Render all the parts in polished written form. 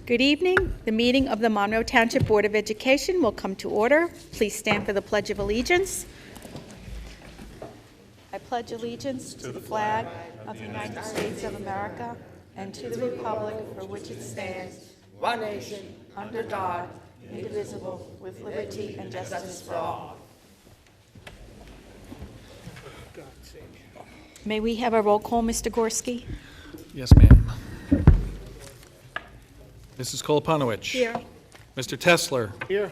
Good evening. The meeting of the Monroe Township Board of Education will come to order. Please stand for the Pledge of Allegiance. I pledge allegiance to the flag of the United States of America and to the republic for which it stands, one nation, under God, indivisible, with liberty and justice for all. May we have a roll call, Mr. Gorski? Yes, ma'am. Mrs. Koloponowicz. Here. Mr. Tesler. Here.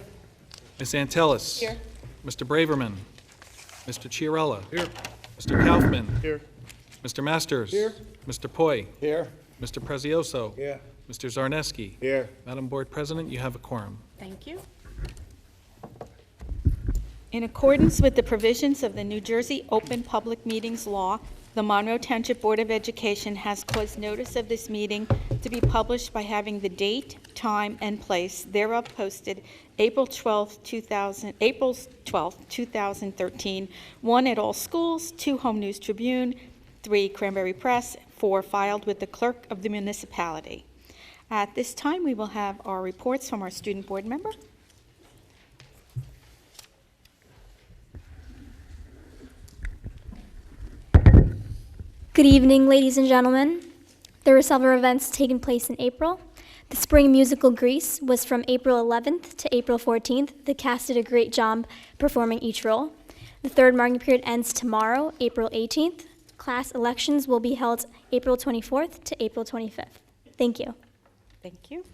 Ms. Antelis. Here. Mr. Braverman. Mr. Chiarella. Here. Mr. Kaufman. Here. Mr. Masters. Here. Mr. Poi. Here. Mr. Prezioso. Here. Mr. Zarneski. Here. Madam Board President, you have a quorum. Thank you. In accordance with the provisions of the New Jersey Open Public Meetings Law, the Monroe Township Board of Education has caused notice of this meeting to be published by having the date, time, and place thereof posted April 12, 2013, 1 at all schools, 2 Home News Tribune, 3 Cranberry Press, 4 filed with the clerk of the municipality. At this time, we will have our reports from our student board member. Good evening, ladies and gentlemen. There were several events taking place in April. The spring musical Grease was from April 11th to April 14th. The cast did a great job performing each role. The third marking period ends tomorrow, April 18th. Class elections will be held April 24th to April 25th. Thank you. Thank you.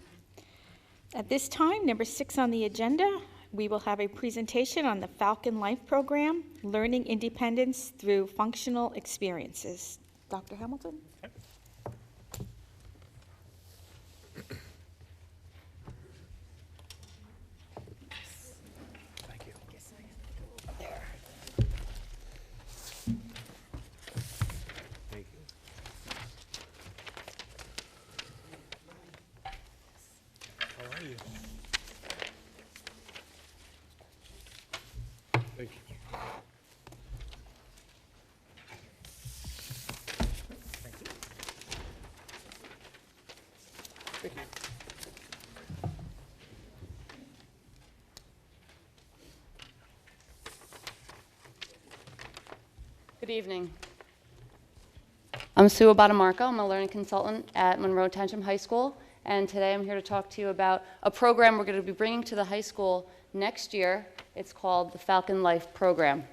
At this time, number 6 on the agenda, we will have a presentation on the Falcon Life Program, Learning Independence Through Functional Experiences. Dr. Hamilton? Thank you. Thank you. How are you? Thank you. Thank you. Good evening. I'm Sue Abatamarco. I'm a learning consultant at Monroe Township High School, and today I'm here to talk to you about a program we're going to be bringing to the high school next year. It's called the Falcon Life Program.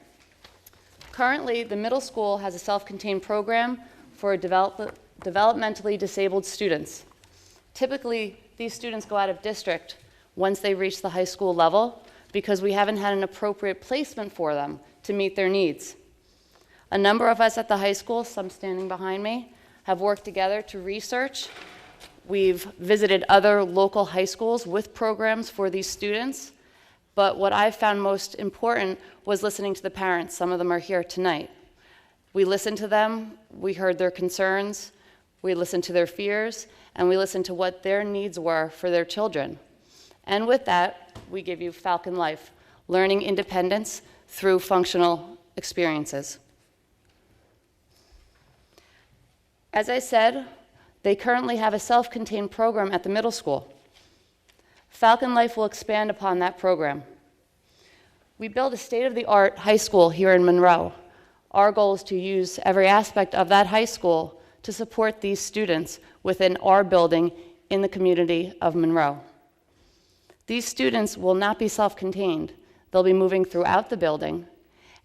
Currently, the middle school has a self-contained program for developmentally disabled students. Typically, these students go out of district once they reach the high school level because we haven't had an appropriate placement for them to meet their needs. A number of us at the high school, some standing behind me, have worked together to research. We've visited other local high schools with programs for these students, but what I found most important was listening to the parents. Some of them are here tonight. We listened to them, we heard their concerns, we listened to their fears, and we listened to what their needs were for their children. And with that, we give you Falcon Life, Learning Independence Through Functional Experiences. As I said, they currently have a self-contained program at the middle school. Falcon Life will expand upon that program. We built a state-of-the-art high school here in Monroe. Our goal is to use every aspect of that high school to support these students within our building in the community of Monroe. These students will not be self-contained. They'll be moving throughout the building,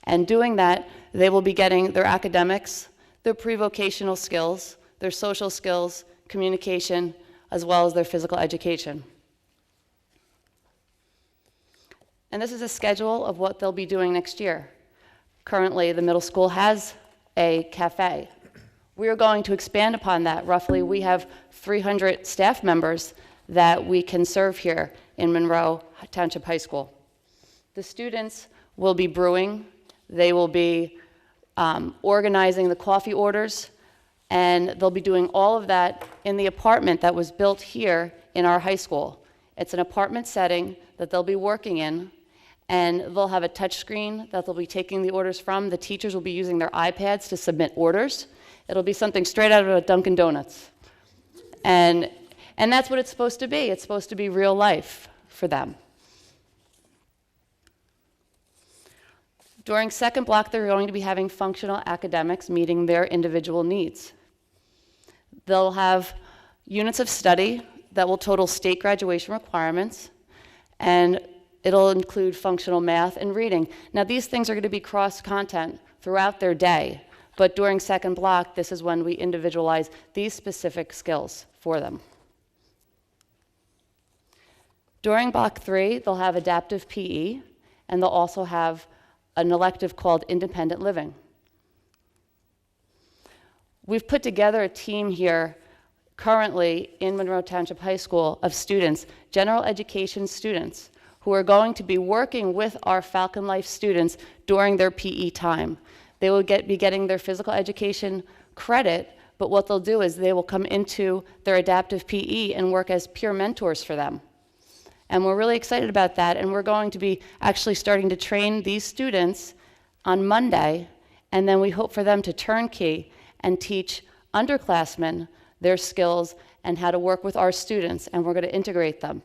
and doing that, they will be getting their academics, their pre-vocational skills, their social skills, communication, as well as their physical education. And this is a schedule of what they'll be doing next year. Currently, the middle school has a cafe. We are going to expand upon that. Roughly, we have 300 staff members that we can serve here in Monroe Township High School. The students will be brewing, they will be organizing the coffee orders, and they'll be doing all of that in the apartment that was built here in our high school. It's an apartment setting that they'll be working in, and they'll have a touch screen that they'll be taking the orders from. The teachers will be using their iPads to submit orders. It'll be something straight out of a Dunkin' Donuts. And that's what it's supposed to be. It's supposed to be real life for them. During second block, they're going to be having functional academics meeting their individual needs. They'll have units of study that will total state graduation requirements, and it'll include functional math and reading. Now, these things are going to be cross-content throughout their day, but during second block, this is when we individualize these specific skills for them. During block 3, they'll have adaptive PE, and they'll also have an elective called independent living. We've put together a team here currently in Monroe Township High School of students, general education students, who are going to be working with our Falcon Life students during their PE time. They will be getting their physical education credit, but what they'll do is they will come into their adaptive PE and work as peer mentors for them. And we're really excited about that, and we're going to be actually starting to train these students on Monday, and then we hope for them to turnkey and teach underclassmen their skills and how to work with our students, and we're going to integrate them.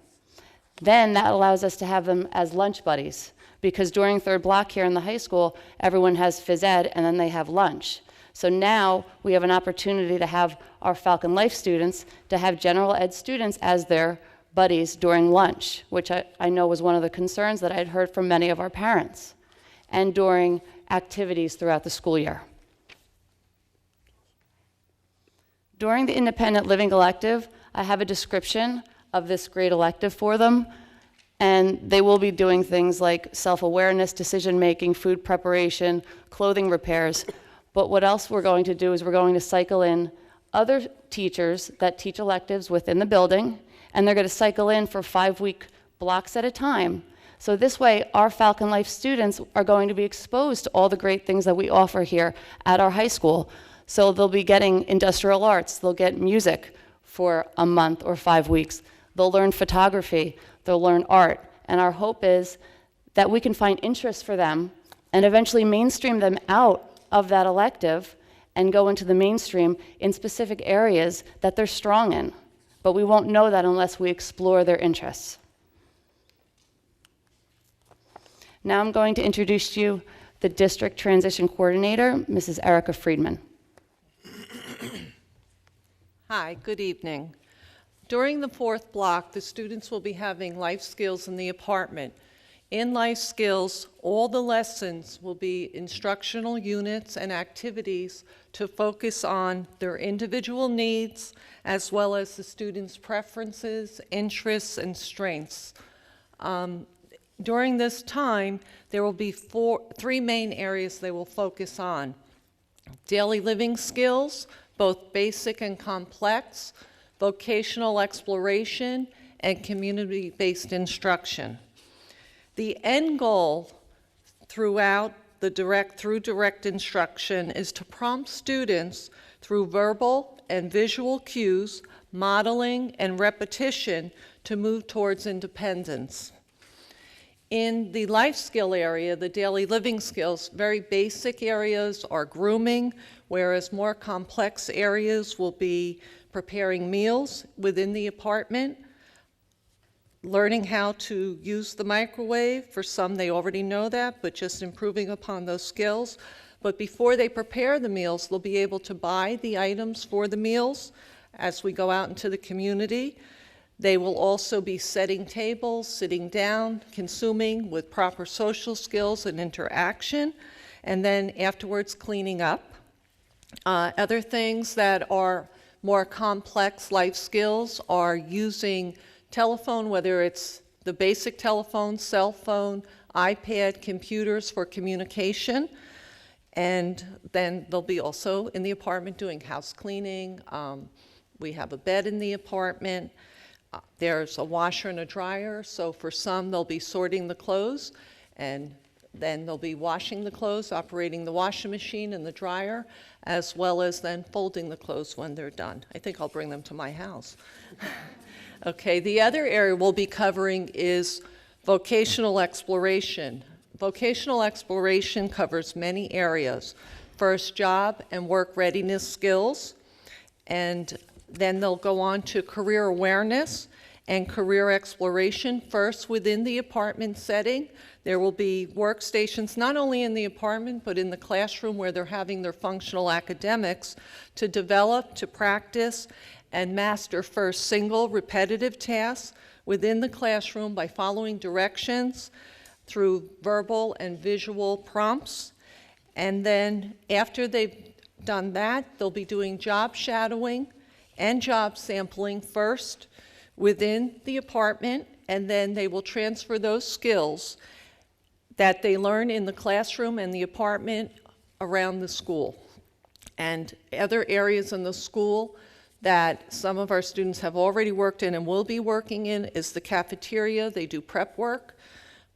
Then that allows us to have them as lunch buddies, because during third block here in the high school, everyone has phys ed, and then they have lunch. So now we have an opportunity to have our Falcon Life students to have general ed students as their buddies during lunch, which I know was one of the concerns that I had heard from many of our parents, and during activities throughout the school year. During the independent living elective, I have a description of this great elective for them, and they will be doing things like self-awareness, decision-making, food preparation, clothing repairs. But what else we're going to do is we're going to cycle in other teachers that teach electives within the building, and they're going to cycle in for 5-week blocks at a time. So this way, our Falcon Life students are going to be exposed to all the great things that we offer here at our high school. So they'll be getting industrial arts, they'll get music for a month or 5 weeks, they'll learn photography, they'll learn art, and our hope is that we can find interests for them and eventually mainstream them out of that elective and go into the mainstream in specific areas that they're strong in. But we won't know that unless we explore their interests. Now I'm going to introduce to you the District Transition Coordinator, Mrs. Erica Friedman. Hi, good evening. During the fourth block, the students will be having life skills in the apartment. In life skills, all the lessons will be instructional units and activities to focus on their individual needs, as well as the students' preferences, interests, and strengths. During this time, there will be three main areas they will focus on: daily living skills, both basic and complex, vocational exploration, and community-based instruction. The end goal throughout through direct instruction is to prompt students through verbal and visual cues, modeling, and repetition to move towards independence. In the life skill area, the daily living skills, very basic areas are grooming, whereas more complex areas will be preparing meals within the apartment, learning how to use the microwave. For some, they already know that, but just improving upon those skills. But before they prepare the meals, they'll be able to buy the items for the meals as we go out into the community. They will also be setting tables, sitting down, consuming with proper social skills and interaction, and then afterwards cleaning up. Other things that are more complex life skills are using telephone, whether it's the basic telephone, cell phone, iPad, computers for communication. And then they'll be also in the apartment doing house cleaning. We have a bed in the apartment. There's a washer and a dryer, so for some they'll be sorting the clothes, and then they'll be washing the clothes, operating the washing machine and the dryer, as well as then folding the clothes when they're done. I think I'll bring them to my house. Okay, the other area we'll be covering is vocational exploration. Vocational exploration covers many areas: first job and work readiness skills, and Then they'll go on to career awareness and career exploration, first within the apartment setting. There will be workstations not only in the apartment but in the classroom where they're having their functional academics to develop, to practice, and master first single repetitive tasks within the classroom by following directions through verbal and visual prompts. And then after they've done that, they'll be doing job shadowing and job sampling first within the apartment, and then they will transfer those skills that they learn in the classroom and the apartment around the school. And other areas in the school that some of our students have already worked in and will be working in is the cafeteria. They do prep work.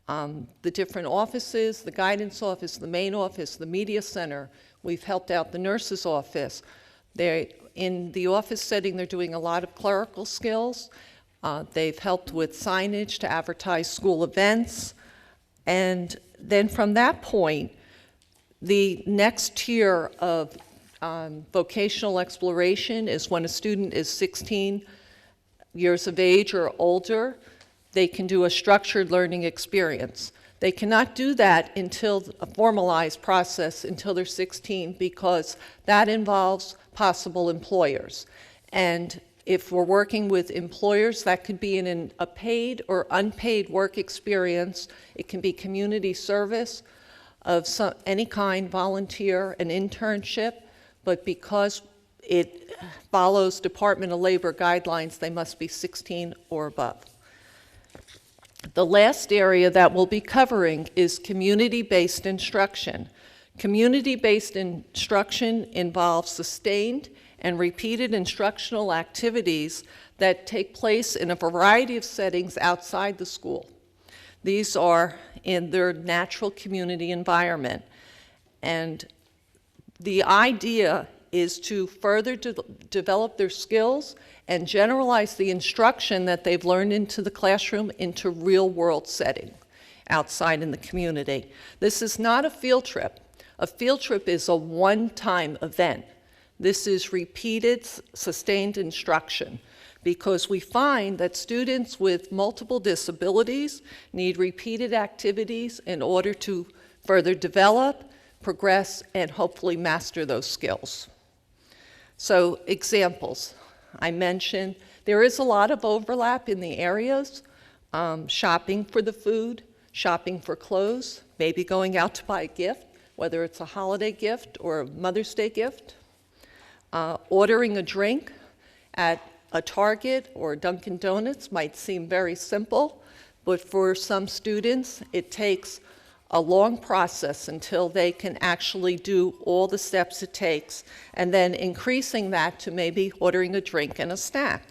The different offices, the guidance office, the main office, the media center. We've helped out the nurse's office. In the office setting, they're doing a lot of clerical skills. They've helped with signage to advertise school events. And then from that point, the next tier of vocational exploration is when a student is 16 years of age or older, they can do a structured learning experience. They cannot do that until a formalized process until they're 16 because that involves possible employers. And if we're working with employers, that could be in a paid or unpaid work experience. It can be community service of any kind, volunteer, an internship, but because it follows Department of Labor guidelines, they must be 16 or above. The last area that we'll be covering is community-based instruction. Community-based instruction involves sustained and repeated instructional activities that take place in a variety of settings outside the school. These are in their natural community environment. And the idea is to further develop their skills and generalize the instruction that they've learned into the classroom into real-world setting outside in the community. This is not a field trip. A field trip is a one-time event. This is repeated, sustained instruction because we find that students with multiple disabilities need repeated activities in order to further develop, progress, and hopefully master those skills. So examples, I mentioned there is a lot of overlap in the areas, shopping for the food, shopping for clothes, maybe going out to buy a gift, whether it's a holiday gift or a Mother's Day gift, ordering a drink at a Target or Dunkin' Donuts might seem very simple, but for some students, it takes a long process until they can actually do all the steps it takes, and then increasing that to maybe ordering a drink and a snack.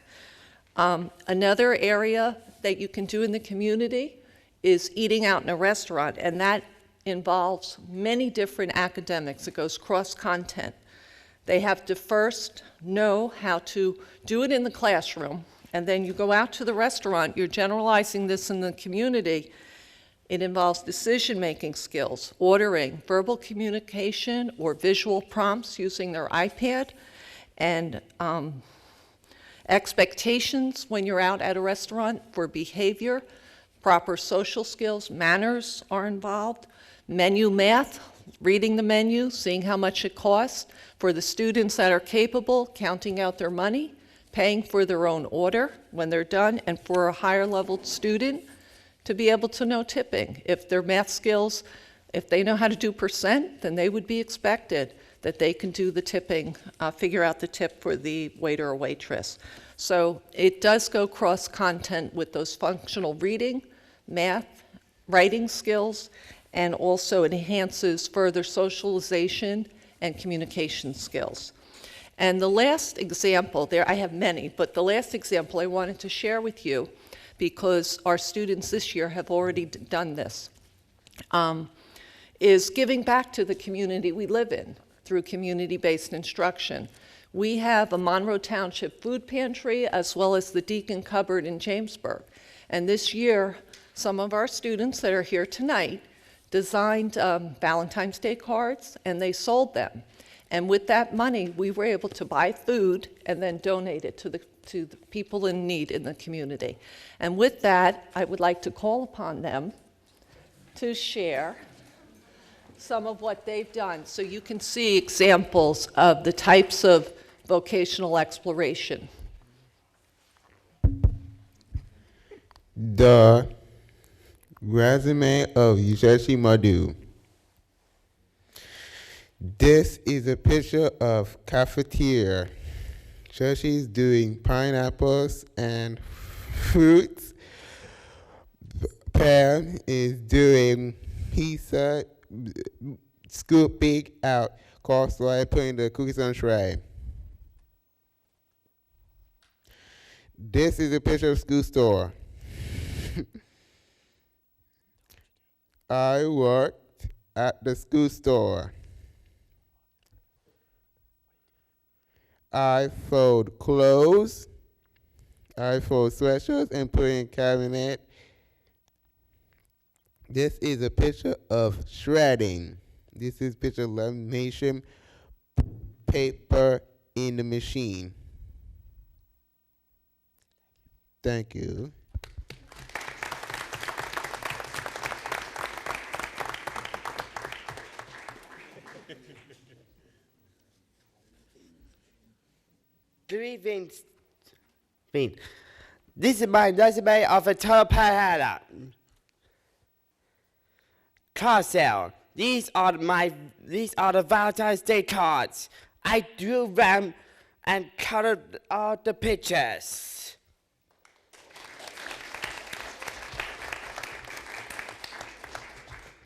Another area that you can do in the community is eating out in a restaurant, and that involves many different academics. It goes cross-content. They have to first know how to do it in the classroom, and then you go out to the restaurant, you're generalizing this in the community. It involves decision-making skills, ordering, verbal communication, or visual prompts using their iPad, and expectations when you're out at a restaurant for behavior, proper social skills, manners are involved, menu math, reading the menu, seeing how much it costs, for the students that are capable, counting out their money, paying for their own order when they're done, and for a higher-level student, to be able to know tipping. If their math skills, if they know how to do percent, then they would be expected that they can do the tipping, figure out the tip for the waiter or waitress. So it does go cross-content with those functional reading, math, writing skills, and also enhances further socialization and communication skills. And the last example, I have many, but the last example I wanted to share with you, because our students this year have already done this, is giving back to the community we live in through community-based instruction. We have a Monroe Township food pantry as well as the Deacon Cupboard in Jamesburg. And this year, some of our students that are here tonight designed Valentine's Day cards, and they sold them. And with that money, we were able to buy food and then donate it to the people in need in the community. And with that, I would like to call upon them to share some of what they've done so you can see examples of the types of vocational exploration. The resume of Yushashi Madhu. This is a picture of cafeteria. Shashi's doing pineapples and fruits. Pam is doing pizza, scooping out coleslaw and putting the cookies on a tray. This is a picture of school store. I worked at the school store. I fold clothes. I fold sweatshirts and put in cabinet. This is a picture of shredding. This is a picture of lamination paper in the machine. Thank you. Good evening. This is my resume of a torpedo. Car sale. These are the Valentine's Day cards. I drew them and colored all the pictures.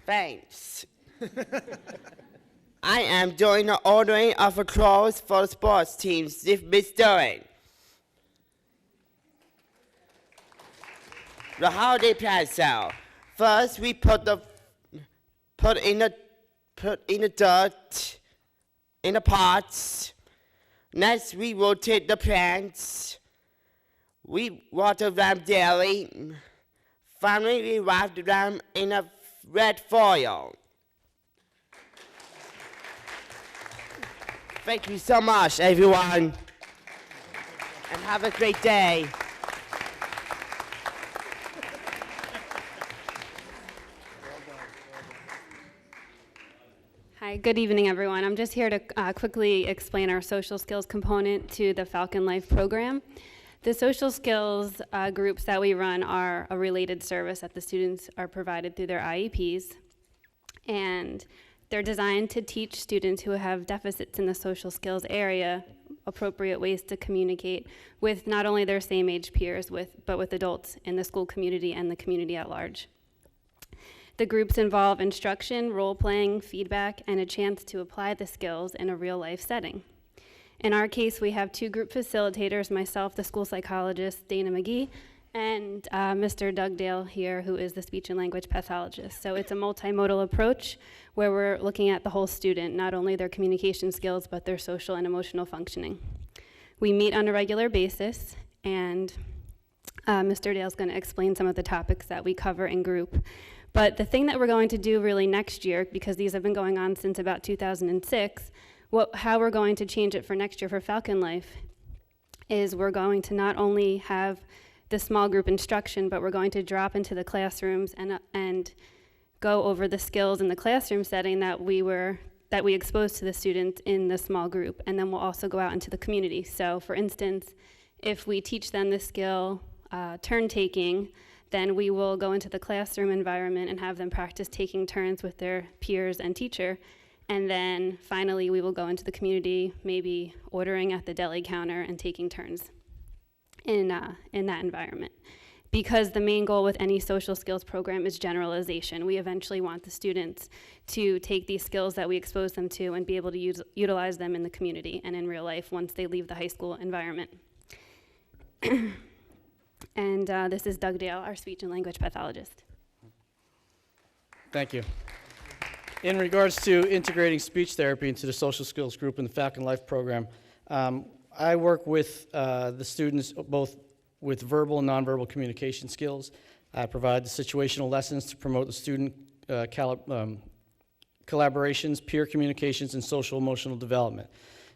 Thanks. I am doing the ordering of the clothes for the sports teams this Miss doing. The holiday plan sale. First, we put in the dirt in the pots. Next, we rotate the plants. We water them daily. Finally, we wrap them in a red foil. Thank you so much, everyone, and have a great day. Hi, good evening, everyone. I'm just here to quickly explain our social skills component to the Falcon Life program. The social skills groups that we run are a related service that the students are provided through their IEPs, and they're designed to teach students who have deficits in the social skills area appropriate ways to communicate with not only their same age peers, but with adults in the school community and the community at large. The groups involve instruction, role-playing, feedback, and a chance to apply the skills in a real-life setting. In our case, we have two group facilitators, myself, the school psychologist, Dana McGee, and Mr. Doug Dale here, who is the speech and language pathologist. So it's a multimodal approach where we're looking at the whole student, not only their communication skills, but their social and emotional functioning. We meet on a regular basis, and Mr. Dale's going to explain some of the topics that we cover in group. But the thing that we're going to do really next year, because these have been going on since about 2006, how we're going to change it for next year for Falcon Life is we're going to not only have the small group instruction, but we're going to drop into the classrooms and go over the skills in the classroom setting that we exposed to the students in the small group, and then we'll also go out into the community. So for instance, if we teach them the skill turn taking, then we will go into the classroom environment and have them practice taking turns with their peers and teacher. And then finally, we will go into the community, maybe ordering at the deli counter and taking turns in that environment. Because the main goal with any social skills program is generalization. We eventually want the students to take these skills that we expose them to and be able to utilize them in the community and in real life once they leave the high school environment. And this is Doug Dale, our speech and language pathologist. Thank you. In regards to integrating speech therapy into the social skills group in the Falcon Life program, I work with the students both with verbal and nonverbal communication skills. I provide the situational lessons to promote the student collaborations, peer communications, and social emotional development.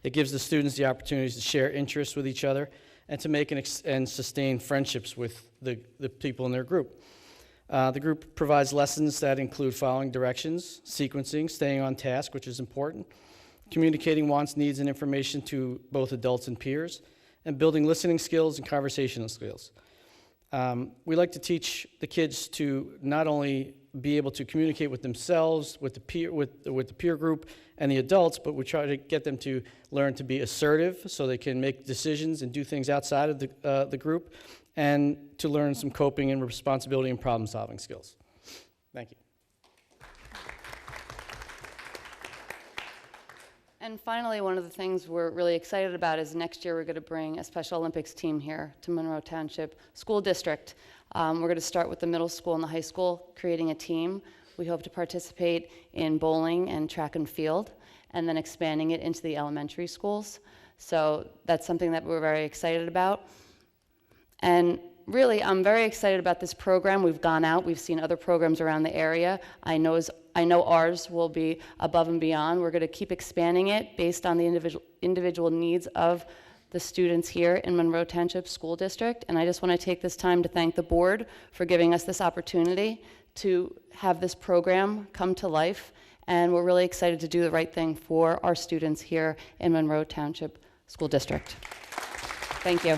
It gives the students the opportunities to share interests with each other and to make and sustain friendships with the people in their group. The group provides lessons that include following directions, sequencing, staying on task, which is important, communicating wants, needs, and information to both adults and peers, and building listening skills and conversational skills. We like to teach the kids to not only be able to communicate with themselves, with the peer group and the adults, but we try to get them to learn to be assertive so they can make decisions and do things outside of the group, and to learn some coping and responsibility and problem-solving skills. Thank you. And finally, one of the things we're really excited about is next year we're going to bring a Special Olympics team here to Monroe Township School District. We're going to start with the middle school and the high school, creating a team. We hope to participate in bowling and track and field, and then expanding it into the elementary schools. So that's something that we're very excited about. And really, I'm very excited about this program. We've gone out, we've seen other programs around the area. I know ours will be above and beyond. We're going to keep expanding it based on the individual needs of the students here in Monroe Township School District. And I just want to take this time to thank the board for giving us this opportunity to have this program come to life. And we're really excited to do the right thing for our students here in Monroe Township School District. Thank you.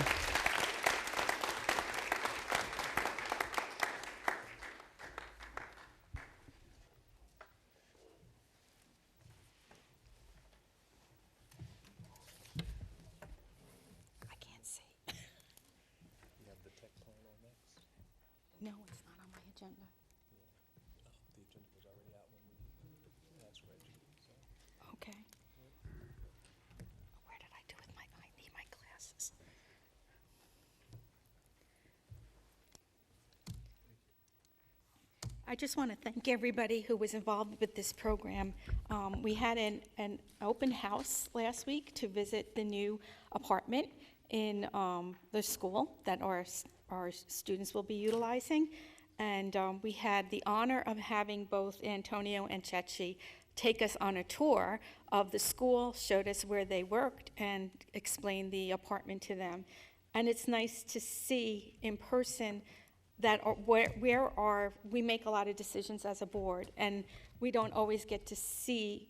No, it's not on my agenda. The agenda was already out when we asked Reggie. So. Okay. Where did I do with I need my glasses. I just want to thank everybody who was involved with this program. We had an open house last week to visit the new apartment in the school that our students will be utilizing. And we had the honor of having both Antonio and Chechi take us on a tour of the school, showed us where they worked, and explained the apartment to them. And it's nice to see in person that we make a lot of decisions as a board, and we don't always get to see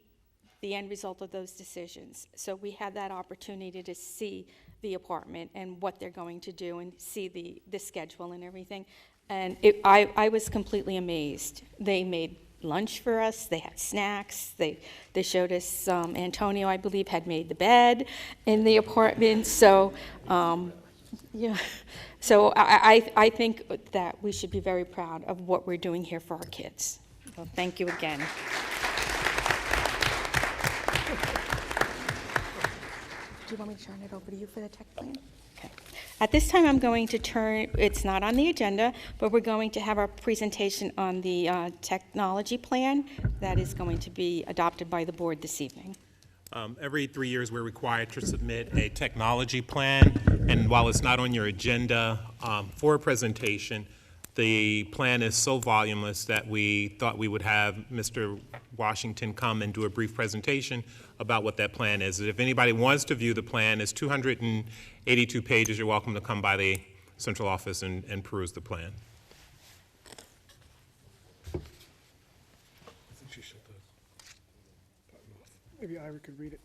the end result of those decisions. So we had that opportunity to see the apartment and what they're going to do and see the schedule and everything. And I was completely amazed. They made lunch for us, they had snacks, they showed us, Antonio, I believe, had made the bed in the apartment. So, yeah. So I think that we should be very proud of what we're doing here for our kids. So thank you again. Do you want me to turn it over to you for the tech plan? Okay. At this time, I'm going to turn, it's not on the agenda, but we're going to have our presentation on the technology plan that is going to be adopted by the board this evening. Every 3 years, we're required to submit a technology plan, and while it's not on your agenda for a presentation, the plan is so voluminous that we thought we would have Mr. Washington come and do a brief presentation about what that plan is. If anybody wants to view the plan, it's 282 pages. You're welcome to come by the central office and peruse the plan. I think she shut the button off. Maybe Ira could read it.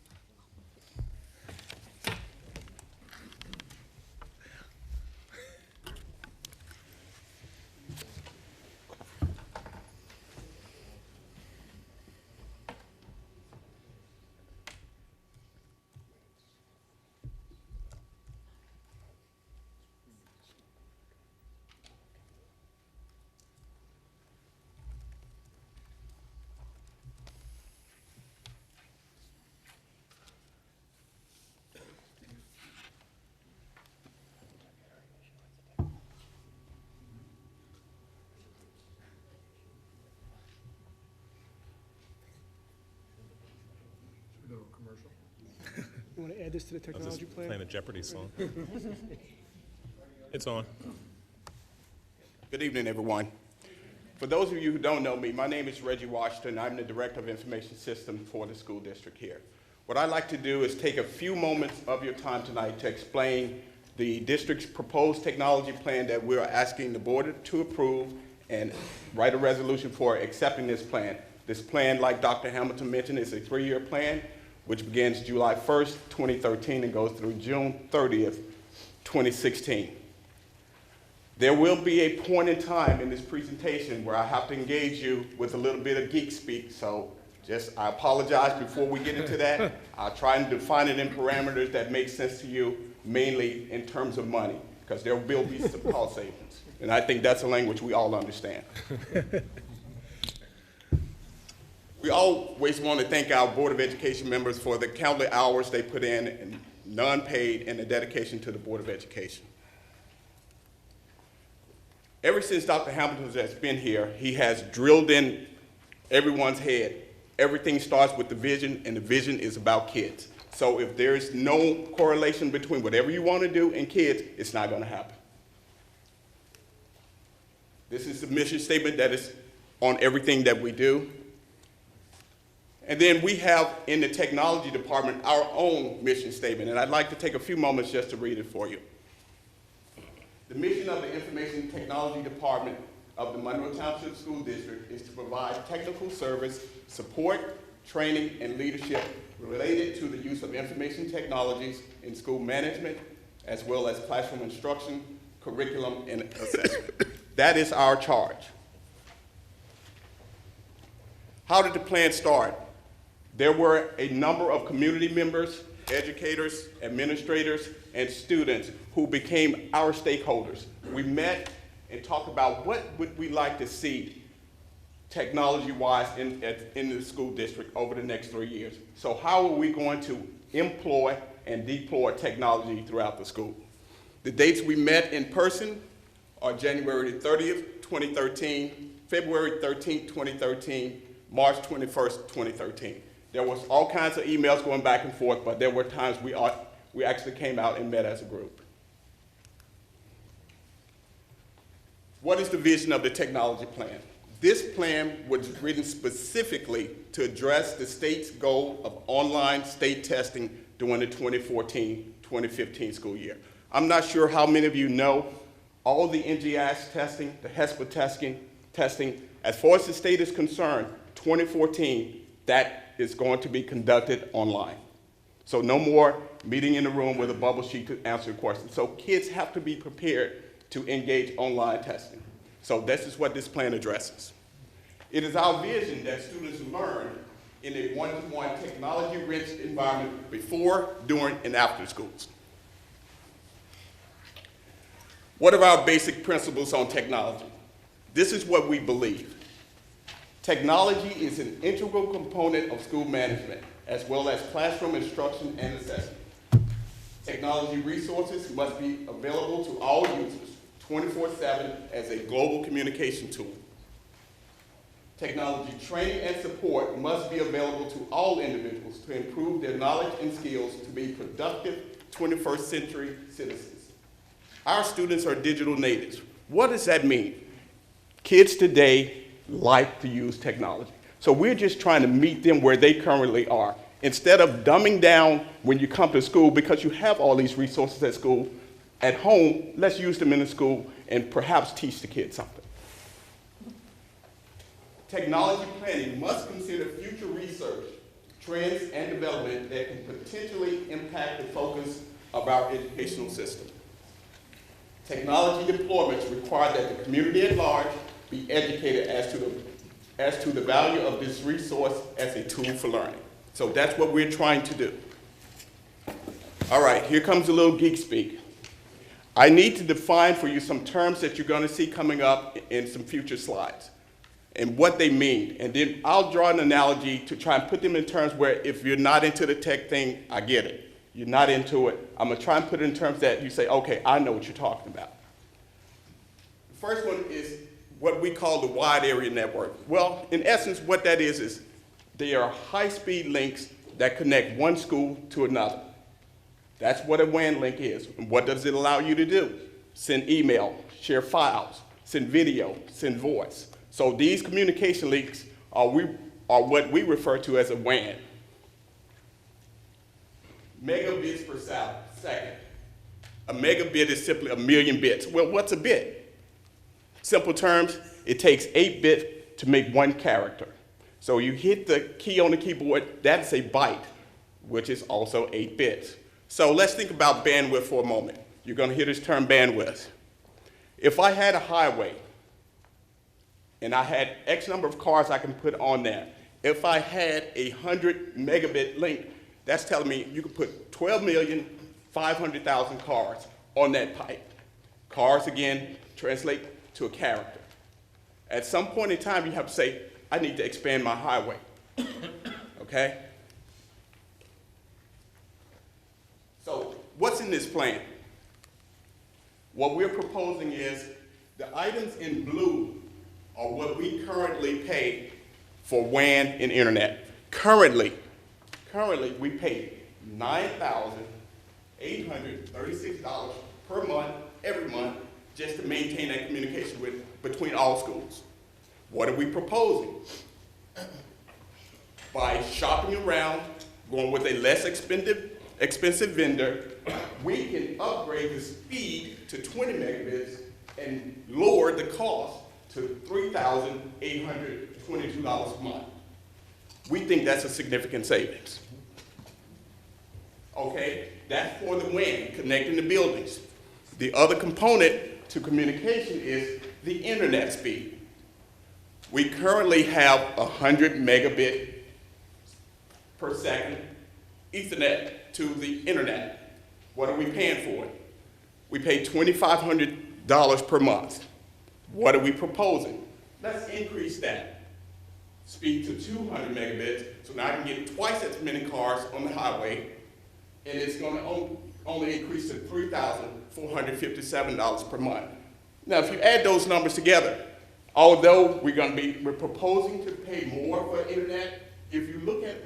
You want to add this to the technology plan? Playing a Jeopardy song. It's on. Good evening, everyone. For those of you who don't know me, my name is Reggie Washington. I'm the Director of Information Systems for the school district here. What I'd like to do is take a few moments of your time tonight to explain the district's proposed technology plan that we're asking the board to approve and write a resolution for accepting this plan. This plan, like Dr. Hamilton mentioned, is a 3-year plan, which begins July 1st, 2013 and goes through June 30th, 2016. There will be a point in time in this presentation where I have to engage you with a little bit of geek speak, so I apologize before we get into that. I'll try and define it in parameters that make sense to you, mainly in terms of money, because there will be some cost savings. And I think that's a language we all understand. We always want to thank our Board of Education members for the countless hours they put in, and none paid, and the dedication to the Board of Education. Ever since Dr. Hamilton has been here, he has drilled in everyone's head. Everything starts with the vision, and the vision is about kids. So if there's no correlation between whatever you want to do and kids, it's not going to happen. This is the mission statement that is on everything that we do. And then we have in the technology department our own mission statement, and I'd like to take a few moments just to read it for you. The mission of the Information Technology Department of the Monroe Township School District is to provide technical service, support, training, and leadership related to the use of information technologies in school management, as well as classroom instruction, curriculum, and assessment. That is our charge. How did the plan start? There were a number of community members, educators, administrators, and students who became our stakeholders. We met and talked about what would we like to see technology-wise in the school district over the next 3 years. So how are we going to employ and deploy technology throughout the school? The dates we met in person are January 30th, 2013, February 13th, 2013, March 21st, 2013. There was all kinds of emails going back and forth, but there were times we actually came out and met as a group. What is the vision of the technology plan? This plan was written specifically to address the state's goal of online state testing during the 2014-2015 school year. I'm not sure how many of you know all the NGS testing, the HESPA testing, as far as the state is concerned, 2014, that is going to be conducted online. So no more meeting in the room with a bubble sheet to answer a question. So kids have to be prepared to engage online testing. So this is what this plan addresses. It is our vision that students learn in a one-to-one technology-rich environment before, during, and after schools. What are our basic principles on technology? This is what we believe. Technology is an integral component of school management, as well as classroom instruction and assessment. Technology resources must be available to all users 24/7 as a global communication tool. Technology training and support must be available to all individuals to improve their knowledge and skills to be productive 21st century citizens. Our students are digital natives. What does that mean? Kids today like to use technology. So we're just trying to meet them where they currently are. Instead of dumbing down when you come to school because you have all these resources at school, at home, let's use them in the school and perhaps teach the kids something. Technology planning must consider future research, trends, and development that can potentially impact the focus of our educational system. Technology deployments require that the community at large be educated as to the value of this resource as a tool for learning. So that's what we're trying to do. All right, here comes a little geek speak. I need to define for you some terms that you're going to see coming up in some future slides and what they mean. And then I'll draw an analogy to try and put them in terms where if you're not into the tech thing, I get it. You're not into it. I'm going to try and put it in terms that you say, okay, I know what you're talking about. The first one is what we call the wide area network. Well, in essence, what that is they are high-speed links that connect one school to another. That's what a WAN link is. And what does it allow you to do? Send email, share files, send video, send voice. So these communication links are what we refer to as a WAN. Megabits per second. A megabit is simply a million bits. Well, what's a bit? Simple terms, it takes 8 bits to make 1 character. So you hit the key on the keyboard, that's a byte, which is also 8 bits. So let's think about bandwidth for a moment. You're going to hear this term bandwidth. If I had a highway and I had X number of cars I can put on there, if I had a 100 megabit link, that's telling me you could put 12,500,000 cars on that pipe. Cars, again, translate to a character. At some point in time, you have to say, I need to expand my highway, okay? So what's in this plan? What we're proposing is the items in blue are what we currently pay for WAN and internet. Currently, we pay $9,836 per month, every month, just to maintain that communication between all schools. What are we proposing? By shopping around, going with a less expensive vendor, we can upgrade the speed to 20 megabits and lower the cost to $3,822 a month. We think that's a significant savings. Okay, that's for the WAN, connecting the buildings. The other component to communication is the internet speed. We currently have 100 megabit per second Ethernet to the internet. What are we paying for it? We pay $2,500 per month. What are we proposing? Let's increase that speed to 200 megabits, so now I can get twice as many cars on the highway, and it's going to only increase to $3,457 per month. Now, if you add those numbers together, although we're proposing to pay more for internet, if you look at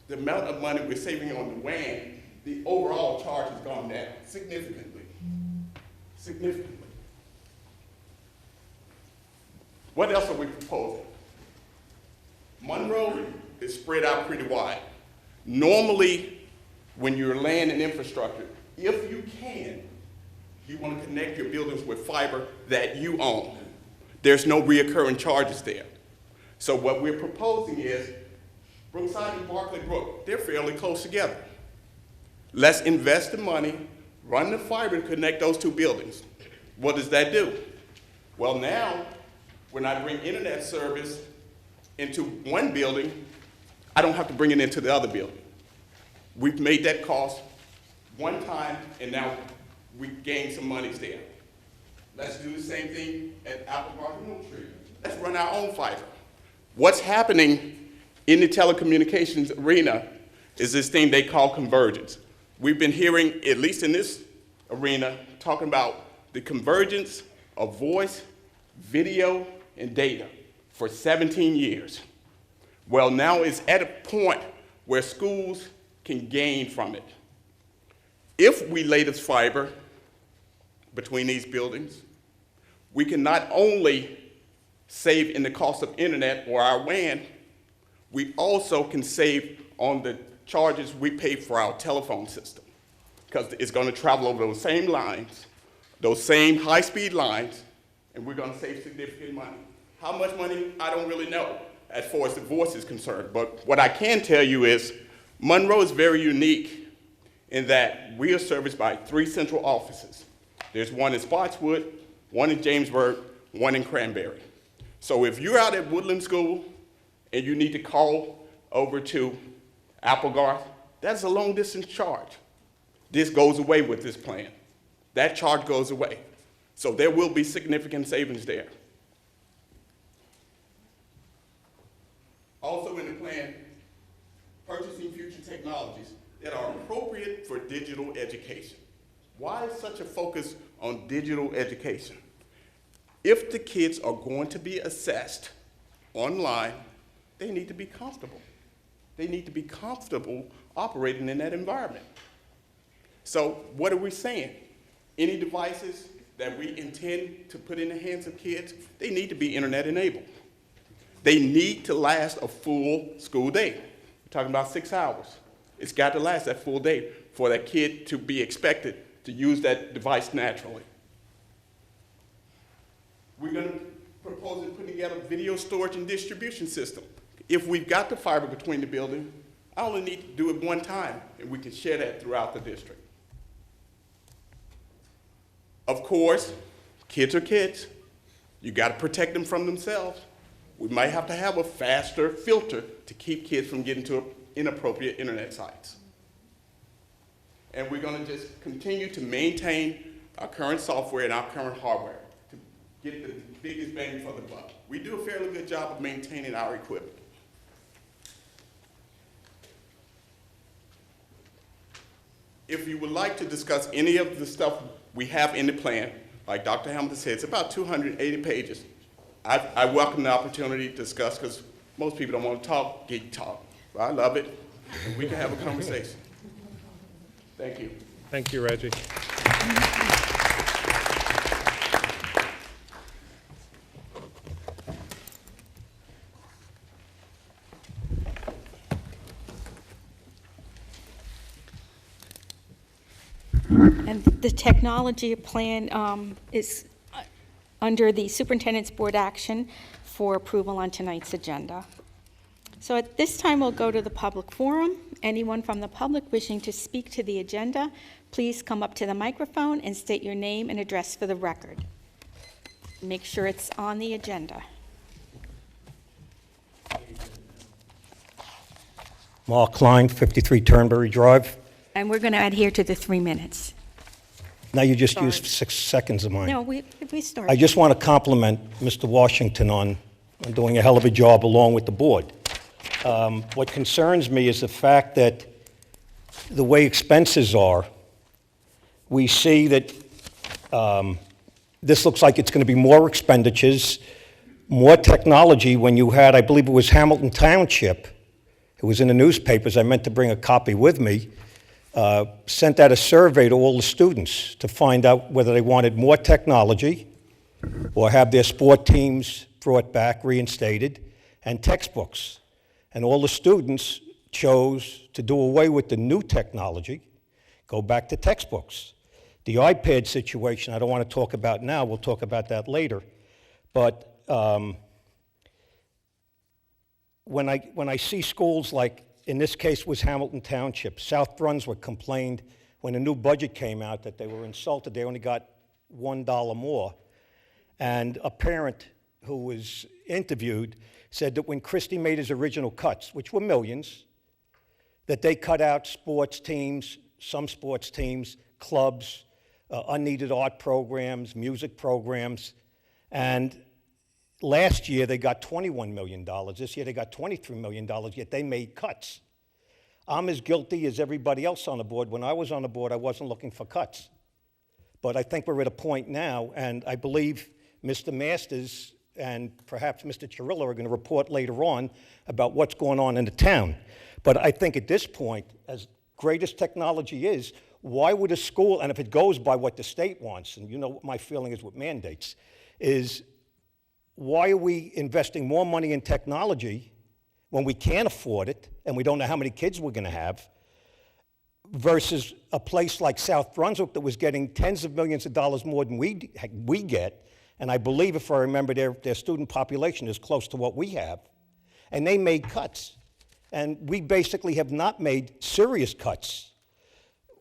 the amount of money we're saving on the WAN, the overall charge has gone down significantly. Significantly. What else are we proposing? Monroe is spread out pretty wide. Normally, when you're laying an infrastructure, if you can, you want to connect your buildings with fiber that you own. There's no reoccurring charges there. So what we're proposing is, Brookside and Barclay Brook, they're fairly close together. Let's invest the money, run the fiber to connect those 2 buildings. What does that do? Well, now, when I bring internet service into one building, I don't have to bring it into the other building. We've made that cost one time, and now we gain some monies there. Let's do the same thing at Apple Park and Oak Tree. Let's run our own fiber. What's happening in the telecommunications arena is this thing they call convergence. We've been hearing, at least in this arena, talking about the convergence of voice, video, and data for 17 years. Well, now it's at a point where schools can gain from it. If we lay this fiber between these buildings, we can not only save in the cost of internet or our WAN, we also can save on the charges we pay for our telephone system, because it's going to travel over those same lines, those same high-speed lines, and we're going to save significant money. How much money, I don't really know as far as the voice is concerned, but what I can tell you is Monroe is very unique in that we are serviced by 3 central offices. There's one in Spotswood, one in Jamesburg, one in Cranberry. So if you're out at Woodland School and you need to call over to Applegarth, that's a long distance charge. This goes away with this plan. That charge goes away. So there will be significant savings there. Also in the plan, purchasing future technologies that are appropriate for digital education. Why is such a focus on digital education? If the kids are going to be assessed online, they need to be comfortable. They need to be comfortable operating in that environment. So what are we saying? Any devices that we intend to put in the hands of kids, they need to be internet enabled. They need to last a full school day. We're talking about 6 hours. It's got to last that full day for that kid to be expected to use that device naturally. We're going to propose putting together a video storage and distribution system. If we've got the fiber between the buildings, I only need to do it one time, and we can share that throughout the district. Of course, kids are kids. You got to protect them from themselves. We might have to have a faster filter to keep kids from getting to inappropriate internet sites. And we're going to just continue to maintain our current software and our current hardware to get the biggest bang for the buck. We do a fairly good job of maintaining our equipment. If you would like to discuss any of the stuff we have in the plan, like Dr. Hamilton said, it's about 280 pages. I welcome the opportunity to discuss, because most people don't want to talk geek talk. But I love it, and we can have a conversation. Thank you. Thank you, Reggie. And the technology plan is under the Superintendent's Board action for approval on tonight's agenda. So at this time, we'll go to the public forum. Anyone from the public wishing to speak to the agenda, please come up to the microphone and state your name and address for the record. Make sure it's on the agenda. Mark Klein, 53 Turnberry Drive. And we're going to adhere to the 3 minutes. Now you just Sorry. used 6 seconds of mine. No, we started. I just want to compliment Mr. Washington on doing a hell of a job along with the board. What concerns me is the fact that the way expenses are, we see that this looks like it's going to be more expenditures, more technology when you had, I believe it was Hamilton Township, it was in the newspapers, I meant to bring a copy with me, sent out a survey to all the students to find out whether they wanted more technology or have their sport teams brought back, reinstated, and textbooks. And all the students chose to do away with the new technology, go back to textbooks. The iPad situation, I don't want to talk about now, we'll talk about that later. But when I see schools like, in this case was Hamilton Township, South Brunswick complained when a new budget came out that they were insulted, they only got $1 more. And a parent who was interviewed said that when Christie made his original cuts, which were millions, that they cut out sports teams, some sports teams, clubs, unneeded art programs, music programs, and last year they got $21 million. This year they got $23 million, yet they made cuts. I'm as guilty as everybody else on the board. When I was on the board, I wasn't looking for cuts. But I think we're at a point now, and I believe Mr. Masters and perhaps Mr. Chirilla are going to report later on about what's going on in the town. But I think at this point, as great as technology is, why would a school, and if it goes by what the state wants, and you know what my feeling is with mandates, is why are we investing more money in technology when we can't afford it and we don't know how many kids we're going to have, versus a place like South Brunswick that was getting tens of millions of dollars more than we get, and I believe, if I remember, their student population is close to what we have, and they made cuts. And we basically have not made serious cuts.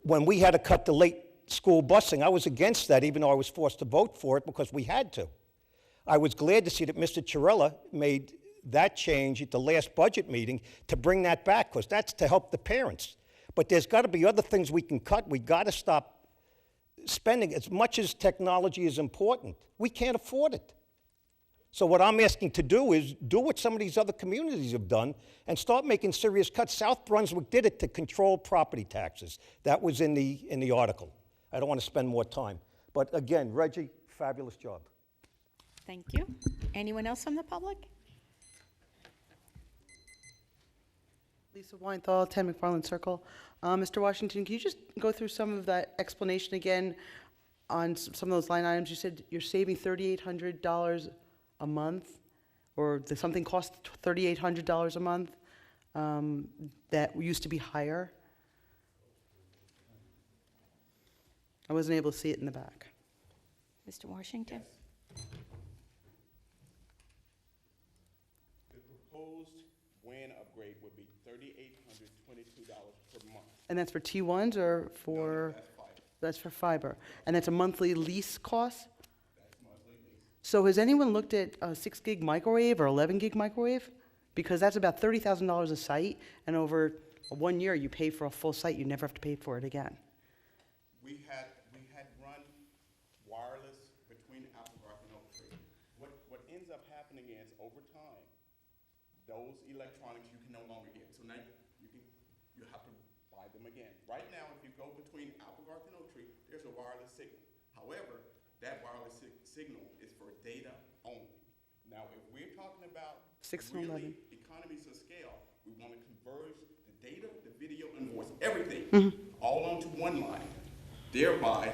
When we had to cut the late school busing, I was against that, even though I was forced to vote for it because we had to. I was glad to see that Mr. Chirilla made that change at the last budget meeting to bring that back, because that's to help the parents. But there's got to be other things we can cut. We got to stop spending. As much as technology is important, we can't afford it. So what I'm asking to do is do what some of these other communities have done and start making serious cuts. South Brunswick did it to control property taxes. That was in the article. I don't want to spend more time. But again, Reggie, fabulous job. Thank you. Anyone else from the public? Lisa Weinthal, 10 McFarland Circle. Mr. Washington, can you just go through some of that explanation again? on some of those line items, you said you're saving $3,800 a month, or something costs $3,800 a month that used to be higher. I wasn't able to see it in the back. Mr. Washington? The proposed WAN upgrade would be $3,822 per month. And that's for T1s or for? That's fiber. That's for fiber. And that's a monthly lease cost? That's monthly lease. So has anyone looked at a 6 gig microwave or 11 gig microwave? Because that's about $30,000 a site, and over 1 year you pay for a full site, you never have to pay for it again. We had run wireless between Applegarth and Oak Tree. What ends up happening is, over time, those electronics you can no longer get. So now you have to buy them again. Right now, if you go between Applegarth and Oak Tree, there's a wireless signal. However, that wireless signal is for data only. Now, if we're talking about 6 and 11. economies of scale, we want to converge the data, the video, and voice, everything, all onto one line, thereby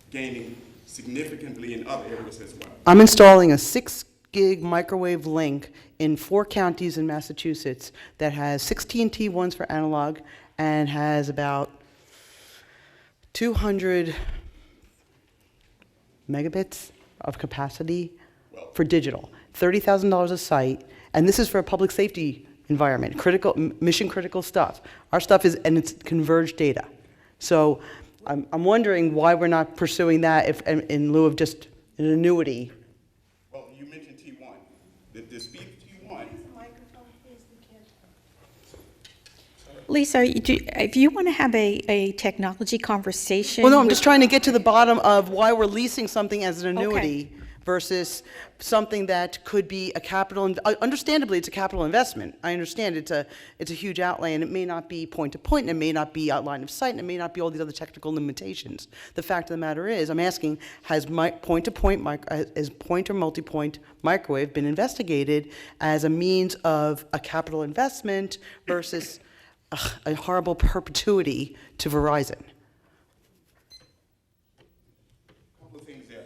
gaining significantly in other areas as well. I'm installing a 6 gig microwave link in 4 counties in Massachusetts that has 16 T1s for analog and has about 200 megabits of capacity for digital. $30,000 a site, and this is for a public safety environment, mission critical stuff. Our stuff is, and it's converged data. So I'm wondering why we're not pursuing that if, in lieu of just an annuity. Well, you mentioned T1. The speed of T1. Lisa, if you want to have a technology conversation. Well, no, I'm with- just trying to get to the bottom of why we're leasing something as an annuity versus something that could be a capital, understandably, it's a capital investment. I understand it's a huge outlay, and it may not be point-to-point, and it may not be line of sight, and it may not be all these other technical limitations. The fact of the matter is, I'm asking, has is point or multi-point microwave been investigated as a means of a capital investment versus a horrible perpetuity to Verizon? Couple of things there.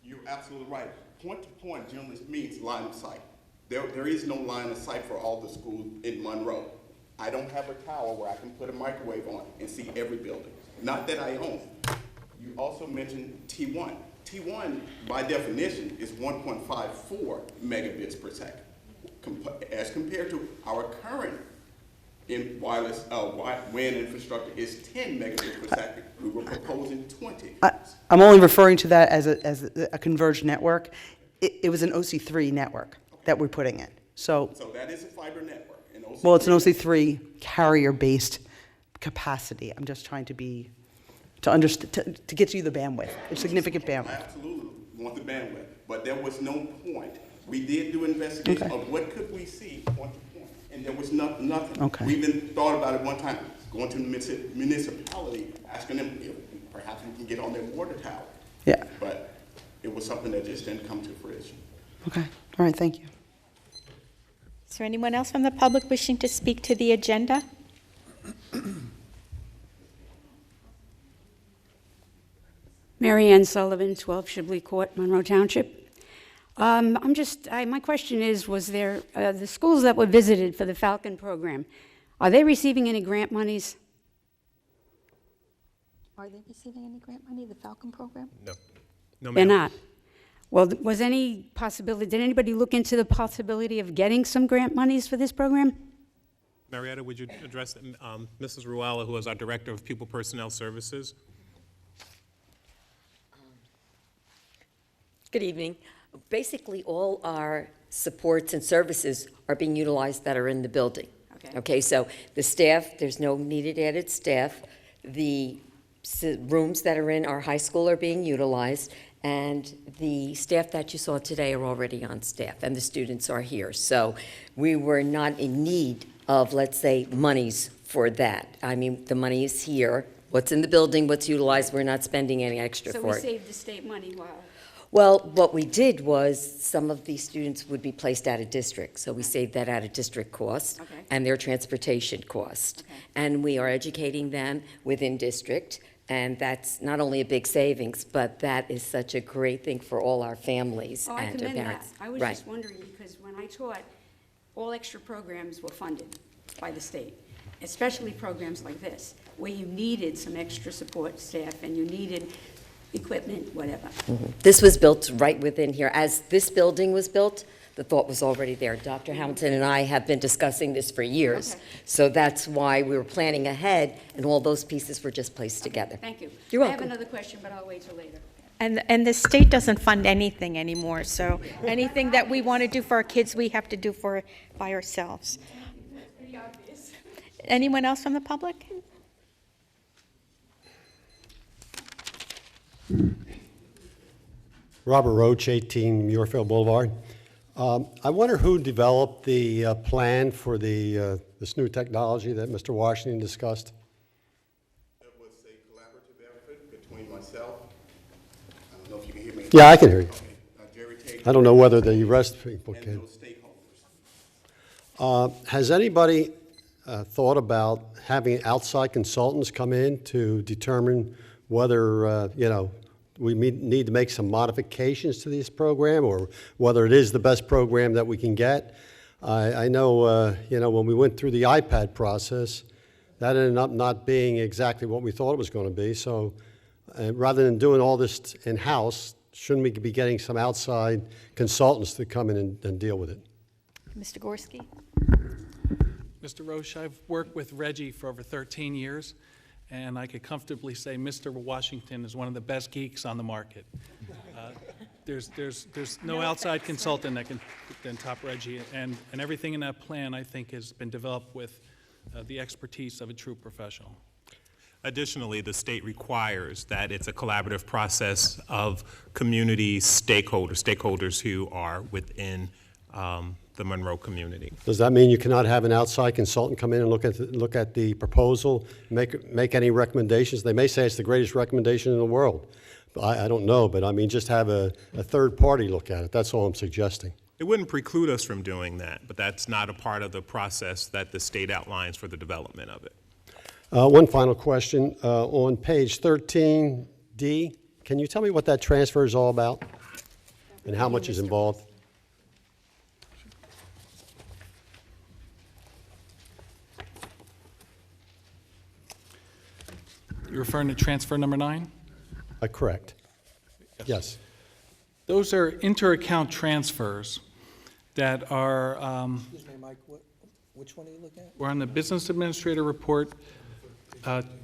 You're absolutely right. Point-to-point generally means line of sight. There is no line of sight for all the schools in Monroe. I don't have a tower where I can put a microwave on and see every building. Not that I own. You also mentioned T1. T1, by definition, is 1.54 megabits per second, as compared to our current in wireless WAN infrastructure is 10 megabits per second. We were proposing 20. I'm only referring to that as a converged network. It was an OC3 network that we're putting in. So that is a fiber network. And well, it's an OC3 carrier-based capacity. I'm just trying to get you the bandwidth, a significant bandwidth. I absolutely want the bandwidth, but there was no point. We did do investigation of what could we see point to point, and there was nothing. Okay. We even thought about it one time, going to the municipality, asking them if perhaps we can get on their water tower. Yeah. But it was something that just didn't come to fruition. Okay. All right. Thank you. Is there anyone else from the public wishing to speak to the agenda? Mary Ann Sullivan, 12 Shibley Court, Monroe Township. My question is, was there, the schools that were visited for the Falcon program, are they receiving any grant monies? Are they receiving any grant money, the Falcon program? No. No, They're ma'am. not. Well, was any possibility, did anybody look into the possibility of getting some grant monies for this program? Marietta, would you address Mrs. Ruala, who is our Director of Pupil Personnel Services? Good evening. Basically, all our supports and services are being utilized that are in the building. Okay, so the staff, there's no needed added staff. The rooms that are in our high school are being utilized, and the staff that you saw today are already on staff, and the students are here. So we were not in need of, let's say, monies for that. I mean, the money is here. What's in the building, what's utilized, we're not spending any extra So for we it. saved the state money while... Well, what we did was some of these students would be placed out of district, so we saved that out of district cost and their transportation cost. And we are educating them within district, and that's not only a big savings, but that is such a great thing for all our families Oh, I and their commend that. parents. I was Right. just wondering, because when I taught, all extra programs were funded by the state, especially programs like this, where you needed some extra support staff and you needed equipment, whatever. This was built right within here. As this building was built, the thought was already there. Dr. Hamilton and I have been discussing this for years. So that's why we were planning ahead, and all those pieces were just placed together. Thank you. You're I have welcome. another question, but I'll wait till later. And the state doesn't fund anything anymore, so anything that we want to do for our kids, we have to do by ourselves. Anyone else from the public? Robert Roach, 18 Muirfield Boulevard. I wonder who developed the plan for this new technology that Mr. Washington discussed? It was a collaborative effort between myself, I don't know if you can hear me. Yeah, I can hear you. Jerry Tate. I don't know whether the rest people And can. those stakeholders. Has anybody thought about having outside consultants come in to determine whether, we need to make some modifications to this program, or whether it is the best program that we can get? I know, when we went through the iPad process, that ended up not being exactly what we thought it was going to be. So rather than doing all this in-house, shouldn't we be getting some outside consultants to come in and deal with it? Mr. Gorski? Mr. Roche, I've worked with Reggie for over 13 years, and I could comfortably say Mr. Washington is one of the best geeks on the market. There's no outside consultant that can top Reggie, and everything in that plan, I think, has been developed with the expertise of a true professional. Additionally, the state requires that it's a collaborative process of community stakeholders who are within the Monroe community. Does that mean you cannot have an outside consultant come in and look at the proposal, make any recommendations? They may say it's the greatest recommendation in the world. I don't know, but I mean, just have a third party look at it. That's all I'm suggesting. It wouldn't preclude us from doing that, but that's not a part of the process that the state outlines for the development of it. One final question. On page 13D, can you tell me what that transfer is all about and how much is involved? You're referring to transfer number 9? Correct. Yes. Those are inter-account transfers that are, Excuse me, Mike, which one are you looking at? we're on the Business Administrator Report,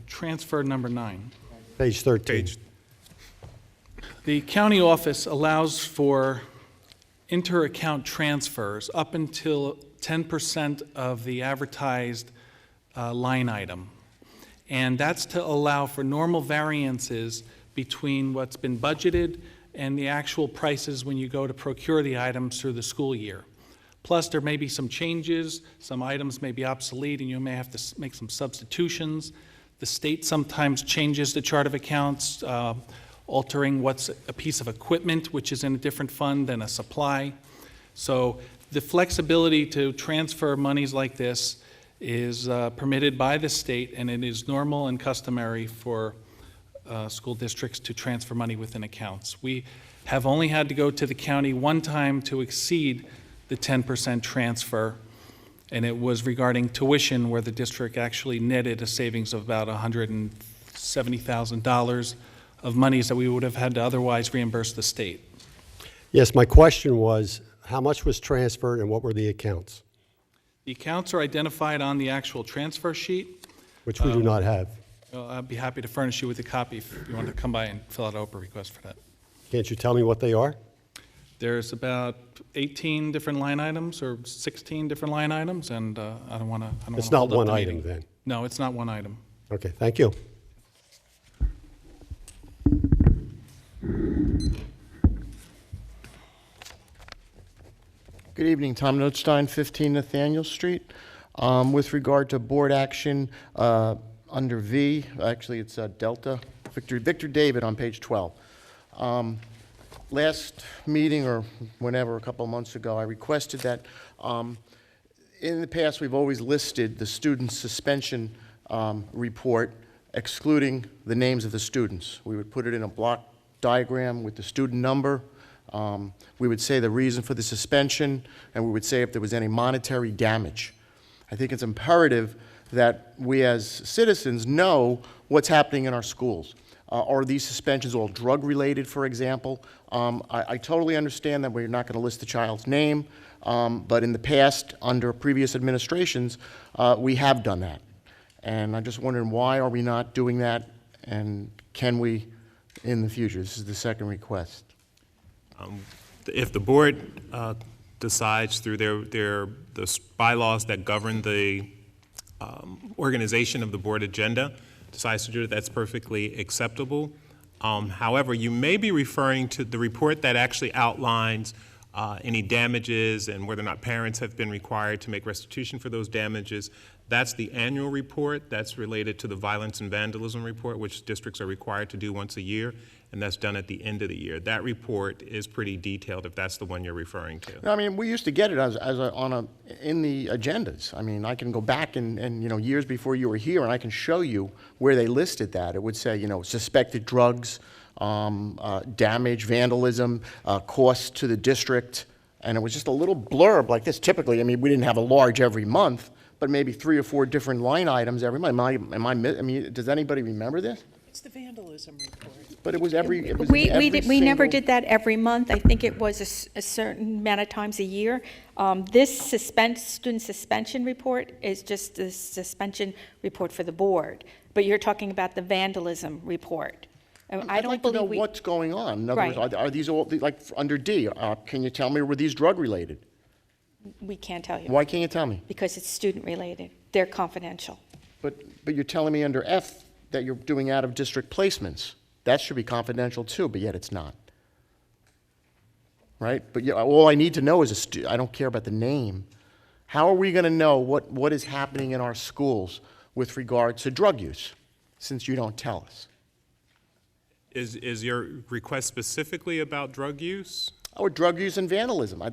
transfer number 9. Page 13. The county office allows for inter-account transfers up until 10% of the advertised line item. And that's to allow for normal variances between what's been budgeted and the actual prices when you go to procure the items through the school year. Plus, there may be some changes, some items may be obsolete, and you may have to make some substitutions. The state sometimes changes the chart of accounts, altering what's a piece of equipment, which is in a different fund than a supply. So the flexibility to transfer monies like this is permitted by the state, and it is normal and customary for school districts to transfer money within accounts. We have only had to go to the county one time to exceed the 10% transfer, and it was regarding tuition, where the district actually netted a savings of about $170,000 of monies that we would have had to otherwise reimburse the state. Yes, my question was, how much was transferred and what were the accounts? The accounts are identified on the actual transfer sheet. Which we do not have. I'd be happy to furnish you with a copy if you want to come by and fill out an Oprah request for that. Can't you tell me what they are? There's about 18 different line items or 16 different line items, and I don't want to. It's not one item then? No, it's not one item. Okay, thank you. Good evening, Tom Notstein, 15 Nathaniel Street. With regard to board action under V, actually it's Delta, Victor David on page 12. last meeting or whenever, a couple of months ago, I requested that in the past, we've always listed the student suspension report excluding the names of the students. We would put it in a block diagram with the student number. We would say the reason for the suspension, and we would say if there was any monetary damage. I think it's imperative that we as citizens know what's happening in our schools. Are these suspensions all drug-related, for example? I totally understand that we're not going to list the child's name, but in the past, under previous administrations, we have done that. And I'm just wondering, why are we not doing that, and can we in the future? This is the second request. If the board decides through the bylaws that govern the organization of the board agenda, decides to do it, that's perfectly acceptable. However, you may be referring to the report that actually outlines any damages and whether or not parents have been required to make restitution for those damages. That's the annual report. That's related to the violence and vandalism report, which districts are required to do once a year, and that's done at the end of the year. That report is pretty detailed, if that's the one you're referring to. No, I mean, we used to get it in the agendas. I mean, I can go back and years before you were here, and I can show you where they listed that. It would say, suspected drugs, damage, vandalism, costs to the district, and it was just a little blurb like this. Typically, I mean, we didn't have a large every month, but maybe 3 or 4 different line items every month. I mean, does anybody remember this? It's the vandalism report. But it was every. We never did that every month. I think it was a certain amount of times a year. This student suspension report is just the suspension report for the board. But you're talking about the vandalism report. I'd like to know what's going on. In other Right. words, are these all, like, under D? Can you tell me, were these drug-related? We can't tell you. Why can't you tell me? Because it's student-related. They're confidential. But you're telling me under F that you're doing out-of-district placements. That should be confidential too, but yet it's not. Right? But yeah, all I need to know is I don't care about the name. How are we going to know what is happening in our schools with regard to drug use, since you don't tell us? Is your request specifically about drug use? Or drug use and vandalism. I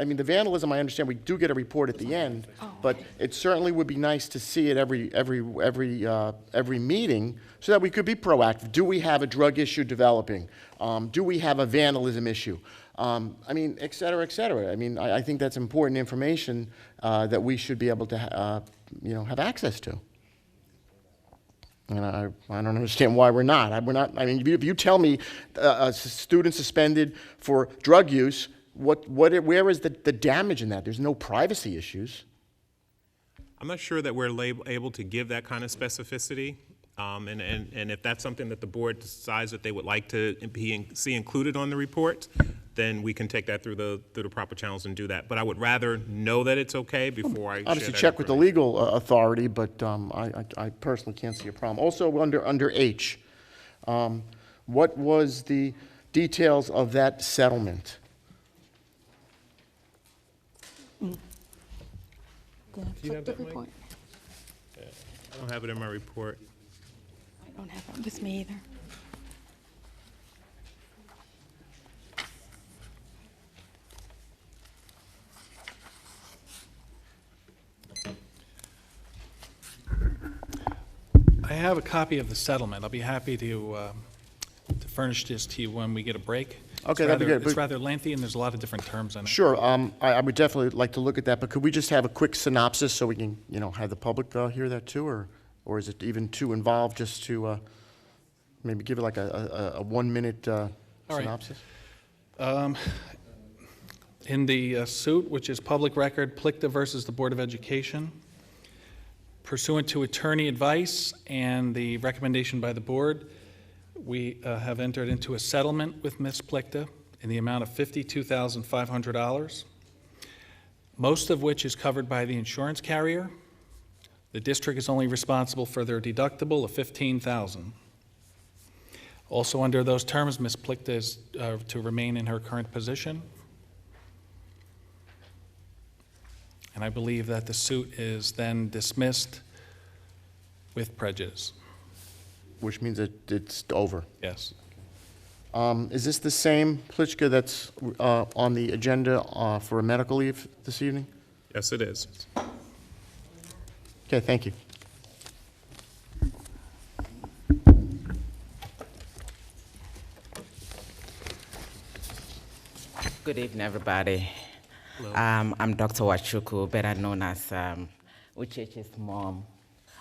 mean, the vandalism, I understand we do get a report at the end, but it certainly would be nice to see it every meeting so that we could be proactive. Do we have a drug issue developing? Do we have a vandalism issue? I mean, et cetera, et cetera. I mean, I think that's important information that we should be able to have access to. And I don't understand why we're not. I mean, if you tell me a student suspended for drug use, where is the damage in that? There's no privacy issues. I'm not sure that we're able to give that kind of specificity. And if that's something that the board decides that they would like to see included on the report, then we can take that through the proper channels and do that. But I would rather know that it's okay before I share Obviously, that check with the legal authority, but I personally can't see a problem. Also, under H, what was the details of that settlement? Do you have that, Mike? I don't have it in my report. I don't have it with me either. I have a copy of the settlement. I'll be happy to furnish this to you when we get a break. Okay, that'd be good. It's rather lengthy, and there's a lot of different terms in it. Sure. I would definitely like to look at that, but could we just have a quick synopsis so we can, have the public hear that too, or is it even too involved just to maybe give it like a 1-minute synopsis? In the suit, which is public record, Plickta versus the Board of Education, pursuant to attorney advice and the recommendation by the board, we have entered into a settlement with Ms. Plickta in the amount of $52,500, most of which is covered by the insurance carrier. The district is only responsible for their deductible of $15,000. Also under those terms, Ms. Plickta is to remain in her current position. And I believe that the suit is then dismissed with prejudice. Which means it's over. Yes. Is this the same Plichka that's on the agenda for a medical leave this evening? Yes, it is. Okay, thank you. Good evening, everybody. I'm Dr. Wachuku, better known as Uchechi's mom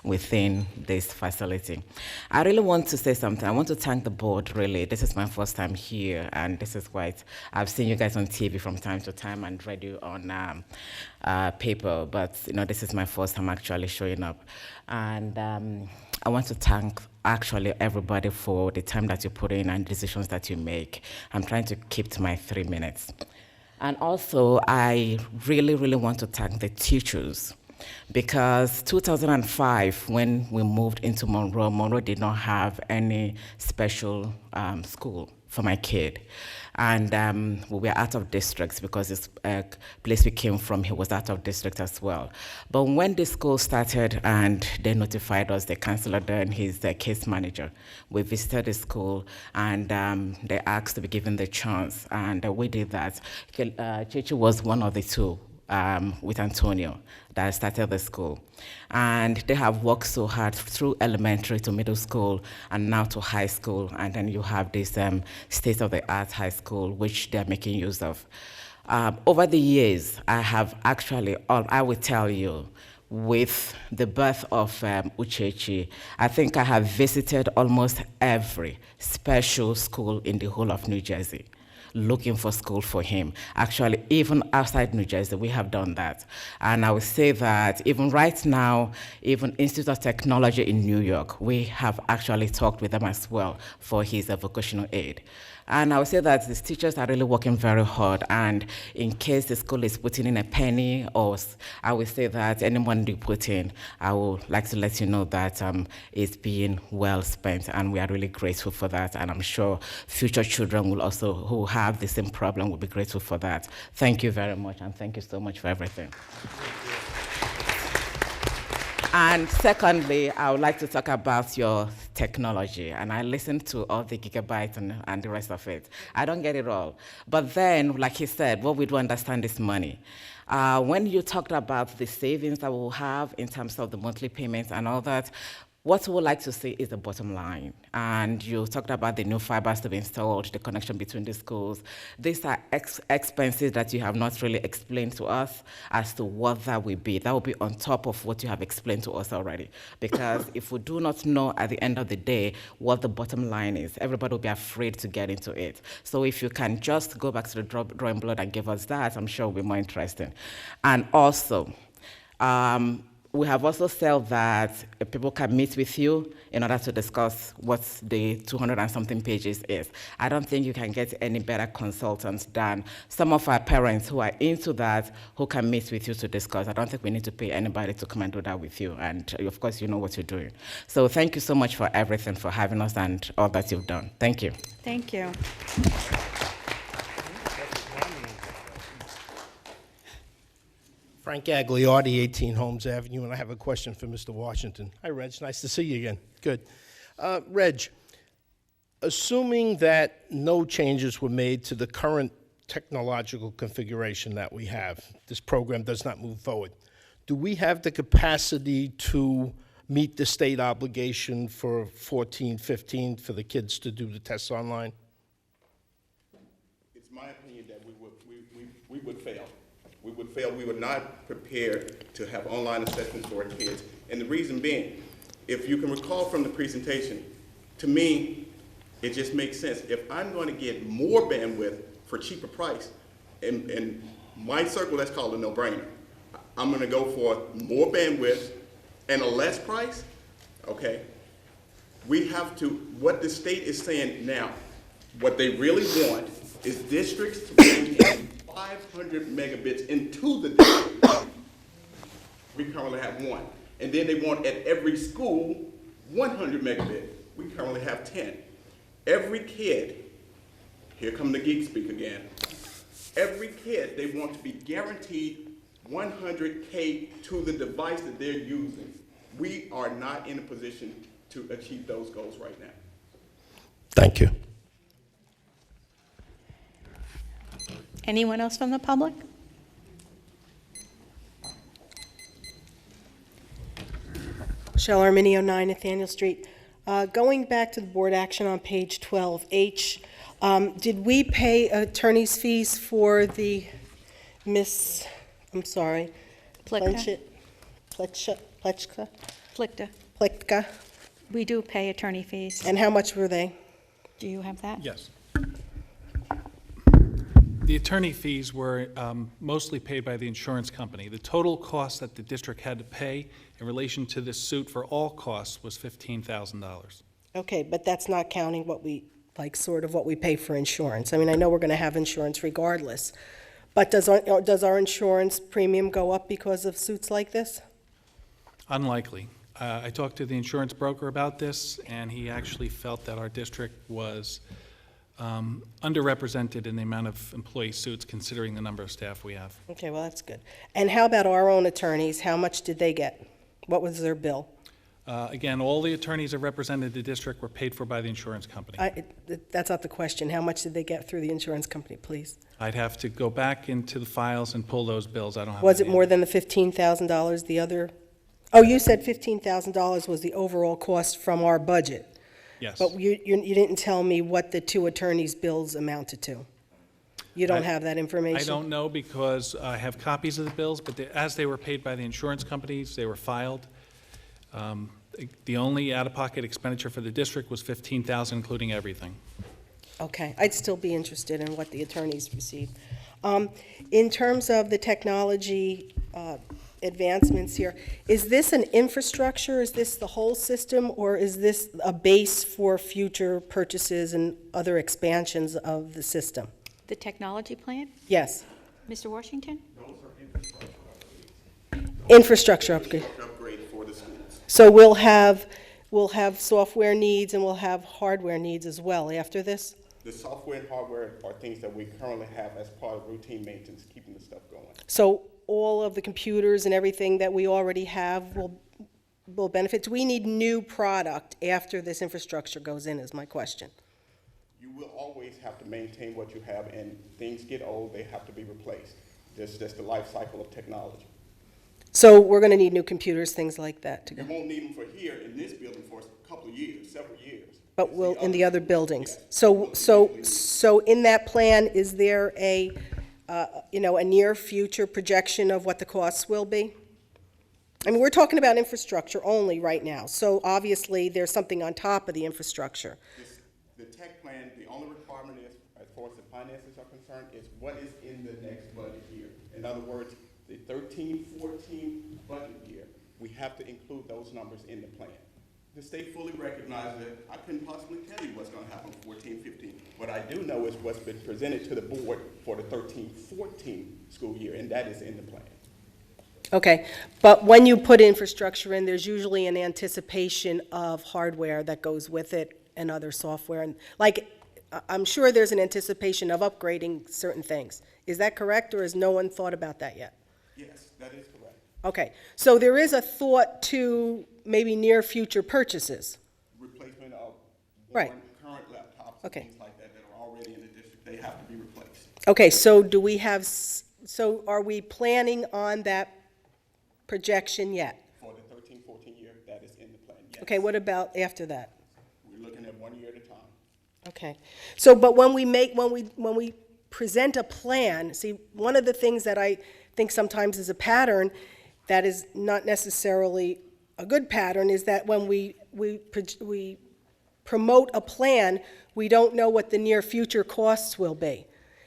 within this facility. I really want to say something. I want to thank the board, really. This is my first time here, and this is quite, I've seen you guys on TV from time to time and read you on paper, but this is my first time actually showing up. And I want to thank actually everybody for the time that you put in and decisions that you make. I'm trying to keep to my 3 minutes. And also, I really, really want to thank the teachers, because 2005, when we moved into Monroe did not have any special school for my kid. And we were out of districts because this place we came from, he was out of district as well. But when the school started and they notified us, the counselor there and his case manager, we visited the school and they asked to be given the chance, and we did that. Chichi was one of the two with Antonio that started the school. And they have worked so hard through elementary to middle school and now to high school. And then you have this state-of-the-art high school, which they're making use of. Over the years, I have actually, I will tell you, with the birth of Uchechi, I think I have visited almost every special school in the whole of New Jersey, looking for school for him. Actually, even outside New Jersey, we have done that. And I would say that even right now, even Institute of Technology in New York, we have actually talked with them as well for his vocational aid. And I would say that these teachers are really working very hard, and in case the school is putting in a penny, or I would say that any money you put in, I would like to let you know that it's being well spent, and we are really grateful for that, and I'm sure future children will also, who have the same problem, will be grateful for that. Thank you very much, and thank you so much for everything. And secondly, I would like to talk about your technology. And I listened to all the gigabytes and the rest of it. I don't get it all. But then, like he said, what we do understand is money. When you talked about the savings that we'll have in terms of the monthly payments and all that, what we would like to see is the bottom line. And you talked about the new fibers to be installed, the connection between the schools. These are expenses that you have not really explained to us as to what that will be. That will be on top of what you have explained to us already. Because if we do not know at the end of the day what the bottom line is, everybody will be afraid to get into it. So if you can just go back to the drawing board and give us that, I'm sure it will be more interesting. And also, we have also said that people can meet with you in order to discuss what the 200 and something pages is. I don't think you can get any better consultants than some of our parents who are into that, who can meet with you to discuss. I don't think we need to pay anybody to come and do that with you. And of course, you know what you're doing. So thank you so much for everything, for having us and all that you've done. Thank you. Thank you. Frank Agliardi, 18 Holmes Avenue, and I have a question for Mr. Washington. Hi, Reg. Nice to see you again. Good. Reg, assuming that no changes were made to the current technological configuration that we have, this program does not move forward, do we have the capacity to meet the state obligation for 14, 15 for the kids to do the tests online? It's my opinion that we would fail. We would fail. We were not prepared to have online assessments for our kids. And the reason being, if you can recall from the presentation, to me, it just makes sense. If I'm going to get more bandwidth for cheaper price, in my circle, that's called a no-brainer. I'm going to go for more bandwidth and a less price, okay? We have to, what the state is saying now, what they really want is districts to bring in 500 megabits into the district. We currently have 1. And then they want at every school 100 megabit. We currently have 10. Every kid, here come the geek speak again, every kid, they want to be guaranteed 100K to the device that they're using. We are not in a position to achieve those goals right now. Thank you. Anyone else from the public? Michelle Arminio, 9 Nathaniel Street. Going back to the board action on page 12H, did we pay attorney's fees for the Miss, I'm sorry, Plitka. Plitka? Plitka. We do pay attorney fees. And how much were they? Do you have that? Yes. The attorney fees were mostly paid by the insurance company. The total cost that the district had to pay in relation to this suit for all costs was $15,000. Okay, but that's not counting what we, like, sort of what we pay for insurance. I mean, I know we're going to have insurance regardless, but does our insurance premium go up because of suits like this? Unlikely. I talked to the insurance broker about this, and he actually felt that our district was underrepresented in the amount of employee suits considering the number of staff we have. Okay, well, that's good. And how about our own attorneys? How much did they get? What was their bill? Again, all the attorneys that represented the district were paid for by the insurance company. That's not the question. How much did they get through the insurance company, please? I'd have to go back into the files and pull those bills. I don't have. Was it them more than the $15,000 the other? Oh, you said $15,000 was the overall cost from our budget. Yes. But you didn't tell me what the two attorneys' bills amounted to. You don't have that information? I don't know because I have copies of the bills, but as they were paid by the insurance companies, they were filed. The only out-of-pocket expenditure for the district was $15,000, including everything. Okay, I'd still be interested in what the attorneys received. In terms of the technology advancements here, is this an infrastructure? Is this the whole system, or is this a base for future purchases and other expansions of the system? The technology plan? Yes. Mr. Washington? Infrastructure upgrade. Upgrade for the schools. So we'll have software needs and we'll have hardware needs as well after this? The software and hardware are things that we currently have as part of routine maintenance, keeping the stuff going. So all of the computers and everything that we already have will benefit? Do we need new product after this infrastructure goes in, is my question. You will always have to maintain what you have, and things get old, they have to be replaced. That's just the life cycle of technology. So we're going to need new computers, things like that to go. You won't need them for here in this building for a couple of years, several years. But will in the other buildings. So in that plan, is there a near future projection of what the costs will be? I mean, we're talking about infrastructure only right now. So obviously, there's something on top of the infrastructure. The tech plan, the only requirement is, as far as the finances are concerned, is what is in the next budget year. In other words, the 13-14 budget year, we have to include those numbers in the plan. The state fully recognizes that I couldn't possibly tell you what's going to happen 14-15. What I do know is what's been presented to the board for the 13-14 school year, and that is in the plan. Okay, but when you put infrastructure in, there's usually an anticipation of hardware that goes with it and other software. And like, I'm sure there's an anticipation of upgrading certain things. Is that correct, or has no one thought about that yet? Yes, that is correct. Okay, so there is a thought to maybe near future purchases. Replacement of Right. current laptops and things like that that are already in the district, they have to be replaced. Okay, so do we have, so are we planning on that projection yet? For the 13-14 year, that is in the plan, yes. Okay, what about after that? We're looking at 1 year at a time. Okay, so, but when we present a plan, see, one of the things that I think sometimes is a pattern that is not necessarily a good pattern is that when we promote a plan, we don't know what the near future costs will be.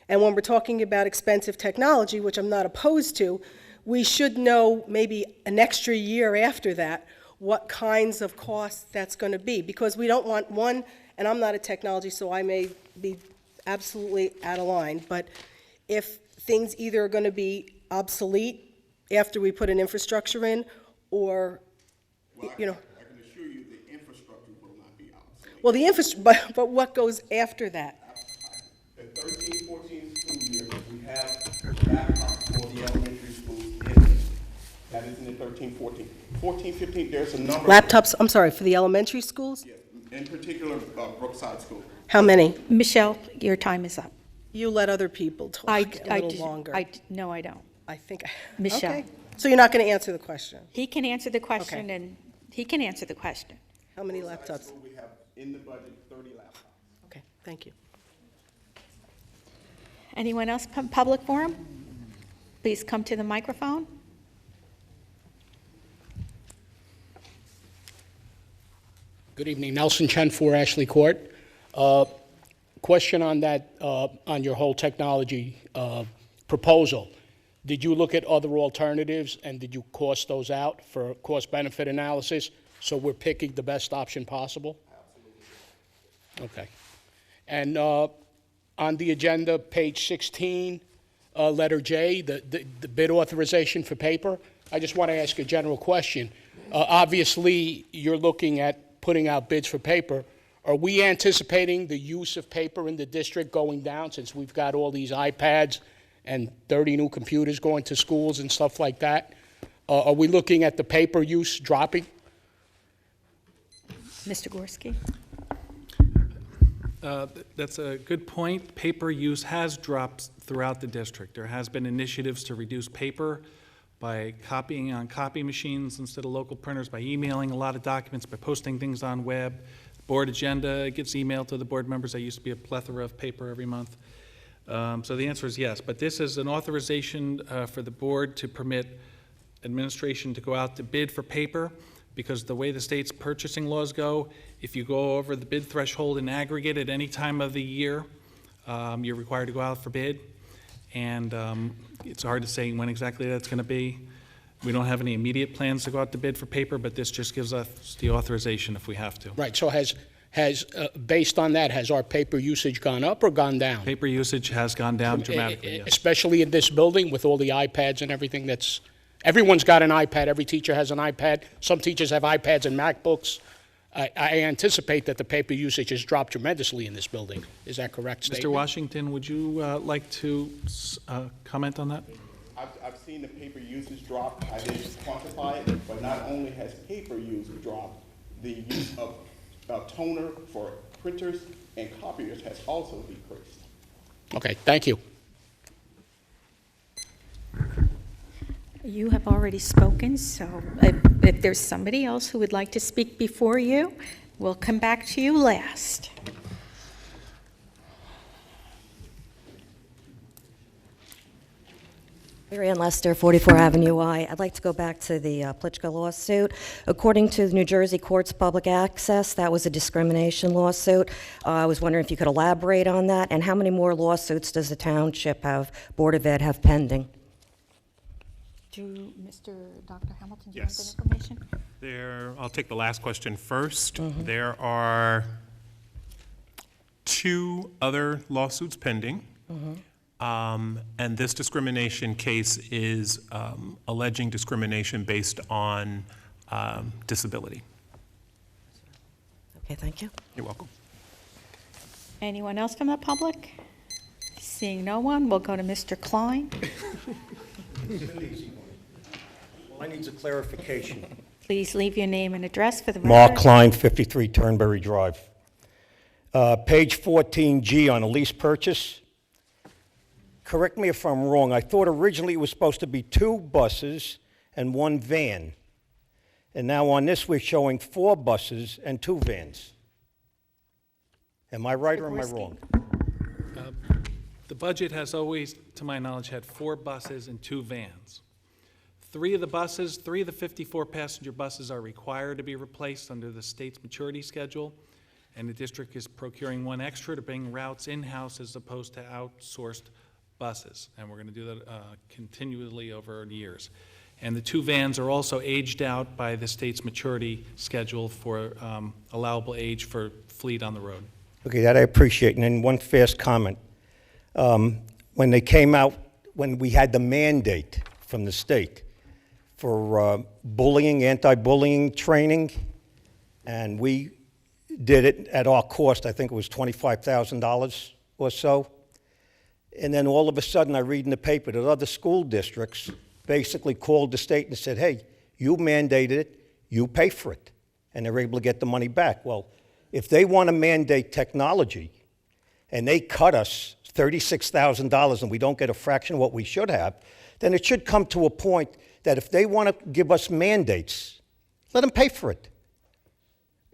And when we're talking about expensive technology, which I'm not opposed to, we should know maybe an extra year after that what kinds of costs that's going to be. Because we don't want one, and I'm not a technology, so I may be absolutely out of line, but if things either are going to be obsolete after we put an infrastructure in, or, Well, you know. I can assure you the infrastructure will not be obsolete. Well, the but what goes after that? The 13-14 school year, we have laptops for the elementary schools in it. That is in the 13-14. 14-15, there's a number. Laptops, I'm sorry, for the elementary schools? Yes, in particular, Brookside School. How many? Michelle, your time is up. You let other people talk a little longer. No, I don't. I think, Michelle. okay. So you're not going to answer the question? He can answer the question, Okay. and he can answer the question. How many laptops? We have in the budget 30 laptops. Okay, thank you. Anyone else, public forum? Please come to the microphone. Good evening, Nelson Chen, 4 Ashley Court. Question on that, on your whole technology proposal. Did you look at other alternatives and did you cost those out for cost-benefit analysis? So we're picking the best option possible? Absolutely. Okay. And on the agenda, page 16, letter J, the bid authorization for paper, I just want to ask a general question. Obviously, you're looking at putting out bids for paper. Are we anticipating the use of paper in the district going down since we've got all these iPads and 30 new computers going to schools and stuff like that? Are we looking at the paper use dropping? Mr. Gorski. That's a good point. Paper use has dropped throughout the district. There has been initiatives to reduce paper by copying on copy machines instead of local printers, by emailing a lot of documents, by posting things on web. Board agenda gets emailed to the board members. There used to be a plethora of paper every month. So the answer is yes, but this is an authorization for the board to permit administration to go out to bid for paper, because the way the state's purchasing laws go, if you go over the bid threshold in aggregate at any time of the year, you're required to go out for bid, and it's hard to say when exactly that's going to be. We don't have any immediate plans to go out to bid for paper, but this just gives us the authorization if we have to. Right, so based on that, has our paper usage gone up or gone down? Paper usage has gone down dramatically, yes. Especially in this building with all the iPads and everything everyone's got an iPad, every teacher has an iPad. Some teachers have iPads and MacBooks. I anticipate that the paper usage has dropped tremendously in this building. Is that correct statement? Mr. Washington, would you like to comment on that? I've seen the paper usage drop. I didn't quantify it, but not only has paper use dropped, the use of toner for printers and copiers has also decreased. Okay, thank you. You have already spoken, so if there's somebody else who would like to speak before you, we'll come back to you last. Mary Ann Lester, 44 Avenue Y. I'd like to go back to the Plichka lawsuit. According to the New Jersey Courts Public Access, that was a discrimination lawsuit. I was wondering if you could elaborate on that, and how many more lawsuits does the township Board of Ed have pending? Dr. Hamilton, do you Yes. have that information? I'll take the last question first. There are 2 other lawsuits pending. And this discrimination case is alleging discrimination based on disability. Okay, thank you. You're welcome. Anyone else from the public? Seeing no one, we'll go to Mr. Klein. Well, I need a clarification. Please leave your name and address for the record. Mark Klein, 53 Turnberry Drive. Page 14G on a lease purchase. Correct me if I'm wrong. I thought originally it was supposed to be 2 buses and 1 van. And now on this, we're showing 4 buses and 2 vans. Am I right or am I wrong? The budget has always, to my knowledge, had 4 buses and 2 vans. 3 of the 54-passenger buses are required to be replaced under the state's maturity schedule, and the district is procuring 1 extra to bring routes in-house as opposed to outsourced buses, and we're going to do that continually over years. And the 2 vans are also aged out by the state's maturity schedule for allowable age for fleet on the road. Okay, that I appreciate. And then one fast comment. When they came out, when we had the mandate from the state for bullying, anti-bullying training, and we did it at our cost, I think it was $25,000 or so. And then all of a sudden I read in the paper that other school districts basically called the state and said, hey, you mandated it, you pay for it. And they were able to get the money back. Well, if they want to mandate technology and they cut us $36,000 and we don't get a fraction of what we should have, then it should come to a point that if they want to give us mandates, let them pay for it.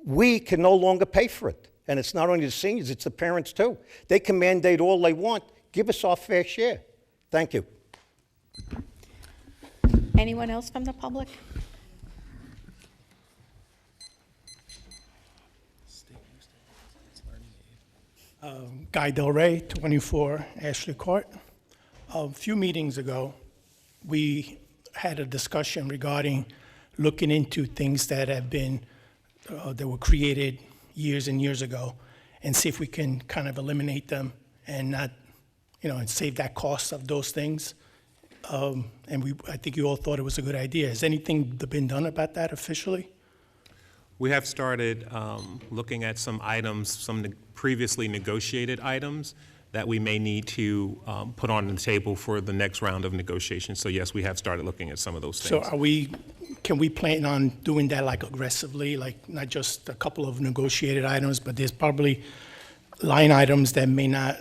We can no longer pay for it. And it's not only the seniors, it's the parents too. They can mandate all they want. Give us our fair share. Thank you. Anyone else from the public? Guy Del Rey, 24 Ashley Court. A few meetings ago, we had a discussion regarding looking into things that have been, that were created years and years ago, and see if we can kind of eliminate them and not, and save that cost of those things. And I think you all thought it was a good idea. Has anything been done about that officially? We have started looking at some items, some previously negotiated items that we may need to put on the table for the next round of negotiations. So yes, we have started looking at some of those things. So can we plan on doing that like aggressively, like not just a couple of negotiated items, but there's probably line items that may not,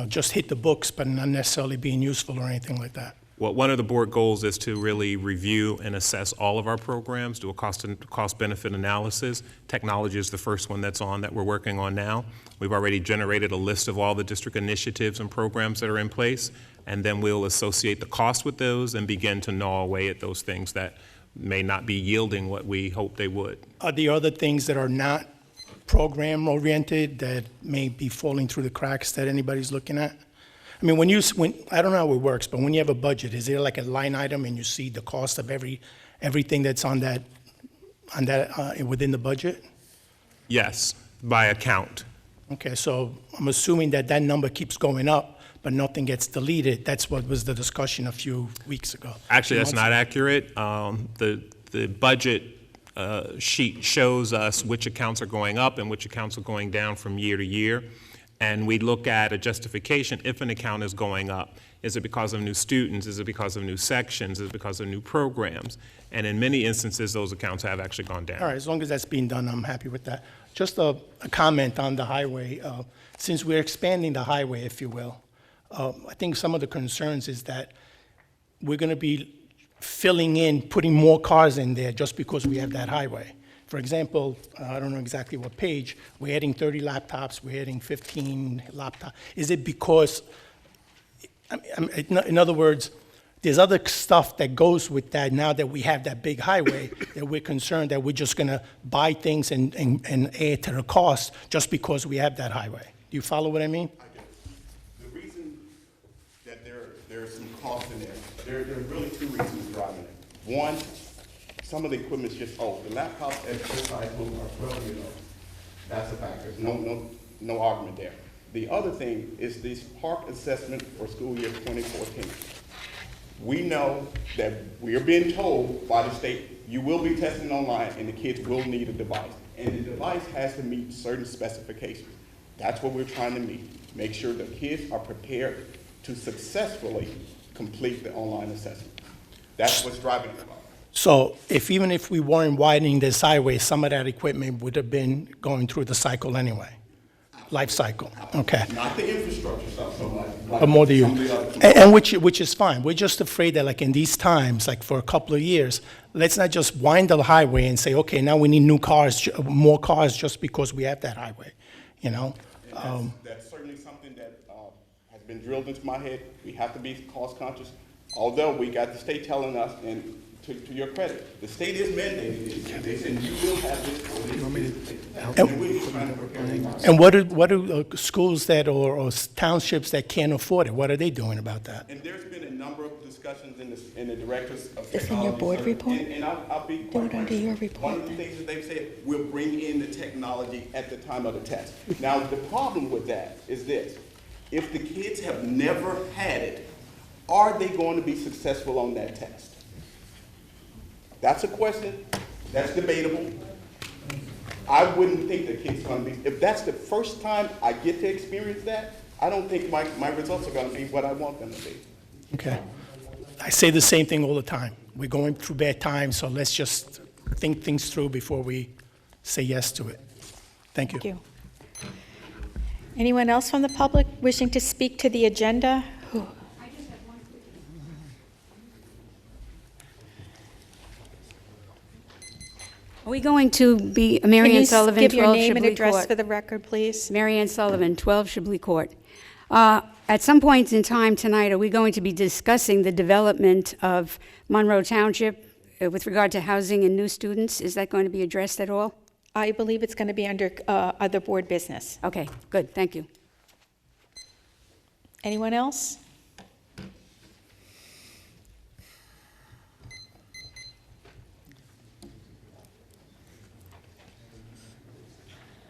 just hit the books, but not necessarily being useful or anything like that? Well, one of the board goals is to really review and assess all of our programs, do a cost-benefit analysis. Technology is the first one that we're working on now. We've already generated a list of all the district initiatives and programs that are in place, and then we'll associate the cost with those and begin to gnaw away at those things that may not be yielding what we hope they would. Are there other things that are not program-oriented that may be falling through the cracks that anybody's looking at? I mean, when I don't know how it works, but when you have a budget, is there like a line item and you see the cost of everything that's on that within the budget? Yes, by account. Okay, so I'm assuming that number keeps going up, but nothing gets deleted. That's what was the discussion a few weeks ago. Actually, that's not accurate. The budget sheet shows us which accounts are going up and which accounts are going down from year to year. And we look at a justification if an account is going up. Is it because of new students? Is it because of new sections? Is it because of new programs? And in many instances, those accounts have actually gone down. All right, as long as that's being done, I'm happy with that. Just a comment on the highway. Since we're expanding the highway, if you will, I think some of the concerns is that we're going to be filling in, putting more cars in there just because we have that highway. For example, I don't know exactly what page, we're adding 30 laptops, we're adding 15 laptops. Is it because, in other words, there's other stuff that goes with that now that we have that big highway that we're concerned that we're just going to buy things and add to the cost just because we have that highway. Do you follow what I mean? I do. The reason that there are some costs in there are really two reasons driving it. One, some of the equipment's just old. The laptops at this high school are really old. That's a fact. There's no argument there. The other thing is this park assessment for school year 2014. We know that we are being told by the state, you will be testing online and the kids will need a device. And the device has to meet certain specifications. That's what we're trying to meet. Make sure the kids are prepared to successfully complete the online assessment. That's what's driving it. So even if we weren't widening this highway, some of that equipment would have been going through the cycle anyway, life cycle, okay. Not the infrastructure stuff so much. But more to you, and which is fine. We're just afraid that like in these times, like for a couple of years, let's not just wind the highway and say, okay, now we need new cars, more cars just because we have that highway, And that's certainly something that has been drilled into my head. We have to be cost conscious. Although we got the state telling us, and to your credit, the state is mandating it. They said you will have this. And what do schools that or townships that can't afford it? What are they doing about that? And there's been a number of discussions in the directors of technology. It's in your board report? And I'll be Do it under your report. One of the things that they've said, we'll bring in the technology at the time of the test. Now, the problem with that is this. If the kids have never had it, are they going to be successful on that test? That's a question. That's debatable. I wouldn't think the kid's going to be. If that's the first time I get to experience that, I don't think my results are going to be what I want them to be. Okay. I say the same thing all the time. We're going through bad times, so let's just think things through before we say yes to it. Thank you. Thank you. Anyone else from the public wishing to speak to the agenda? Are we going to be, Mary Ann Sullivan, Can you give your 12 name and Shibley address Court. for the record, please? Mary Ann Sullivan, 12 Shibley Court. At some point in time tonight, are we going to be discussing the development of Monroe Township with regard to housing and new students? Is that going to be addressed at all? I believe it's going to be under other board business. Okay, good, thank you. Anyone else?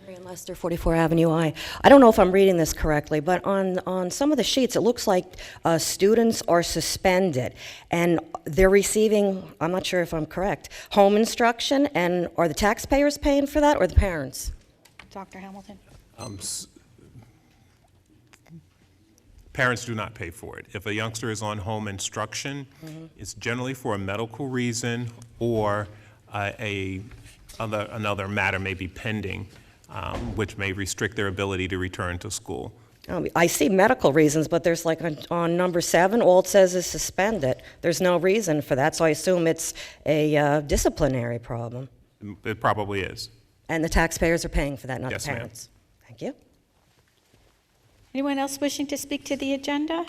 Marian Lester, 44 Avenue I. I don't know if I'm reading this correctly, but on some of the sheets, it looks like students are suspended, and they're receiving, I'm not sure if I'm correct, home instruction, and are the taxpayers paying for that, or the parents? Dr. Hamilton? Parents do not pay for it. If a youngster is on home instruction, it's generally for a medical reason or another matter may be pending, which may restrict their ability to return to school. I see medical reasons, but there's like on number 7, all it says is suspended. There's no reason for that, so I assume it's a disciplinary problem. It probably is. And the taxpayers are paying for that, not Yes, the ma'am. parents. Thank you. Anyone else wishing to speak to the agenda?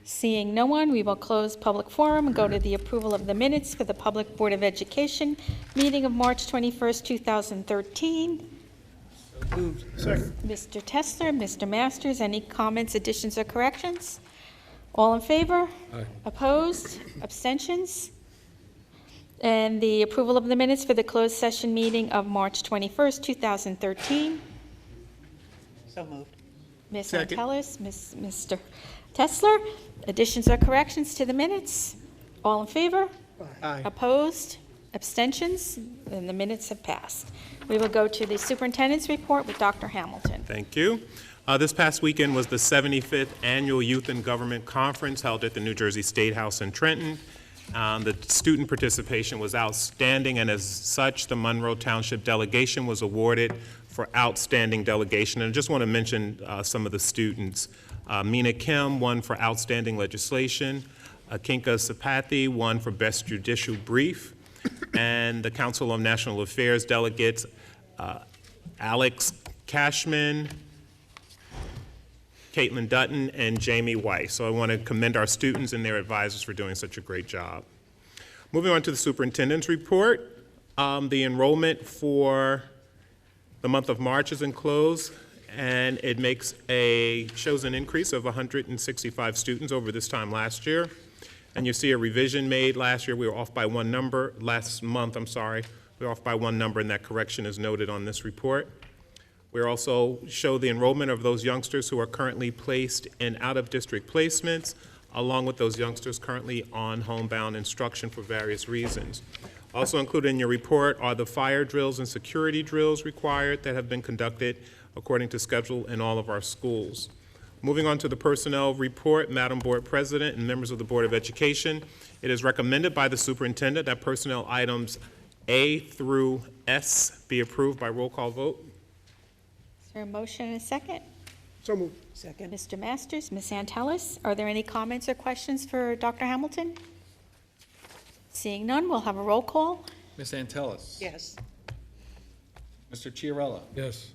Seeing no one, we will close public forum and go to the approval of the minutes for the Public Board of Education meeting of March 21st, 2013. Second. Mr. Tessler, Mr. Masters, any comments, additions, or corrections? All in favor? Aye. Opposed? Abstentions? And the approval of the minutes for the closed session meeting of March 21st, 2013. So moved. Ms. Second. Antelis, Mr. Tessler, additions or corrections to the minutes? All in favor? Aye. Opposed? Abstentions? And the minutes have passed. We will go to the superintendent's report with Dr. Hamilton. Thank you. This past weekend was the 75th Annual Youth and Government Conference held at the New Jersey State House in Trenton. The student participation was outstanding, and as such, the Monroe Township delegation was awarded for outstanding delegation. And I just want to mention some of the students. Mina Kim won for outstanding legislation. Akinka Sapathi won for best judicial brief. And the Council on National Affairs delegates, Alex Cashman, Caitlin Dutton, and Jamie Weiss. So I want to commend our students and their advisors for doing such a great job. Moving on to the superintendent's report, the enrollment for the month of March is enclosed, and it shows an increase of 165 students over this time last year. And you see a revision made last year. We were off by one number. Last month, I'm sorry, we were off by one number, and that correction is noted on this report. We also show the enrollment of those youngsters who are currently placed in out-of-district placements, along with those youngsters currently on homebound instruction for various reasons. Also included in your report are the fire drills and security drills required that have been conducted according to schedule in all of our schools. Moving on to the personnel report, Madam Board President and members of the Board of Education, it is recommended by the superintendent that personnel items A through S be approved by roll call vote. Is there a motion and a second? So moved. Second. Mr. Masters, Ms. Antelis, are there any comments or questions for Dr. Hamilton? Seeing none, we'll have a roll call. Ms. Antelis? Yes. Mr. Chiarella? Yes.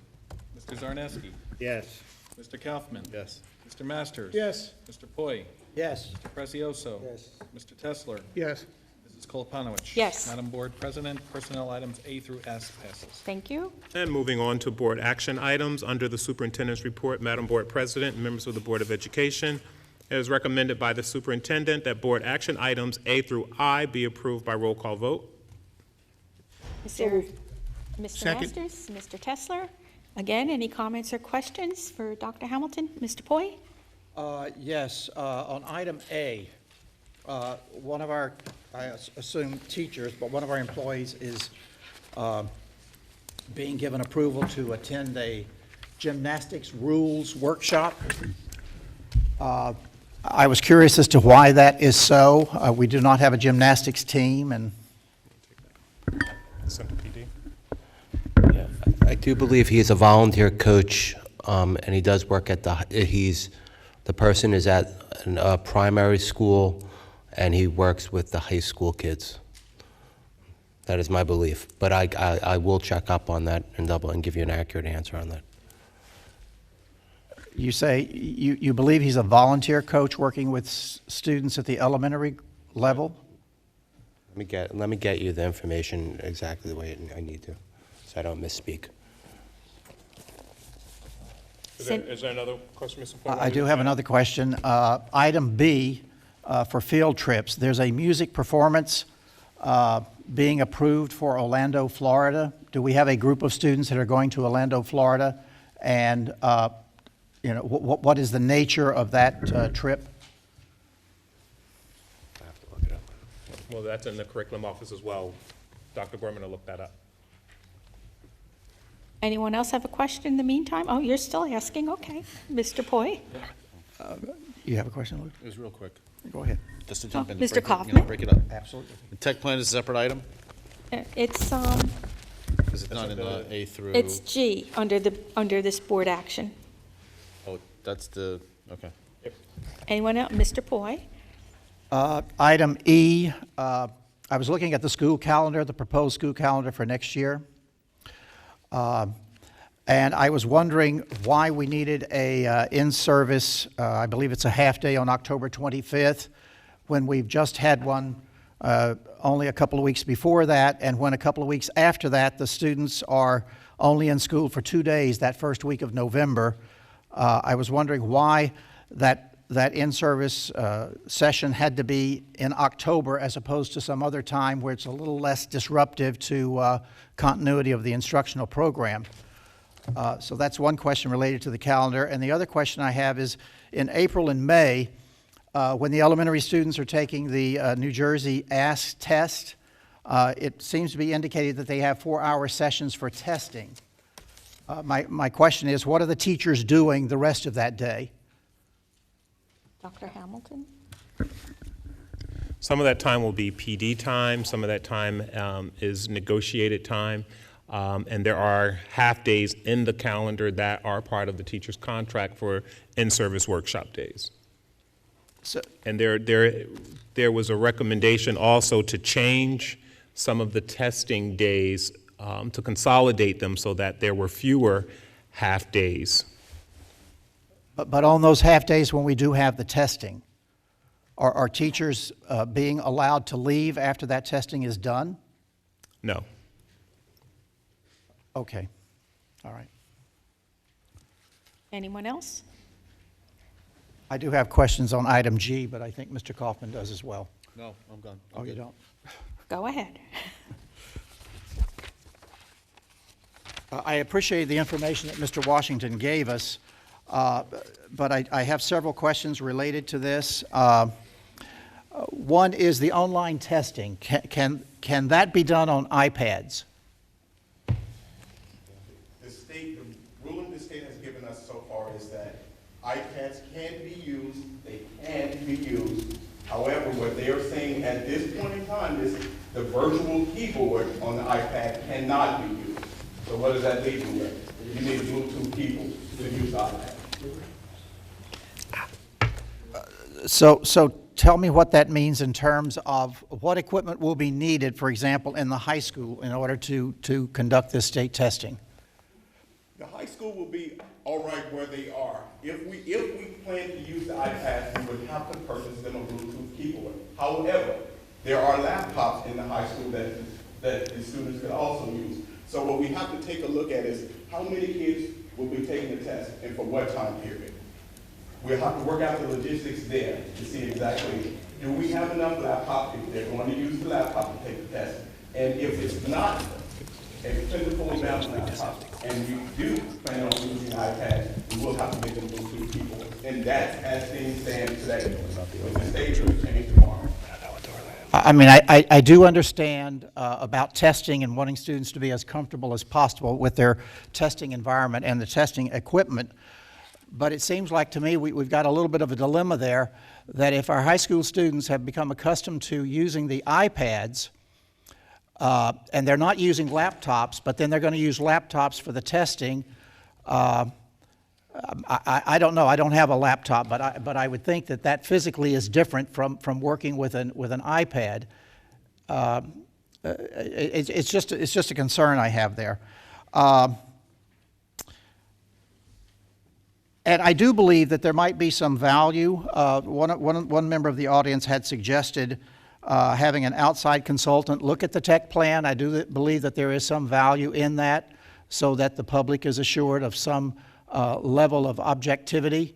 Mr. Zarneski? Yes. Mr. Kaufman? Yes. Mr. Masters? Yes. Mr. Poi? Yes. Mr. Prezioso? Yes. Mr. Tessler? Yes. Mrs. Koloponowicz? Yes. Madam Board President, personnel items A through S passes. Thank you. And moving on to board action items, under the superintendent's report, Madam Board President and members of the Board of Education, it is recommended by the superintendent that board action items A through I be approved by roll call vote. Is there, Mr. Second. Masters, Mr. Tessler? Again, any comments or questions for Dr. Hamilton? Mr. Poi? Yes, on item A, one of our, I assume teachers, but one of our employees is being given approval to attend a gymnastics rules workshop. I was curious as to why that is so. We do not have a gymnastics team, and Center PD. I do believe he is a volunteer coach and he does work at the person is at a primary school, and he works with the high school kids. That is my belief, but I will check up on that and give you an accurate answer on that. You say you believe he's a volunteer coach working with students at the elementary level? Let me get you the information exactly the way I need to, so I don't misspeak. Is there another question, Mr. Paul? I do have another question. Item B, for field trips, there's a music performance being approved for Orlando, Florida. Do we have a group of students that are going to Orlando, Florida? And what is the nature of that trip? Well, that's in the curriculum office as well. Dr. Gorman will look that up. Anyone else have a question in the meantime? Oh, you're still asking, okay. Mr. Poi? You have a question, Luke? It was real quick. Go ahead. Just to jump in. Mr. Break Kaufman? break it up. Absolutely. The tech plan is a separate item? It's, Is it not in A through? it's G, under this board action. Oh, that's the, okay. Anyone else? Mr. Poi? Item E, I was looking at the school calendar, the proposed school calendar for next year. And I was wondering why we needed a in-service, I believe it's a half-day on October 25th, when we've just had one only a couple of weeks before that, and when a couple of weeks after that, the students are only in school for 2 days that first week of November. I was wondering why that in-service session had to be in October as opposed to some other time where it's a little less disruptive to continuity of the instructional program. So that's one question related to the calendar. And the other question I have is, in April and May, when the elementary students are taking the New Jersey ASK test, it seems to be indicated that they have 4-hour sessions for testing. My question is, what are the teachers doing the rest of that day? Dr. Hamilton? Some of that time will be PD time. Some of that time is negotiated time. And there are half-days in the calendar that are part of the teacher's contract for in-service workshop days. And there was a recommendation also to change some of the testing days to consolidate them so that there were fewer half-days. But on those half-days when we do have the testing, are teachers being allowed to leave after that testing is done? No. Okay. All right. Anyone else? I do have questions on item G, but I think Mr. Kaufman does as well. No, I'm gone. Oh, you don't? Go ahead. I appreciate the information that Mr. Washington gave us, but I have several questions related to this. One is the online testing. Can that be done on iPads? The ruling the state has given us so far is that iPads can be used, they can be used. However, what they are saying at this point in time is the virtual keyboard on the iPad cannot be used. So what does that leave you with? You need a Bluetooth keyboard to use the iPad. So tell me what that means in terms of what equipment will be needed, for example, in the high school in order to conduct this state testing. The high school will be all right where they are. If we plan to use the iPads, we would have to purchase them a Bluetooth keyboard. However, there are laptops in the high school that the students could also use. So what we have to take a look at is how many kids will be taking the test and for what time period. We'll have to work out the logistics there to see exactly, do we have enough laptops if they're going to use the laptop to take the test? And if it's not a plentiful amount of laptops, and we do plan on using iPads, we will have to make them Bluetooth keyboards. And that's as things stand today. But the state will change tomorrow. I mean, I do understand about testing and wanting students to be as comfortable as possible with their testing environment and the testing equipment, but it seems like to me we've got a little bit of a dilemma there, that if our high school students have become accustomed to using the iPads, and they're not using laptops, but then they're going to use laptops for the testing, I don't know. I don't have a laptop, but I would think that that physically is different from working with an iPad. It's just a concern I have there. And I do believe that there might be some value. One member of the audience had suggested having an outside consultant look at the tech plan. I do believe that there is some value in that, so that the public is assured of some level of objectivity.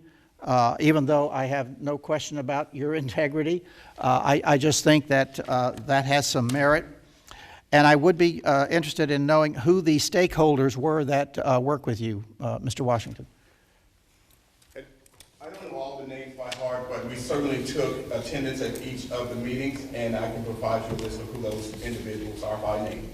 Even though I have no question about your integrity, I just think that that has some merit. And I would be interested in knowing who the stakeholders were that work with you, Mr. Washington. I don't know all the names by heart, but we certainly took attendance at each of the meetings, and I can provide you a list of who those individuals are by name.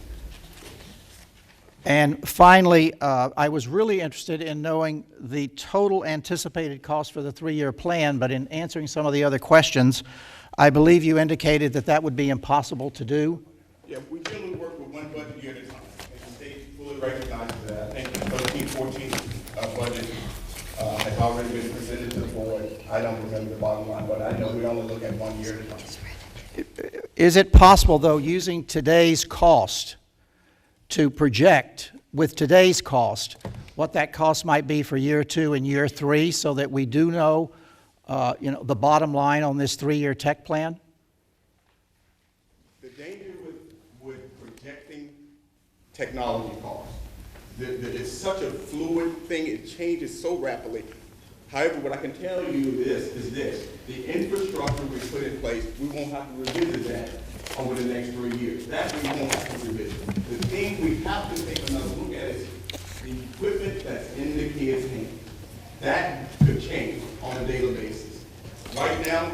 And finally, I was really interested in knowing the total anticipated cost for the 3-year plan, but in answering some of the other questions, I believe you indicated that that would be impossible to do. Yeah, we generally work with one budget year at a time, and the state fully recognizes that. I think the 13-14 budget has already been presented to the board. I don't remember the bottom line, but I know we only look at 1 year at a time. Is it possible, though, using today's cost, to project with today's cost what that cost might be for year 2 and year 3, so that we do know, the bottom line on this 3-year tech plan? The danger with projecting technology costs, it's such a fluid thing, it changes so rapidly. However, what I can tell you is this, the infrastructure we put in place, we won't have to revisit that over the next 3 years. That we won't have to revisit. The thing we have to take another look at is the equipment that's in the kids' hands. That could change on a daily basis. Right now,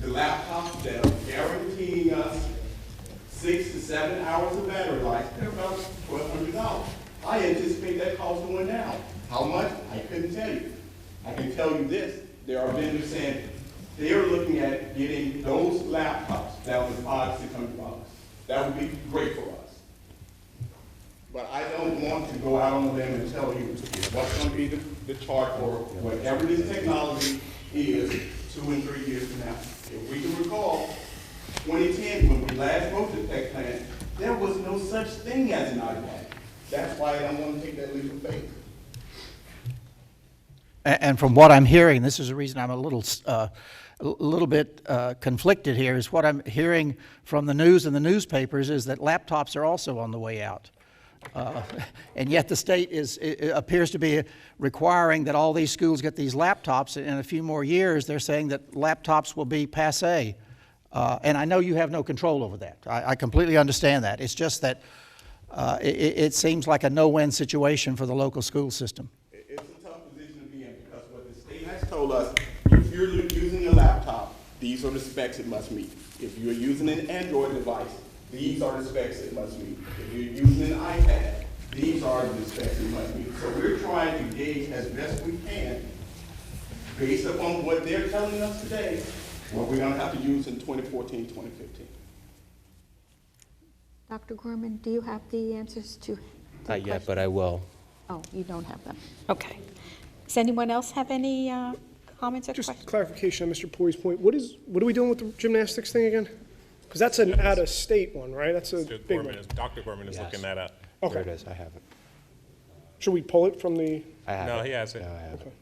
the laptops that are guaranteeing us 6 to 7 hours of battery life, they're about $1,200. I anticipate that cost going down. How much? I couldn't tell you. I can tell you this, there are vendors saying they are looking at getting those laptops down to $500, $600. That would be great for us. But I don't want to go out on a limb and tell you what's going to be the charge for whatever this technology is 2 and 3 years from now. If we can recall, 2010, when we last wrote the tech plan, there was no such thing as an iPad. That's why I don't want to take that leap of faith. And from what I'm hearing, this is the reason I'm a little bit conflicted here, is what I'm hearing from the news and the newspapers is that laptops are also on the way out. And yet the state appears to be requiring that all these schools get these laptops. In a few more years, they're saying that laptops will be passé. And I know you have no control over that. I completely understand that. It's just that it seems like a no-win situation for the local school system. It's a tough position to be in because what the state has told us, if you're using a laptop, these are the specs it must meet. If you're using an Android device, these are the specs it must meet. If you're using an iPad, these are the specs it must meet. So we're trying to gauge as best we can, based upon what they're telling us today, what we're going to have to use in 2014, 2015. Dr. Gorman, do you have the answers to the Not yet, question? but I will. Oh, you don't have them. Okay. Does anyone else have any comments or Just questions? clarification on Mr. Poy's point. What are we doing with the gymnastics thing again? Because that's an out-of-state one, right? That's a big one. Dr. Gorman is looking that up. Okay. There it is, I have it. Should we pull it from the? I have No, it. he has it. No, I have Okay. it.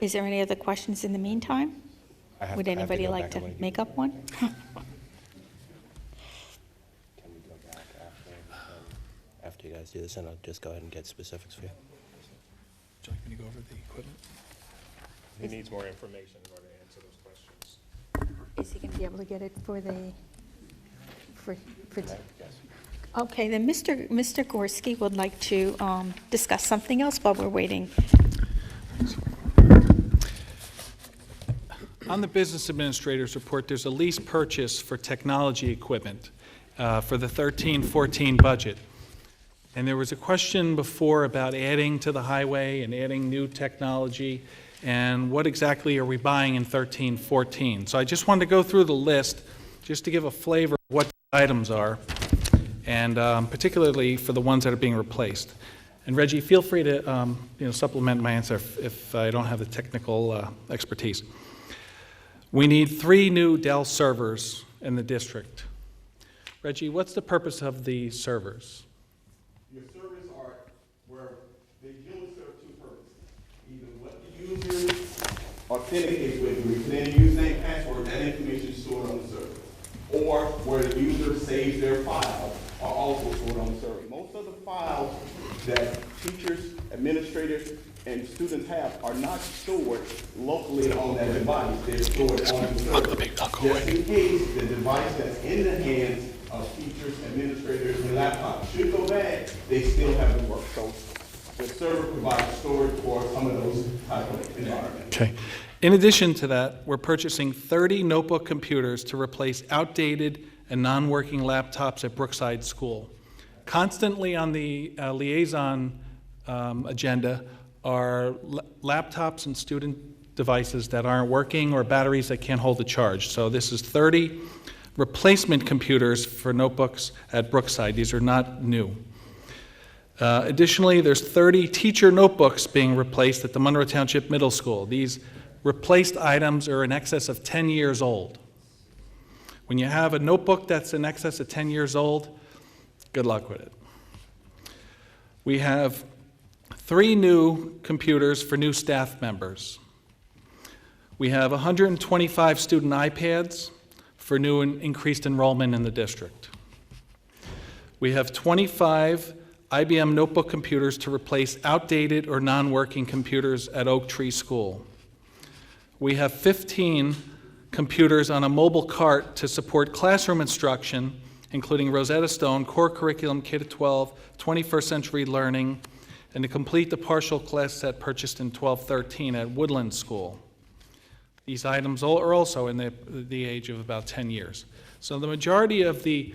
Is there any other questions in the meantime? Would anybody like to make up one? After you guys do this, and I'll just go ahead and get specifics for you. Would you like me to go over the equipment? He needs more information in order to answer those questions. Is he going to be able to get it for the, for? Yes. Okay, then Mr. Gorski would like to discuss something else while we're waiting. On the business administrator's report, there's a lease purchase for technology equipment for the 13-14 budget. And there was a question before about adding to the highway and adding new technology, and what exactly are we buying in 13-14? So I just wanted to go through the list just to give a flavor of what the items are. and particularly for the ones that are being replaced. And Reggie, feel free to supplement my answer if I don't have the technical expertise. We need 3 new Dell servers in the district. Reggie, what's the purpose of the servers? Your servers are where they generally serve 2 purposes. Either what the user authenticates with, you put in a username, password, that information is stored on the server. Or where the user saves their files are also stored on the server. Most of the files that teachers, administrators, and students have are not stored locally on that device. They're stored on the server. Just in case the device that's in the hands of teachers, administrators, and laptops should go bad, they still have to work. So the server provides storage for some of those type of environments. Okay. In addition to that, we're purchasing 30 notebook computers to replace outdated and non-working laptops at Brookside School. Constantly on the liaison agenda are laptops and student devices that aren't working or batteries that can't hold the charge. So this is 30 replacement computers for notebooks at Brookside. These are not new. Additionally, there's 30 teacher notebooks being replaced at the Monroe Township Middle School. These replaced items are in excess of 10 years old. When you have a notebook that's in excess of 10 years old, good luck with it. We have 3 new computers for new staff members. We have 125 student iPads for new and increased enrollment in the district. We have 25 IBM notebook computers to replace outdated or non-working computers at Oak Tree School. We have 15 computers on a mobile cart to support classroom instruction, including Rosetta Stone, core curriculum, K-12, 21st century learning, and to complete the partial class set purchased in 12-13 at Woodland School. These items are also in the age of about 10 years. So the majority of the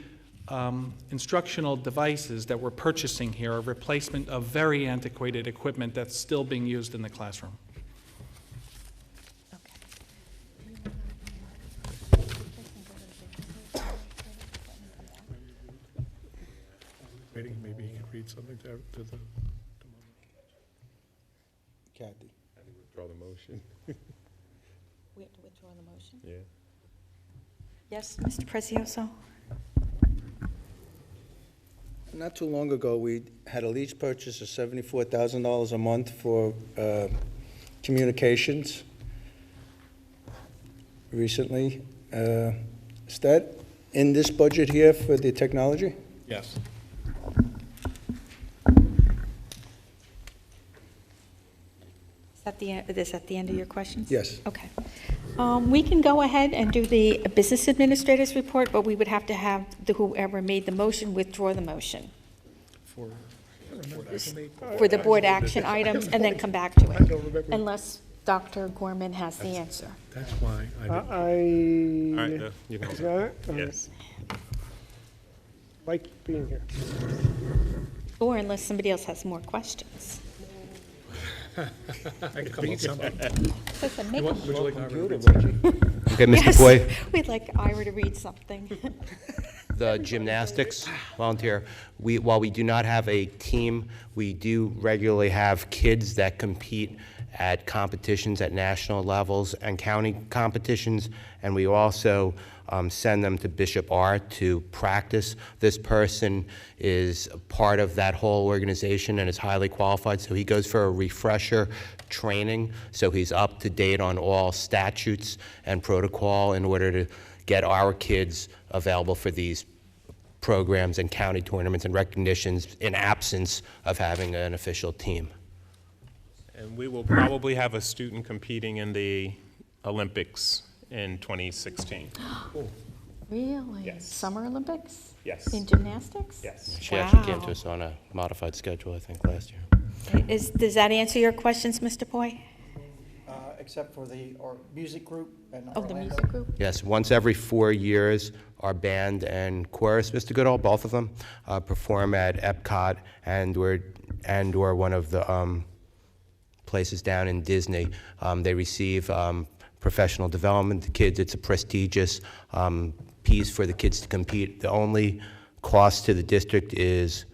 instructional devices that we're purchasing here are replacement of very antiquated equipment that's still being used in the classroom. Waiting, maybe he can read something to the. Kathy. I think withdraw the motion. We have to withdraw the motion? Yeah. Yes, Mr. Prezioso? Not too long ago, we had a lease purchase of $74,000 a month for communications recently. Is that in this budget here for the technology? Yes. Is that the end of your questions? Yes. Okay. We can go ahead and do the business administrator's report, but we would have to have whoever made the motion withdraw the motion for the board action items and then come back to it, unless Dr. Gorman has the answer. That's why I didn't. All right, you can Got it? Yes. Like being here. Or unless somebody else has more questions. I could read something. Listen, make Would you like to read Okay, Mr. Yes, Boyd. we'd like Ira to read something. The gymnastics volunteer, while we do not have a team, we do regularly have kids that compete at competitions at national levels and county competitions, and we also send them to Bishop Art to practice. This person is part of that whole organization and is highly qualified, so he goes for a refresher training, so he's up to date on all statutes and protocol in order to get our kids available for these programs and county tournaments and recognitions in absence of having an official team. And we will probably have a student competing in the Olympics in 2016. Really? Yes. Summer Olympics? Yes. In gymnastics? Yes. She actually came Wow. to us on a modified schedule, I think, last year. Does that answer your questions, Mr. Poi? Except for the music group and Oh, the music group? Yes, once every 4 years, our band and chorus, Mr. Goodall, both of them, perform at Epcot and/or one of the places down in Disney. They receive professional development. The kids, it's a prestigious piece for the kids to compete. The only cost to the district is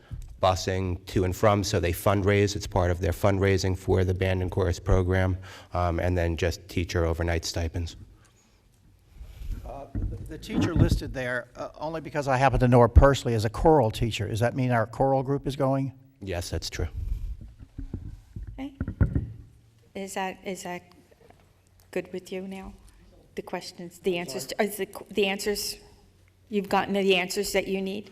busing to and from, so they fundraise. It's part of their fundraising for the band and chorus program, and then just teacher overnight stipends. The teacher listed there, only because I happen to know her personally, as a choral teacher. Does that mean our choral group is going? Yes, that's true. Okay. Is that good with you now? The questions, the answers, the answers, you've gotten the answers that you need?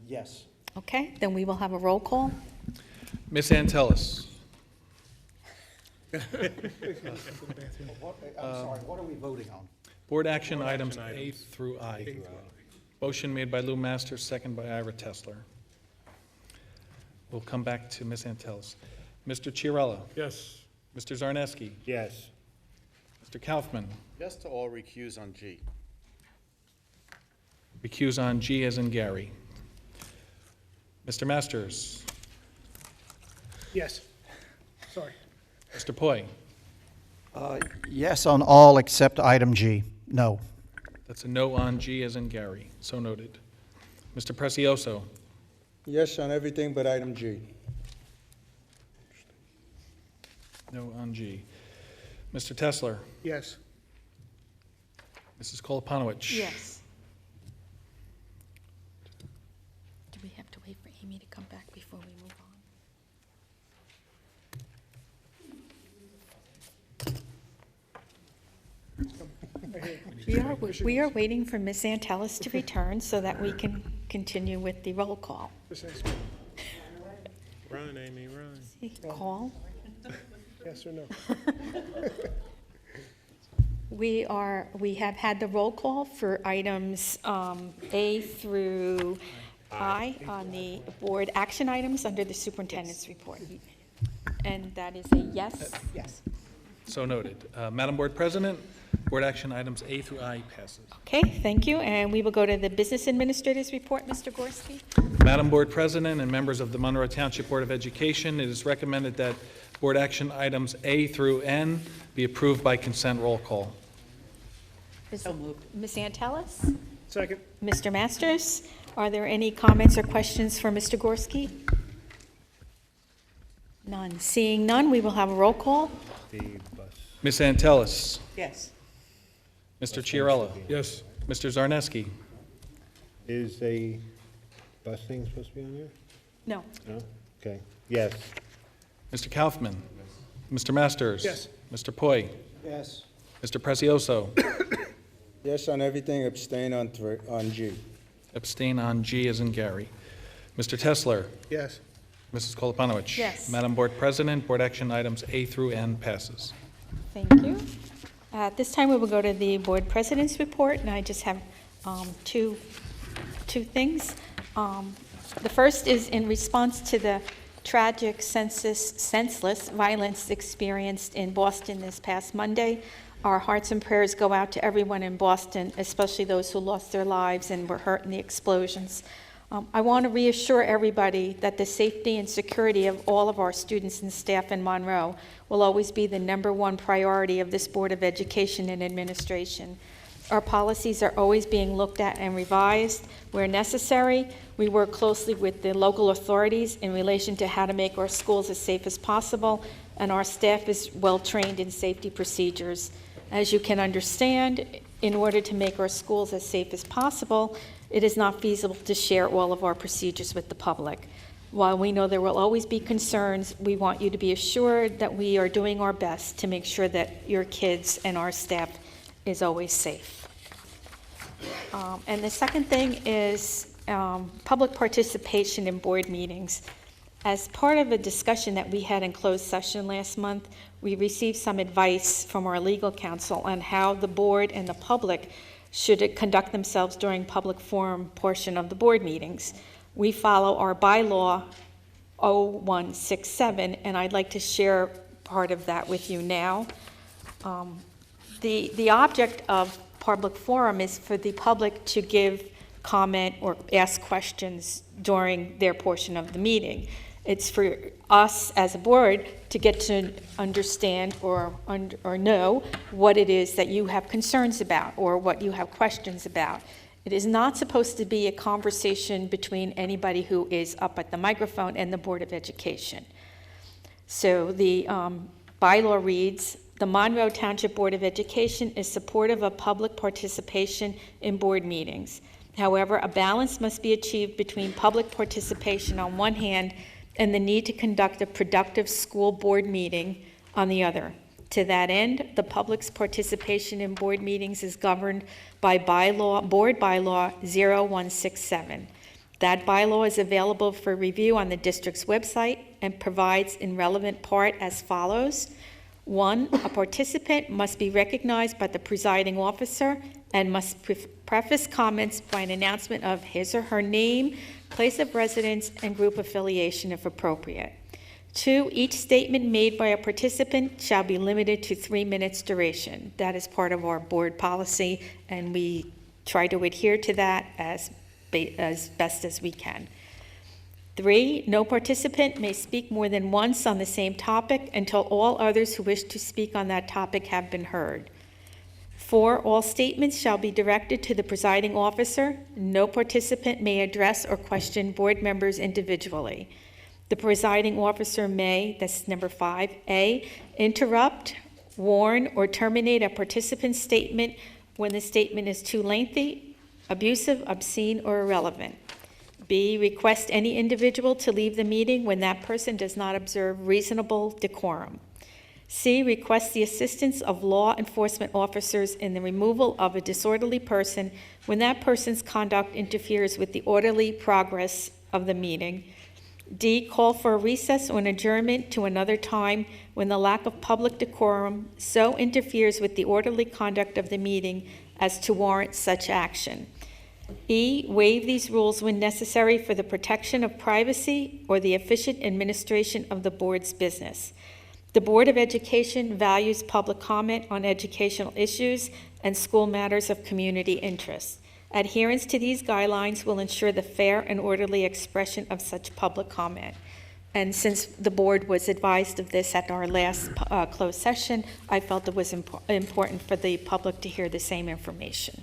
Yes. Okay, then we will have a roll call. Ms. Antelis. I'm sorry, what are we voting on? Board action items A through I. Motion made by Lou Masters, second by Ira Tesler. We'll come back to Ms. Antelis. Mr. Chiarella. Yes. Mr. Zarneski. Yes. Mr. Kaufman. Yes to all, recuse on G. Recuse on G as in Gary. Mr. Masters. Yes. Sorry. Mr. Poi. Yes on all except item G. No. That's a no on G as in Gary. So noted. Mr. Precioso. Yes on everything but item G. No on G. Mr. Tesler. Yes. Mrs. Koloponowicz. Yes. Do we have to wait for Amy to come back before we move on? We are waiting for Ms. Antelis to return so that we can continue with the roll call. Run, Amy, run. Call. Yes or no? We have had the roll call for items A through I on the board action items under the superintendent's report. And that is a yes? Yes. So noted. Madam Board President, board action items A through I passes. Okay, thank you. And we will go to the business administrator's report, Mr. Gorski. Madam Board President and members of the Monroe Township Board of Education, it is recommended that board action items A through N be approved by consent roll call. So moved. Ms. Antelis? Second. Mr. Masters? Are there any comments or questions for Mr. Gorski? None. Seeing none, we will have a roll call. Ms. Antelis? Yes. Mr. Chiarella? Yes. Mr. Zarneski? Is a bus thing supposed to be on there? No. No? Okay. Yes. Mr. Kaufman? Mr. Masters? Yes. Mr. Poi? Yes. Mr. Precioso? Yes on everything, abstain on G. Abstain on G as in Gary. Mr. Tesler? Yes. Mrs. Koloponowicz? Yes. Madam Board President, board action items A through N passes. Thank you. At this time, we will go to the board president's report, and I just have two things. The first is in response to the tragic senseless violence experienced in Boston this past Monday. Our hearts and prayers go out to everyone in Boston, especially those who lost their lives and were hurt in the explosions. I want to reassure everybody that the safety and security of all of our students and staff in Monroe will always be the #1 priority of this Board of Education and Administration. Our policies are always being looked at and revised. Where necessary, we work closely with the local authorities in relation to how to make our schools as safe as possible, and our staff is well-trained in safety procedures. As you can understand, in order to make our schools as safe as possible, it is not feasible to share all of our procedures with the public. While we know there will always be concerns, we want you to be assured that we are doing our best to make sure that your kids and our staff is always safe. And the second thing is public participation in board meetings. As part of a discussion that we had in closed session last month, we received some advice from our legal counsel on how the board and the public should conduct themselves during public forum portion of the board meetings. We follow our bylaw 0167, and I'd like to share part of that with you now. The object of public forum is for the public to give comment or ask questions during their portion of the meeting. It's for us as a board to get to understand or know what it is that you have concerns about or what you have questions about. It is not supposed to be a conversation between anybody who is up at the microphone and the Board of Education. So the bylaw reads, the Monroe Township Board of Education is supportive of public participation in board meetings. However, a balance must be achieved between public participation on one hand and the need to conduct a productive school board meeting on the other. To that end, the public's participation in board meetings is governed by Board Bylaw 0167. That bylaw is available for review on the district's website and provides in relevant part as follows. 1, a participant must be recognized by the presiding officer and must preface comments by an announcement of his or her name, place of residence, and group affiliation if appropriate. 2, each statement made by a participant shall be limited to 3 minutes duration. That is part of our board policy, and we try to adhere to that as best as we can. 3, no participant may speak more than once on the same topic until all others who wish to speak on that topic have been heard. 4, all statements shall be directed to the presiding officer. No participant may address or question board members individually. The presiding officer may, that's number 5, A, interrupt, warn, or terminate a participant's statement when the statement is too lengthy, abusive, obscene, or irrelevant. B, request any individual to leave the meeting when that person does not observe reasonable decorum. C, request the assistance of law enforcement officers in the removal of a disorderly person when that person's conduct interferes with the orderly progress of the meeting. D, call for a recess or an adjournment to another time when the lack of public decorum so interferes with the orderly conduct of the meeting as to warrant such action. E, waive these rules when necessary for the protection of privacy or the efficient administration of the board's business. The Board of Education values public comment on educational issues and school matters of community interest. Adherence to these guidelines will ensure the fair and orderly expression of such public comment. And since the board was advised of this at our last closed session, I felt it was important for the public to hear the same information.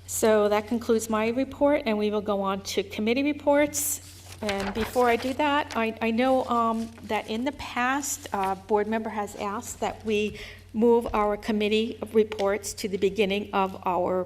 So that concludes my report, and we will go on to committee reports. And before I do that, I know that in the past, a board member has asked that we move our committee reports to the beginning of our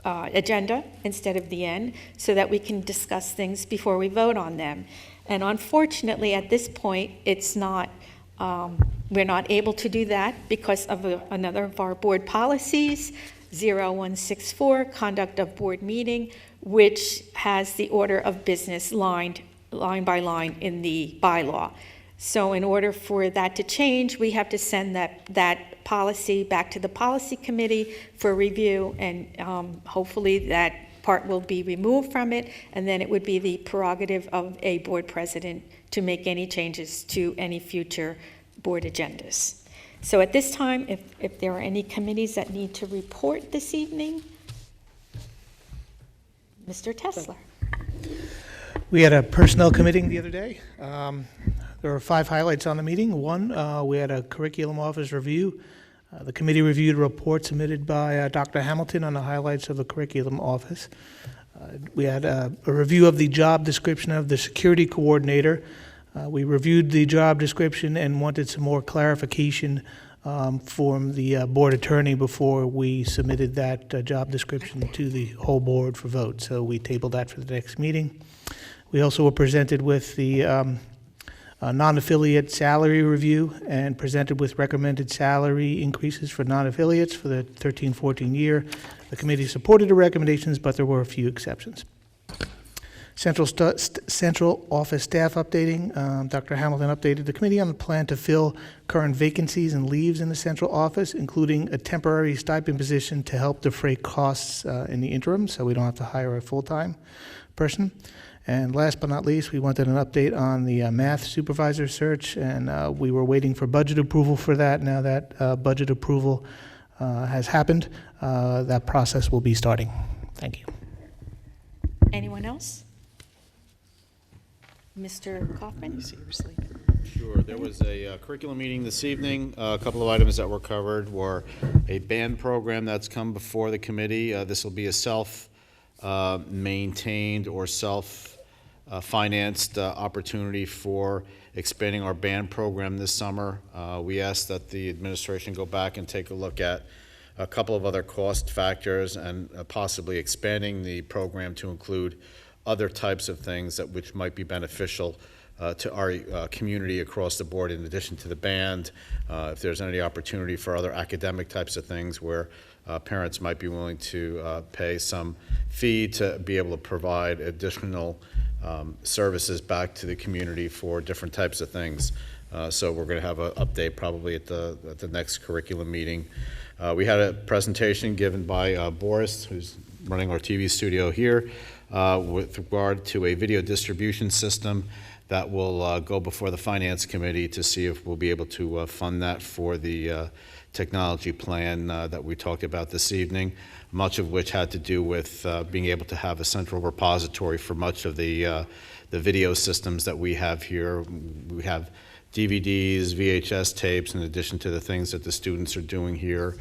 agenda instead of the end, so that we can discuss things before we vote on them. And unfortunately, at this point, it's not, we're not able to do that because of another of our board policies, 0164, conduct of board meeting, which has the order of business line by line in the bylaw. So in order for that to change, we have to send that policy back to the policy committee for review, and hopefully that part will be removed from it, and then it would be the prerogative of a board president to make any changes to any future board agendas. So at this time, if there are any committees that need to report this evening, Mr. Tesler. We had a personnel committee the other day. There were 5 highlights on the meeting. 1, we had a curriculum office review. The committee reviewed a report submitted by Dr. Hamilton on the highlights of the curriculum office. We had a review of the job description of the security coordinator. We reviewed the job description and wanted some more clarification from the board attorney before we submitted that job description to the whole board for vote. So we tabled that for the next meeting. We also were presented with the non-affiliate salary review and presented with recommended salary increases for non-affiliates for the 13-14 year. The committee supported the recommendations, but there were a few exceptions. Central office staff updating. Dr. Hamilton updated the committee on the plan to fill current vacancies and leaves in the central office, including a temporary stipend position to help defray costs in the interim, so we don't have to hire a full-time person. And last but not least, we wanted an update on the math supervisor search, and we were waiting for budget approval for that. Now that budget approval has happened, that process will be starting. Thank you. Anyone else? Mr. Kaufman? Seriously. Sure. There was a curriculum meeting this evening. A couple of items that were covered were a band program that's come before the committee. This will be a self-maintained or self-financed opportunity for expanding our band program this summer. We asked that the administration go back and take a look at a couple of other cost factors and possibly expanding the program to include other types of things that which might be beneficial to our community across the board in addition to the band. If there's any opportunity for other academic types of things where parents might be willing to pay some fee to be able to provide additional services back to the community for different types of things. So we're going to have an update probably at the next curriculum meeting. We had a presentation given by Boris, who's running our TV studio here, with regard to a video distribution system that will go before the Finance Committee to see if we'll be able to fund that for the technology plan that we talked about this evening, much of which had to do with being able to have a central repository for much of the video systems that we have here. We have DVDs, VHS tapes, in addition to the things that the students are doing here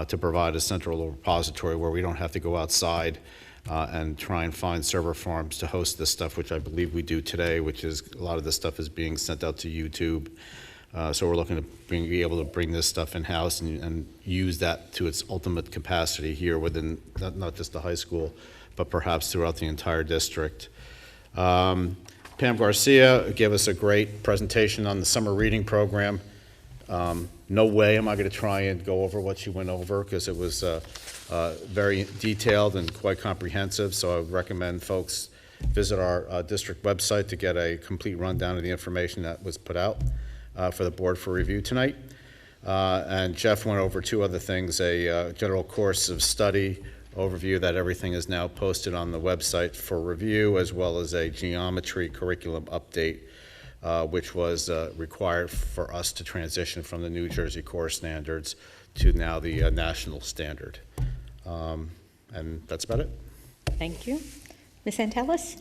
to provide a central repository where we don't have to go outside and try and find server farms to host this stuff, which I believe we do today, which is a lot of this stuff is being sent out to YouTube. So we're looking to be able to bring this stuff in-house and use that to its ultimate capacity here within not just the high school, but perhaps throughout the entire district. Pam Garcia gave us a great presentation on the summer reading program. No way am I going to try and go over what she went over because it was very detailed and quite comprehensive, so I would recommend folks visit our district website to get a complete rundown of the information that was put out for the board for review tonight. And Jeff went over two other things, a general course of study overview that everything is now posted on the website for review, as well as a geometry curriculum update, which was required for us to transition from the New Jersey core standards to now the national standard. And that's about it. Thank you. Ms. Antelis?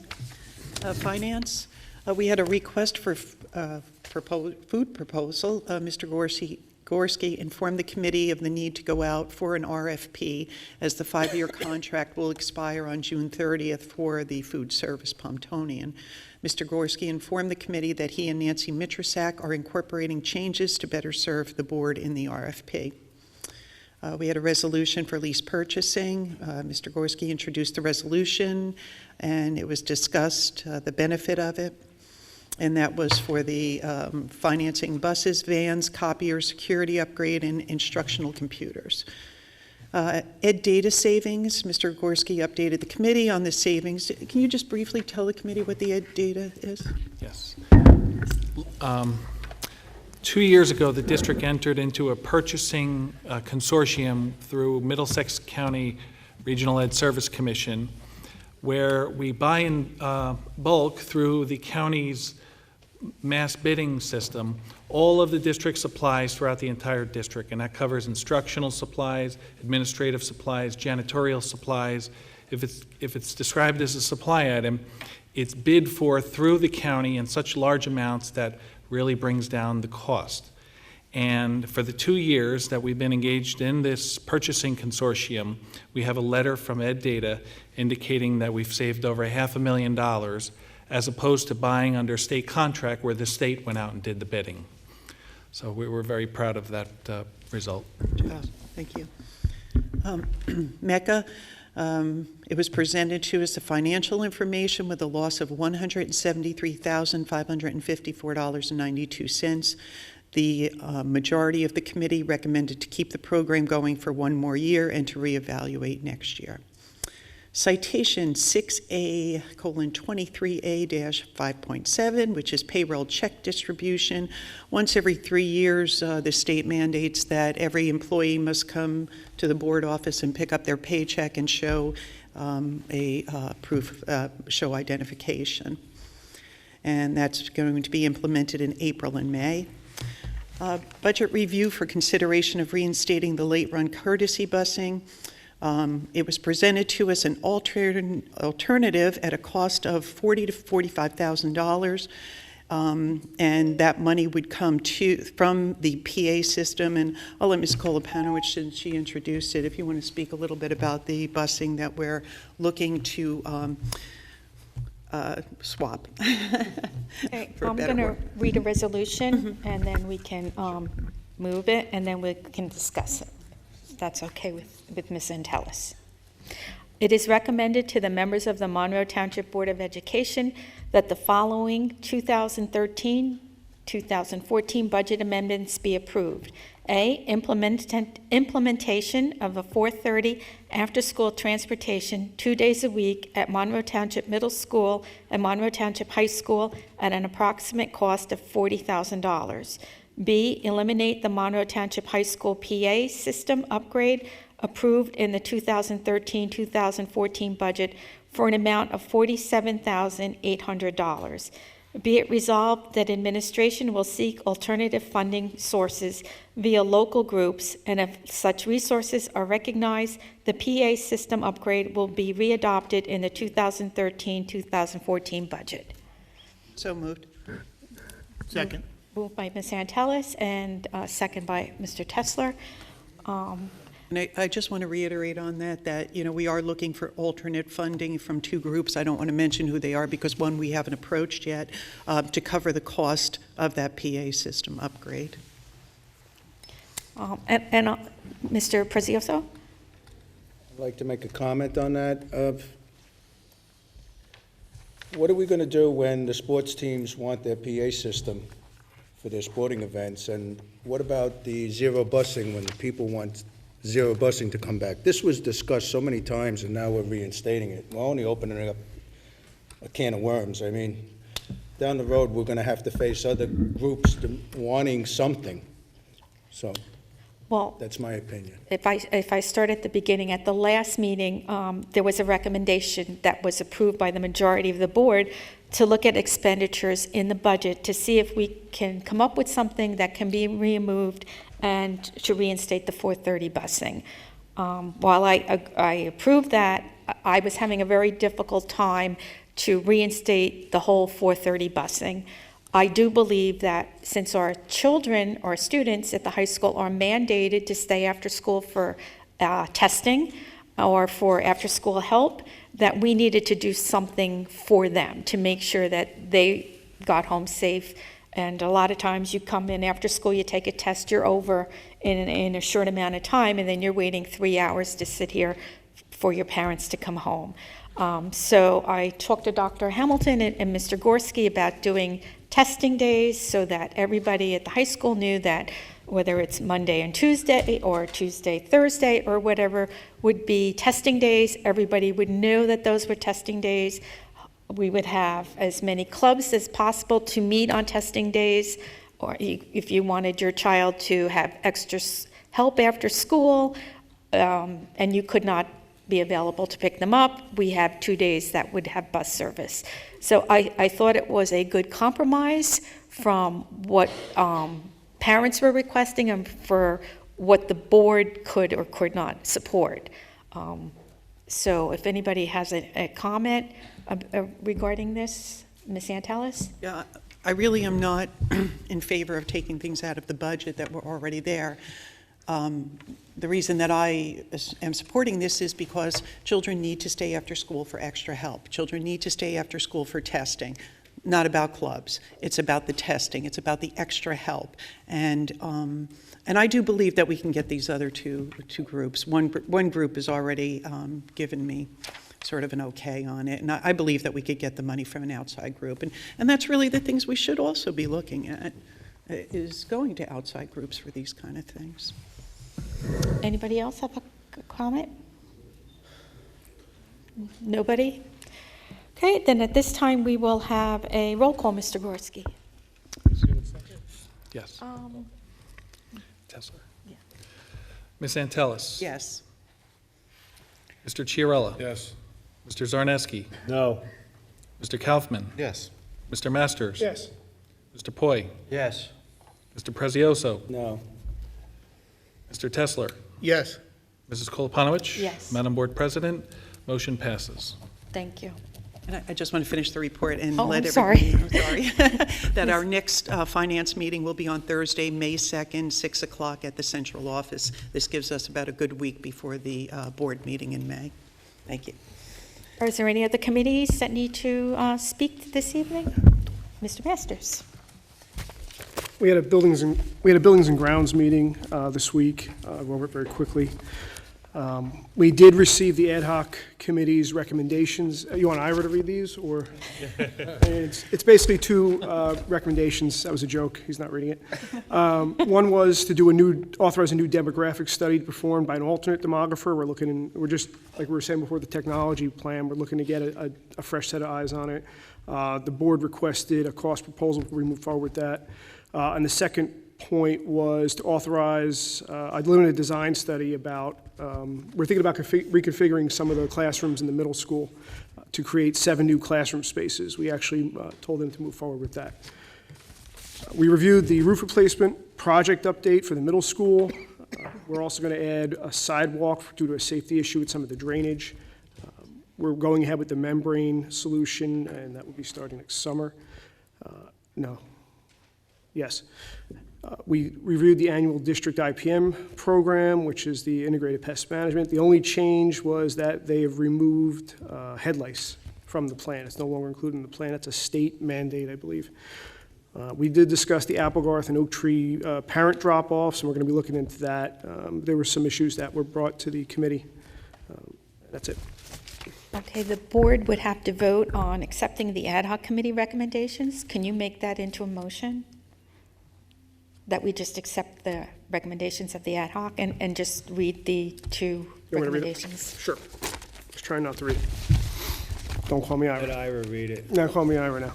Finance. We had a request for food proposal. Mr. Gorski informed the committee of the need to go out for an RFP as the 5-year contract will expire on June 30th for the food service Pomptonian. Mr. Gorski informed the committee that he and Nancy Mitrasak are incorporating changes to better serve the board in the RFP. We had a resolution for lease purchasing. Mr. Gorski introduced the resolution, and it was discussed, the benefit of it. And that was for the financing buses, vans, copiers, security upgrade, and instructional computers. Ed data savings, Mr. Gorski updated the committee on the savings. Can you just briefly tell the committee what the ed data is? Yes. 2 years ago, the district entered into a purchasing consortium through Middlesex County Regional Ed Service Commission, where we buy in bulk through the county's mass bidding system all of the district supplies throughout the entire district, and that covers instructional supplies, administrative supplies, janitorial supplies. If it's described as a supply item, it's bid for through the county in such large amounts that really brings down the cost. And for the 2 years that we've been engaged in this purchasing consortium, we have a letter from Ed Data indicating that we've saved over $500,000 as opposed to buying under state contract where the state went out and did the bidding. So we were very proud of that result. Thank you. MECA, it was presented to us the financial information with a loss of $173,554.92. The majority of the committee recommended to keep the program going for 1 more year and to reevaluate next year. Citation 6A:23A-5.7, which is payroll check distribution. Once every 3 years, the state mandates that every employee must come to the board office and pick up their paycheck and show show identification. And that's going to be implemented in April and May. Budget review for consideration of reinstating the late run courtesy busing. It was presented to us an alternative at a cost of $40,000 to $45,000. And that money would come from the PA system. And I'll let Ms. Kolopanowicz, since she introduced it, if you want to speak a little bit about the busing that we're looking to swap. Okay, for a I'm better going to word. read a resolution, and then we can move it, and then we can discuss it. That's okay with Ms. Antelis. It is recommended to the members of the Monroe Township Board of Education that the following 2013-2014 budget amendments be approved. A, implementation of a 4:30 after-school transportation 2 days a week at Monroe Township Middle School and Monroe Township High School at an approximate cost of $40,000. B, eliminate the Monroe Township High School PA system upgrade approved in the 2013-2014 budget for an amount of $47,800. Be it resolved that administration will seek alternative funding sources via local groups, and if such resources are recognized, the PA system upgrade will be readopted in the 2013-2014 budget. So moved. Second. Moved by Ms. Antelis and second by Mr. Tesler. And I just want to reiterate on that, we are looking for alternate funding from two groups. I don't want to mention who they are because, one, we haven't approached yet, to cover the cost of that PA system upgrade. Mr. Prezioso? I'd like to make a comment on that. What are we going to do when the sports teams want their PA system for their sporting events? And what about the zero busing when the people want zero busing to come back? This was discussed so many times, and now we're reinstating it. We're only opening up a can of worms. I mean, down the road, we're going to have to face other groups wanting something. So Well, that's my opinion. if I start at the beginning, at the last meeting, there was a recommendation that was approved by the majority of the board to look at expenditures in the budget to see if we can come up with something that can be removed and to reinstate the 4:30 busing. While I approved that, I was having a very difficult time to reinstate the whole 4:30 busing. I do believe that since our children or students at the high school are mandated to stay after school for testing or for after-school help, that we needed to do something for them to make sure that they got home safe. And a lot of times you come in after school, you take a test, you're over in a short amount of time, and then you're waiting 3 hours to sit here for your parents to come home. So I talked to Dr. Hamilton and Mr. Gorski about doing testing days so that everybody at the high school knew that whether it's Monday and Tuesday or Tuesday, Thursday, or whatever would be testing days, everybody would know that those were testing days. We would have as many clubs as possible to meet on testing days, or if you wanted your child to have extra help after school, and you could not be available to pick them up, we have 2 days that would have bus service. So I thought it was a good compromise from what parents were requesting and for what the board could or could not support. So if anybody has a comment regarding this, Ms. Antelis? Yeah, I really am not in favor of taking things out of the budget that were already there. The reason that I am supporting this is because children need to stay after school for extra help. Children need to stay after school for testing. Not about clubs. It's about the testing. It's about the extra help. And I do believe that we can get these other two groups. One group has already given me sort of an okay on it, and I believe that we could get the money from an outside group. And that's really the things we should also be looking at, is going to outside groups for these kind of things. Anybody else have a comment? Nobody? Okay, then at this time, we will have a roll call, Mr. Gorski. Yes. Tesler. Yeah. Ms. Antelis? Yes. Mr. Chiarella? Yes. Mr. Zarneski? No. Mr. Kaufman? Yes. Mr. Masters? Yes. Mr. Poi? Yes. Mr. Prezioso? No. Mr. Tesler? Yes. Mrs. Koloponowicz? Yes. Madam Board President, motion passes. Thank you. And I just want to finish the report and Oh, let I'm everybody sorry. know, sorry, that our next finance meeting will be on Thursday, May 2nd, 6 o'clock at the central office. This gives us about a good week before the board meeting in May. Thank you. Is there any other committees that need to speak this evening? Mr. Masters? We had a buildings and grounds meeting this week. I'll go over it very quickly. We did receive the ad hoc committee's recommendations. You want Ira to read these, or? It's basically two recommendations. That was a joke. He's not reading it. One was to authorize a new demographic study performed by an alternate demographer. We're just, like we were saying before, the technology plan. We're looking to get a fresh set of eyes on it. The board requested a cost proposal before we move forward with that. And the second point was to authorize a limited design study about, we're thinking about reconfiguring some of the classrooms in the middle school to create 7 new classroom spaces. We actually told them to move forward with that. We reviewed the roof replacement project update for the middle school. We're also going to add a sidewalk due to a safety issue with some of the drainage. We're going ahead with the membrane solution, and that will be starting next summer. Yes. We reviewed the annual district IPM program, which is the integrated pest management. The only change was that they have removed head lice from the plan. It's no longer included in the plan. It's a state mandate, I believe. We did discuss the Applegarth and Oak Tree parent drop-offs, and we're going to be looking into that. There were some issues that were brought to the committee. That's it. Okay, the board would have to vote on accepting the ad hoc committee recommendations. Can you make that into a motion? That we just accept the recommendations of the ad hoc and just read the two recommendations? Sure. Just trying not to read it. Don't call me Ira. Let Ira read it. Now call me Ira now.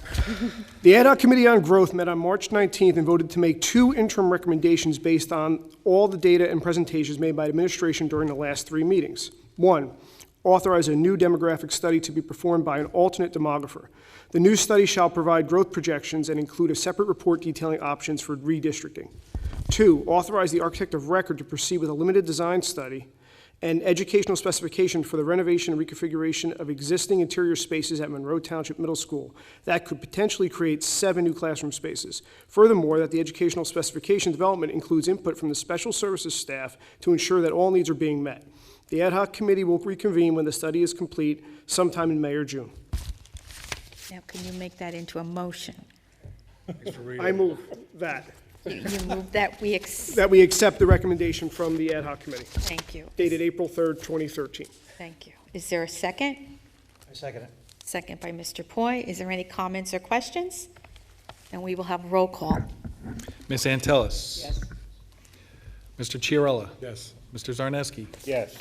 The Ad hoc Committee on Growth met on March 19th and voted to make 2 interim recommendations based on all the data and presentations made by administration during the last 3 meetings. 1, authorize a new demographic study to be performed by an alternate demographer. The new study shall provide growth projections and include a separate report detailing options for redistricting. 2, authorize the architect of record to proceed with a limited design study and educational specification for the renovation and reconfiguration of existing interior spaces at Monroe Township Middle School that could potentially create 7 new classroom spaces. Furthermore, that the educational specification development includes input from the special services staff to ensure that all needs are being met. The ad hoc committee will reconvene when the study is complete, sometime in May or June. Now, can you make that into a motion? I move that. You move that we That we accept the recommendation from the ad hoc committee. Thank you. Dated April 3rd, 2013. Thank you. Is there a second? I second it. Second by Mr. Poi. Is there any comments or questions? And we will have roll call. Ms. Antelis? Yes. Mr. Chiarella? Yes. Mr. Zarneski? Yes.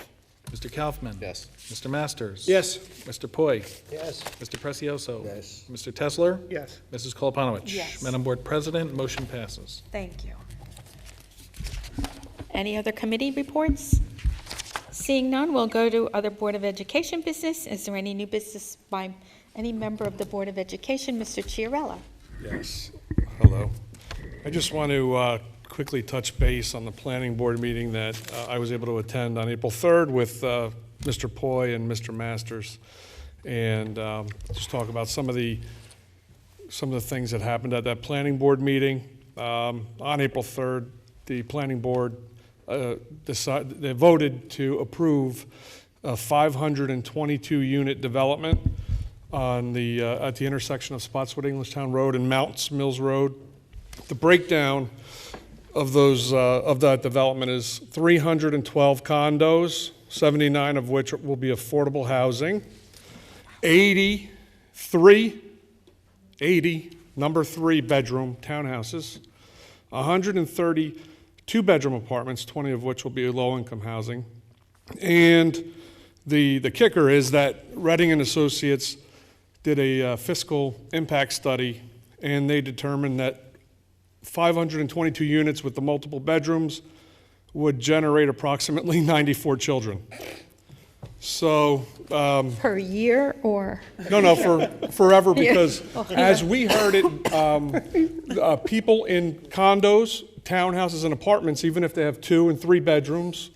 Mr. Kaufman? Yes. Mr. Masters? Yes. Mr. Poi? Yes. Mr. Precioso? Yes. Mr. Tesler? Yes. Mrs. Koloponowicz? Yes. Madam Board President, motion passes. Thank you. Any other committee reports? Seeing none, we'll go to other Board of Education business. Is there any new business by any member of the Board of Education? Mr. Chiarella? Yes. Hello. I just want to quickly touch base on the planning board meeting that I was able to attend on April 3rd with Mr. Poi and Mr. Masters, and just talk about some of the things that happened at that planning board meeting. On April 3rd, the planning board they voted to approve a 522-unit development on the at the intersection of Spotswood Englishtown Road and Mounts Mills Road. The breakdown of that development is 312 condos, 79 of which will be affordable housing, 80 number 3 bedroom townhouses, 130 2-bedroom apartments, 20 of which will be low-income housing. And the kicker is that Redding and Associates did a fiscal impact study, and they determined that 522 units with the multiple bedrooms would generate approximately 94 children. So Per year or? no, for forever, because as we heard it, people in condos, townhouses, and apartments, even if they have 2 and 3 bedrooms,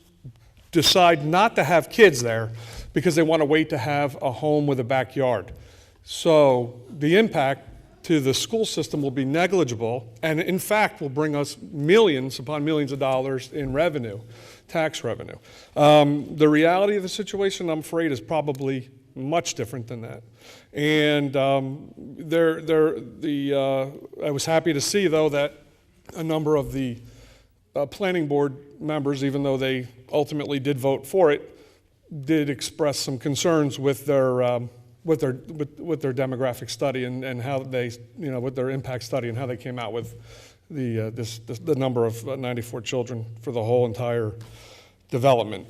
decide not to have kids there because they want to wait to have a home with a backyard. So the impact to the school system will be negligible, and in fact will bring us millions upon millions of dollars in revenue, tax revenue. The reality of the situation, I'm afraid, is probably much different than that. And I was happy to see, though, that a number of the planning board members, even though they ultimately did vote for it, did express some concerns with their demographic study and how they, with their impact study and how they came out with the number of 94 children for the whole entire development.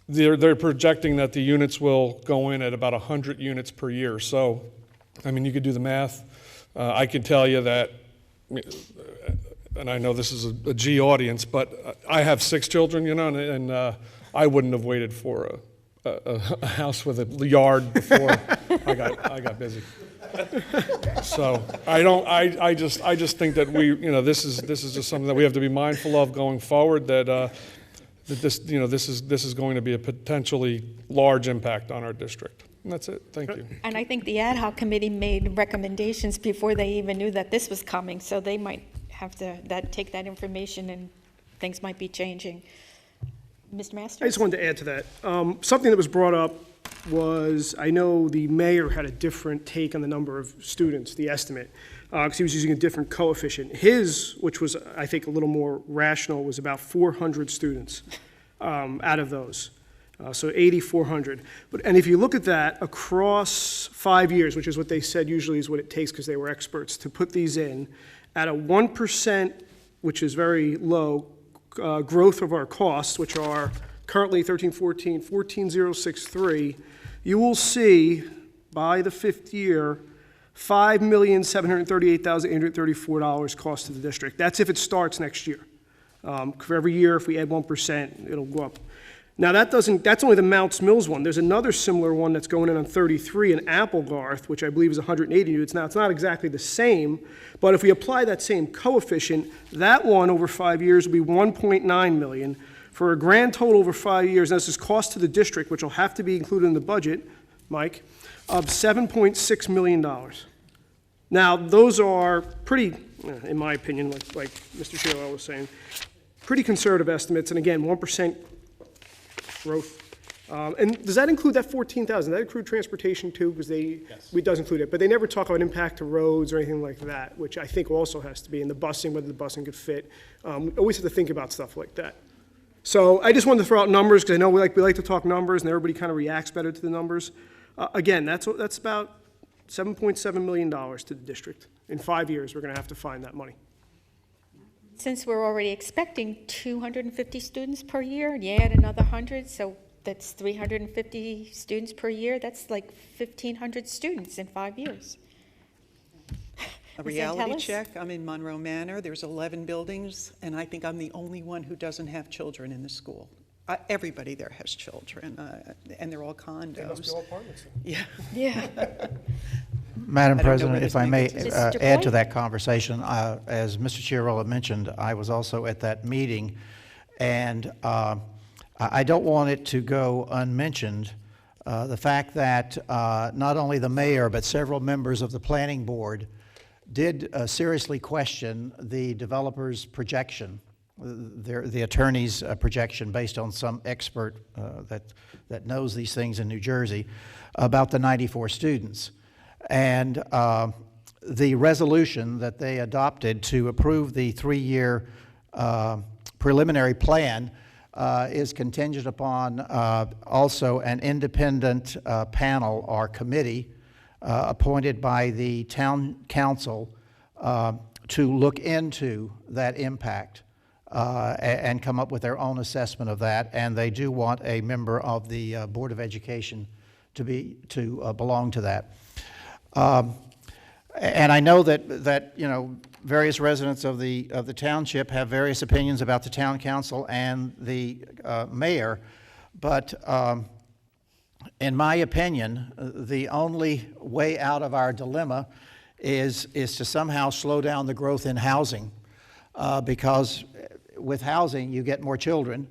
They're projecting that the units will go in at about 100 units per year. So, I mean, you could do the math. I can tell you that, and I know this is a G audience, but I have 6 children, and I wouldn't have waited for a house with a yard before I got busy. So I just think that this is just something that we have to be mindful of going forward, that this is going to be a potentially large impact on our district. And that's it. Thank you. And I think the ad hoc committee made recommendations before they even knew that this was coming, so they might have to take that information and things might be changing. Mr. Masters? I just wanted to add to that. Something that was brought up was, I know the mayor had a different take on the number of students, the estimate, because he was using a different coefficient. His, which was, I think, a little more rational, was about 400 students out of those. So 8,400. And if you look at that across 5 years, which is what they said usually is what it takes because they were experts to put these in, at a 1%, which is very low, growth of our costs, which are currently 14,063, you will see by the 5th year $5,738,834 cost to the district. That's if it starts next year. For every year, if we add 1%, it'll go up. Now that's only the Mounts Mills one. There's another similar one that's going in on 33 in Applegarth, which I believe is 180 units. Now it's not exactly the same, but if we apply that same coefficient, that one over 5 years will be 1.9 million for a grand total over 5 years. And this is cost to the district, which will have to be included in the budget, Mike, of $7.6 million. Now those are pretty, in my opinion, like Mr. Shearer was saying, pretty conservative estimates. And again, 1% growth. And does that include that 14,000? Does that include transportation too? Because it does include it, but they never talk about impact to roads or anything like that, which I think also has to be in the busing, whether the busing could fit. We always have to think about stuff like that. So I just wanted to throw out numbers because I know we like to talk numbers and everybody kind of reacts better to the numbers. Again, that's about $7.7 million to the district. In 5 years, we're going to have to find that money. Since we're already expecting 250 students per year, and you add another 100, so that's 350 students per year. That's like 1,500 students in 5 years. A reality check, I'm in Monroe Manor. There's 11 buildings, and I think I'm the only one who doesn't have children in the school. Everybody there has children, and they're all condos. They must be all apartments. Yeah. Yeah. Madam President, if I may add to that conversation, as Mr. Chiarola mentioned, I was also at that meeting, and I don't want it to go unmentioned, the fact that not only the mayor, but several members of the planning board did seriously question the developer's projection, the attorney's projection based on some expert that knows these things in New Jersey about the 94 students. And the resolution that they adopted to approve the 3-year preliminary plan is contingent upon also an independent panel or committee appointed by the town council to look into that impact and come up with their own assessment of that. And they do want a member of the Board of Education to belong to that. And I know that various residents of the township have various opinions about the town council and the mayor, but in my opinion, the only way out of our dilemma is to somehow slow down the growth in housing, because with housing you get more children,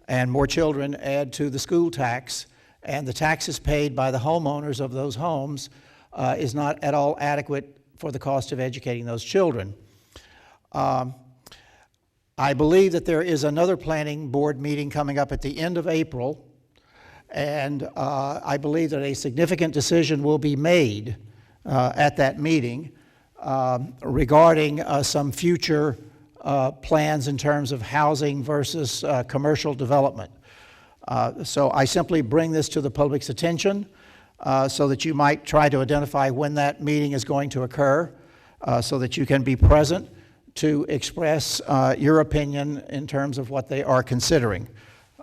and more children add to the school tax, and the taxes paid by the homeowners of those homes is not at all adequate for the cost of educating those children. I believe that there is another planning board meeting coming up at the end of April, and I believe that a significant decision will be made at that meeting regarding some future plans in terms of housing versus commercial development. So I simply bring this to the public's attention so that you might try to identify when that meeting is going to occur so that you can be present to express your opinion in terms of what they are considering.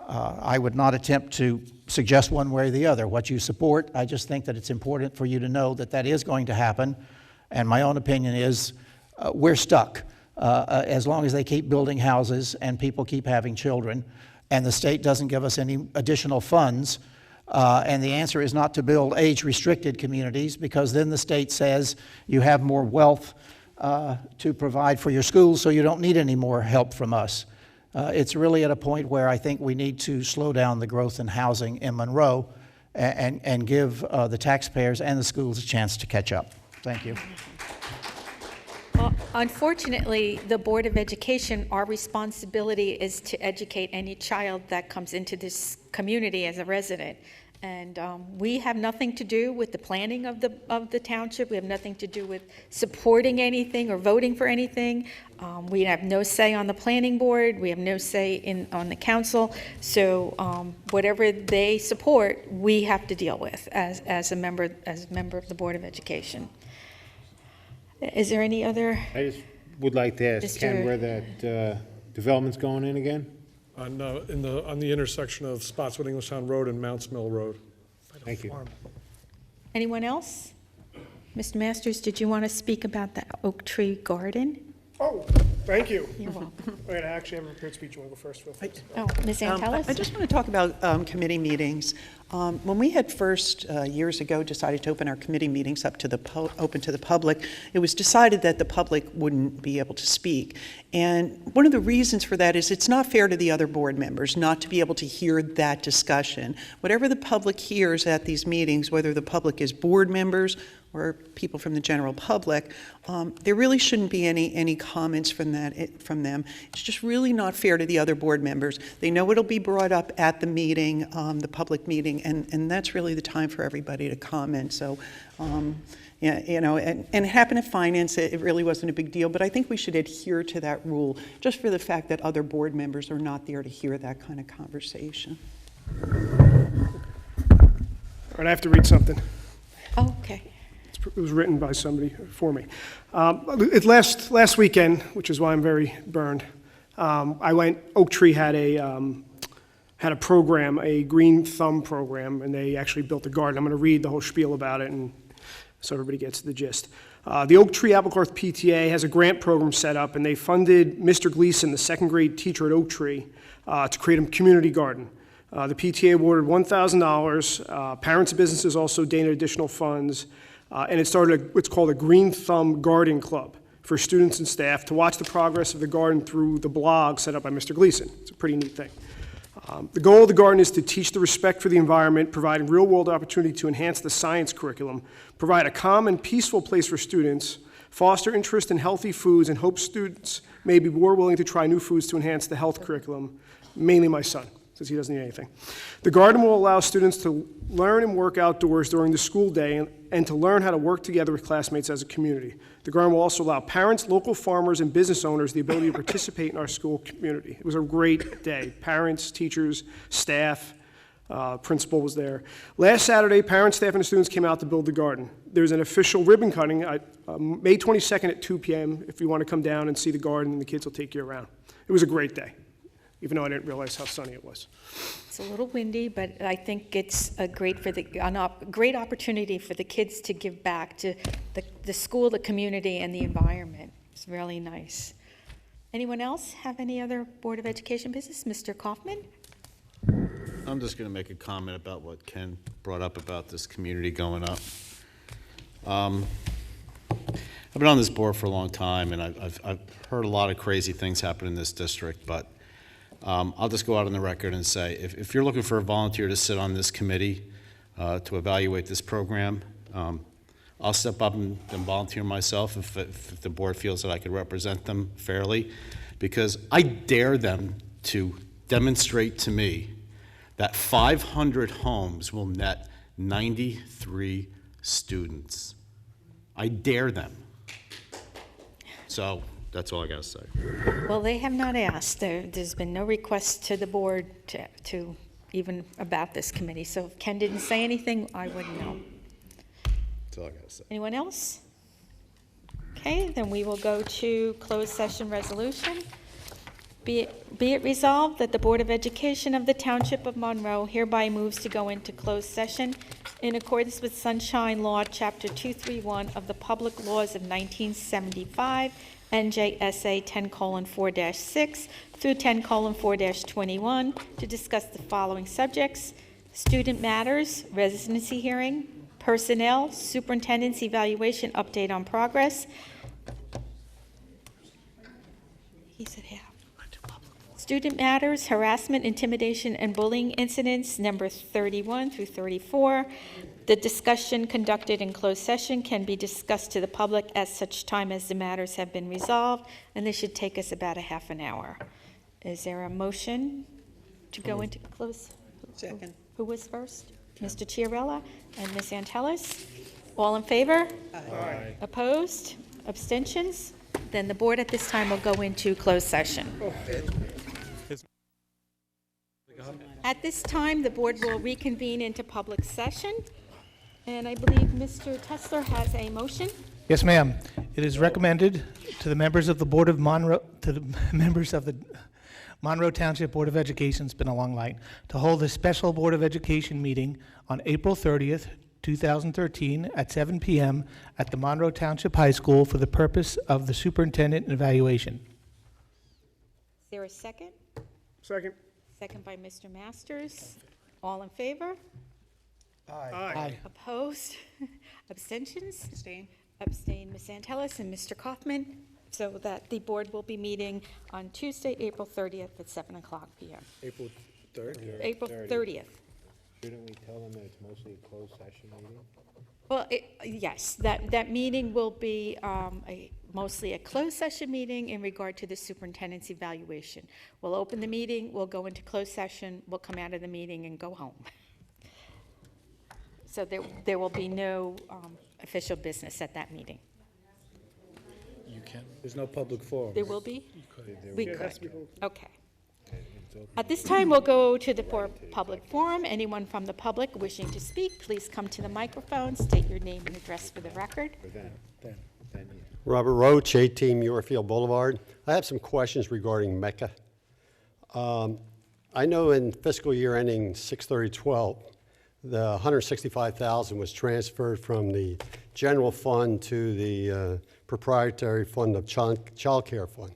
I would not attempt to suggest one way or the other what you support. I just think that it's important for you to know that that is going to happen. And my own opinion is we're stuck as long as they keep building houses and people keep having children and the state doesn't give us any additional funds. And the answer is not to build age-restricted communities, because then the state says you have more wealth to provide for your schools, so you don't need any more help from us. It's really at a point where I think we need to slow down the growth in housing in Monroe and give the taxpayers and the schools a chance to catch up. Thank you. Well, unfortunately, the Board of Education, our responsibility is to educate any child that comes into this community as a resident. And we have nothing to do with the planning of the township. We have nothing to do with supporting anything or voting for anything. We have no say on the planning board. We have no say on the council. So whatever they support, we have to deal with as a member of the Board of Education. Is there any other? I just would like to ask Ken where that development's going in again? On the intersection of Spotswood Englishtown Road and Mounts Mill Road. Thank you. Anyone else? Mr. Masters, did you want to speak about the oak tree garden? Oh, thank you. You're welcome. Wait, I actually have a prepared speech. You want to go first, Phil? Oh, Ms. Antelis? I just want to talk about committee meetings. When we had first, years ago, decided to open our committee meetings up to open to the public, it was decided that the public wouldn't be able to speak. And one of the reasons for that is it's not fair to the other board members not to be able to hear that discussion. Whatever the public hears at these meetings, whether the public is board members or people from the general public, there really shouldn't be any comments from them. It's just really not fair to the other board members. They know it'll be brought up at the meeting, the public meeting, and that's really the time for everybody to comment. So, yeah, you know, and it happened at finance. It really wasn't a big deal, but I think we should adhere to that rule, just for the fact that other board members are not there to hear that kind of conversation. All right, I have to read something. Oh, okay. It was written by somebody for me. Last weekend, which is why I'm very burned, Oak Tree had a program, a Green Thumb program, and they actually built a garden. I'm going to read the whole spiel about it, and so everybody gets the gist. The Oak Tree Applecroft PTA has a grant program set up, and they funded Mr. Gleason, the second grade teacher at Oak Tree, to create a community garden. The PTA awarded $1,000. Parents and businesses also donated additional funds. And it started what's called a Green Thumb Garden Club for students and staff to watch the progress of the garden through the blog set up by Mr. Gleason. It's a pretty neat thing. The goal of the garden is to teach the respect for the environment, provide real-world opportunity to enhance the science curriculum, provide a calm and peaceful place for students, foster interest in healthy foods, and hope students may be more willing to try new foods to enhance the health curriculum, mainly my son, since he doesn't need anything. The garden will allow students to learn and work outdoors during the school day and to learn how to work together with classmates as a community. The garden will also allow parents, local farmers, and business owners the ability to participate in our school community. It was a great day. Parents, teachers, staff, principal was there. Last Saturday, parents, staff, and students came out to build the garden. There's an official ribbon cutting May 22nd at 2 p.m. if you want to come down and see the garden, and the kids will take you around. It was a great day, even though I didn't realize how sunny it was. It's a little windy, but I think it's a great opportunity for the kids to give back to the school, the community, and the environment. It's really nice. Anyone else have any other Board of Education business? Mr. Kaufman? I'm just going to make a comment about what Ken brought up about this community going up. I've been on this board for a long time, and I've heard a lot of crazy things happen in this district, but I'll just go out on the record and say, if you're looking for a volunteer to sit on this committee to evaluate this program, I'll step up and volunteer myself if the board feels that I could represent them fairly, because I dare them to demonstrate to me that 500 homes will net 93 students. I dare them. So that's all I got to say. Well, they have not asked. There's been no request to the board to even about this committee. So if Ken didn't say anything, I wouldn't know. That's all I got to say. Anyone else? Okay, then we will go to closed session resolution. Be it resolved that the Board of Education of the Township of Monroe hereby moves to go into closed session in accordance with Sunshine Law, Chapter 231 of the Public Laws of 1975, NJSA 10:4-6 through 10:4-21, to discuss the following subjects: student matters, residency hearing, personnel, superintendent's evaluation update on progress. He said half. Student matters, harassment, intimidation, and bullying incidents, number 31 through 34. The discussion conducted in closed session can be discussed to the public at such time as the matters have been resolved, and this should take us about a half an hour. Is there a motion to go into closed? Second. Who was first? Mr. Chiarella and Ms. Antelis. All in favor? Aye. Opposed? Abstentions? Then the board at this time will go into closed session. At this time, the board will reconvene into public session, and I believe Mr. Tessler has a motion. Yes, ma'am. It is recommended to the members of the Board of Monroe, to the members of the Monroe Township Board of Education, it's been a long night, to hold a special Board of Education meeting on April 30th, 2013 at 7 p.m. at the Monroe Township High School for the purpose of the superintendent evaluation. Is there a second? Second. Second by Mr. Masters. All in favor? Aye. Opposed? Abstentions? Abstain. Abstain, Ms. Antelis and Mr. Kaufman, so that the board will be meeting on Tuesday, April 30th at 7 o'clock p.m. April 3rd? April 30th. Shouldn't we tell them that it's mostly a closed session meeting? Well, yes, that meeting will be mostly a closed session meeting in regard to the superintendent's evaluation. We'll open the meeting, we'll go into closed session, we'll come out of the meeting and go home. So there will be no official business at that meeting. You can. There's no public forum. There will be? We could. Okay. It's open. At this time, we'll go to the public forum. Anyone from the public wishing to speak, please come to the microphone, state your name and address for the record. For them. Robert Roach, 18 Muirfield Boulevard. I have some questions regarding Mecca. I know in fiscal year ending 6/30/12, the $165,000 was transferred from the general fund to the proprietary fund of child care fund.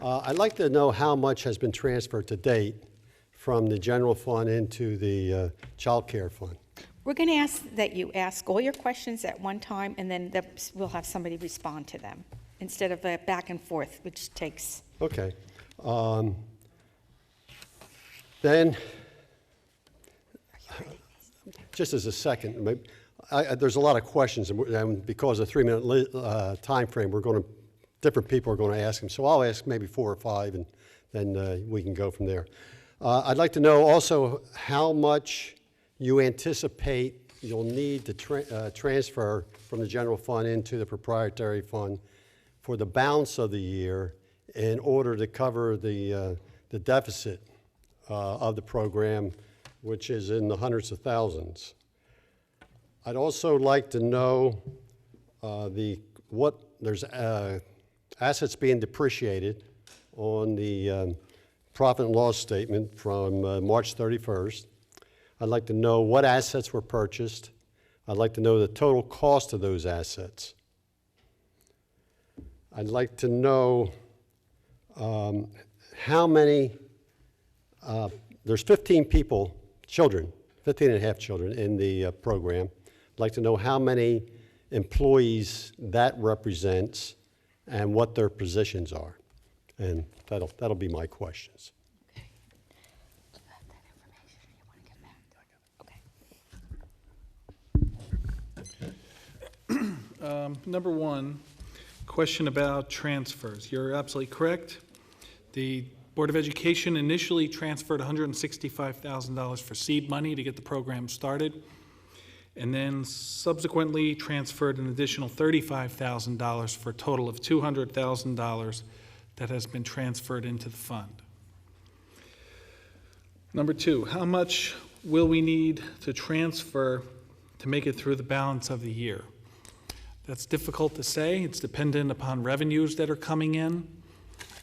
I'd like to know how much has been transferred to date from the general fund into the child care fund. We're going to ask that you ask all your questions at one time, and then we'll have somebody respond to them, instead of a back and forth, which takes... Okay. Then, just as a second, there's a lot of questions, and because of the 3-minute time frame, different people are going to ask them. So I'll ask maybe 4 or 5, and then we can go from there. I'd like to know also how much you anticipate you'll need to transfer from the general fund into the proprietary fund for the balance of the year in order to cover the deficit of the program, which is in the hundreds of thousands. I'd also like to know there's assets being depreciated on the profit and loss statement from March 31st. I'd like to know what assets were purchased. I'd like to know the total cost of those assets. I'd like to know how many, there's 15 people, 15 and a half children in the program. I'd like to know how many employees that represents and what their positions are. And that'll be my questions. Number one, question about transfers. You're absolutely correct. The Board of Education initially transferred $165,000 for seed money to get the program started, and then subsequently transferred an additional $35,000 for a total of $200,000 that has been transferred into the fund. Number two, how much will we need to transfer to make it through the balance of the year? That's difficult to say. It's dependent upon revenues that are coming in.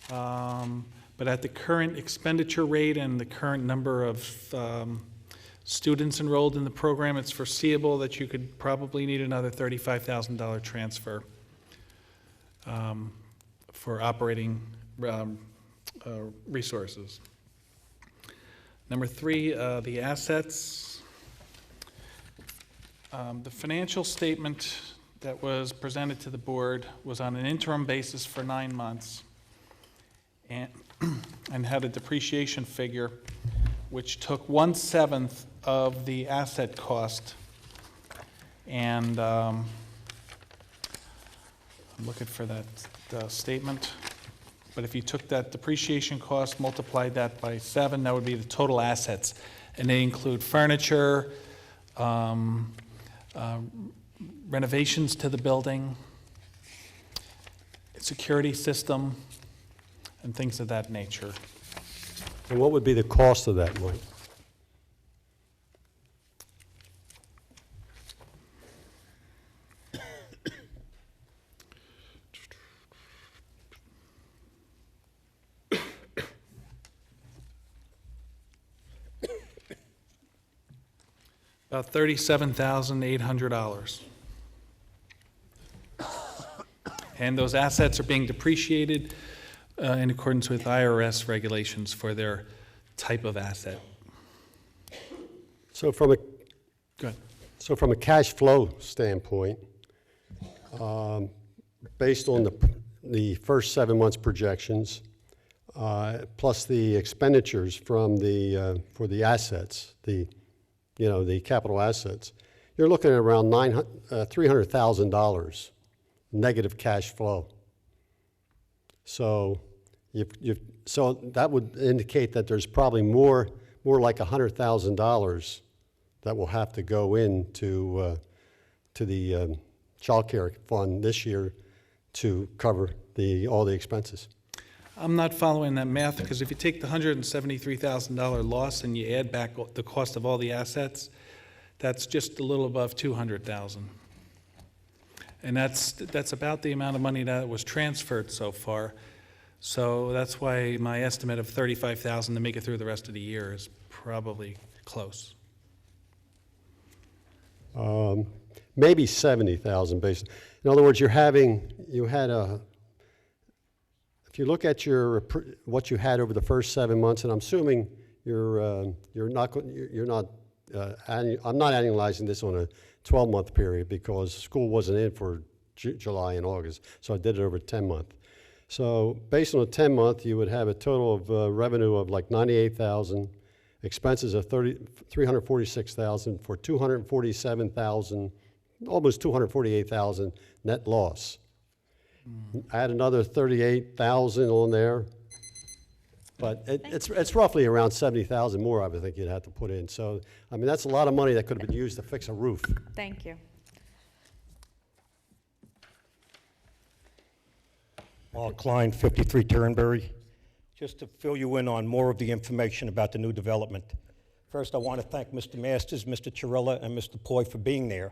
But at the current expenditure rate and the current number of students enrolled in the program, it's foreseeable that you could probably need another $35,000 transfer for operating resources. Number three, the assets. The financial statement that was presented to the board was on an interim basis for 9 months and had a depreciation figure which took 1/7 of the asset cost. And I'm looking for that statement. But if you took that depreciation cost, multiplied that by 7, that would be the total assets. And they include furniture, renovations to the building, security system, and things of that nature. And what would be the cost of that, Mike? About $37,800. And those assets are being depreciated in accordance with IRS regulations for their type of asset. So from a Good. So from a cash flow standpoint, based on the first 7 months projections, plus the expenditures from for the assets, the capital assets, you're looking at around $300,000 negative cash flow. So so that would indicate that there's probably more like $100,000 that will have to go into to the child care fund this year to cover all the expenses. I'm not following that math, because if you take the $173,000 loss and you add back the cost of all the assets, that's just a little above $200,000. And that's about the amount of money that was transferred so far. So that's why my estimate of $35,000 to make it through the rest of the year is probably close. Maybe $70,000 based. In other words, if you look at what you had over the first 7 months, and I'm assuming I'm not annualizing this on a 12-month period because school wasn't in for July and August, so I did it over 10-month. So based on a 10-month, you would have a total of revenue of like $98,000, expenses of $346,000 for $247,000, almost $248,000 net loss. Add another $38,000 on there, but it's roughly around $70,000 more I would think you'd have to put in. So, I mean, that's a lot of money that could have been used to fix a roof. Thank you. Mark Klein, 53 Turnberry. Just to fill you in on more of the information about the new development. First, I want to thank Mr. Masters, Mr. Chirilla, and Mr. Poy for being there.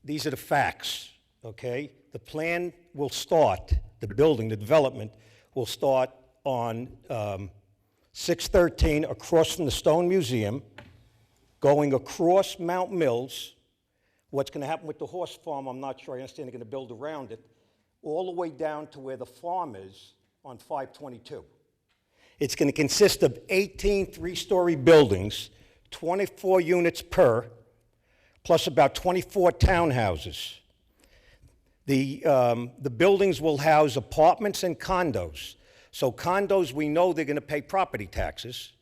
These are the facts, okay? The plan will start, the development will start on 613 across from the Stone Museum, going across Mount Mills. What's going to happen with the horse farm, I'm not sure. I understand they're going to build around it, all the way down to where the farm is on 522. It's going to consist of 18 three-story buildings, 24 units per, plus about 24 townhouses. The buildings will house apartments and condos. So condos, we know they're going to pay property taxes.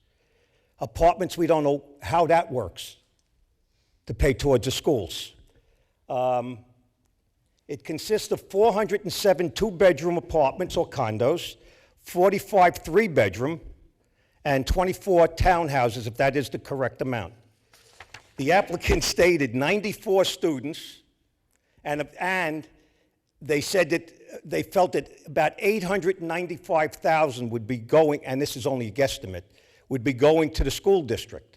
Apartments, we don't know how that works to pay towards the schools. It consists of 407 two-bedroom apartments or condos, 45 three-bedroom, and 24 townhouses, if that is the correct amount. The applicant stated 94 students, and they said that they felt that about 895,000 would be going, and this is only a guesstimate, would be going to the school district.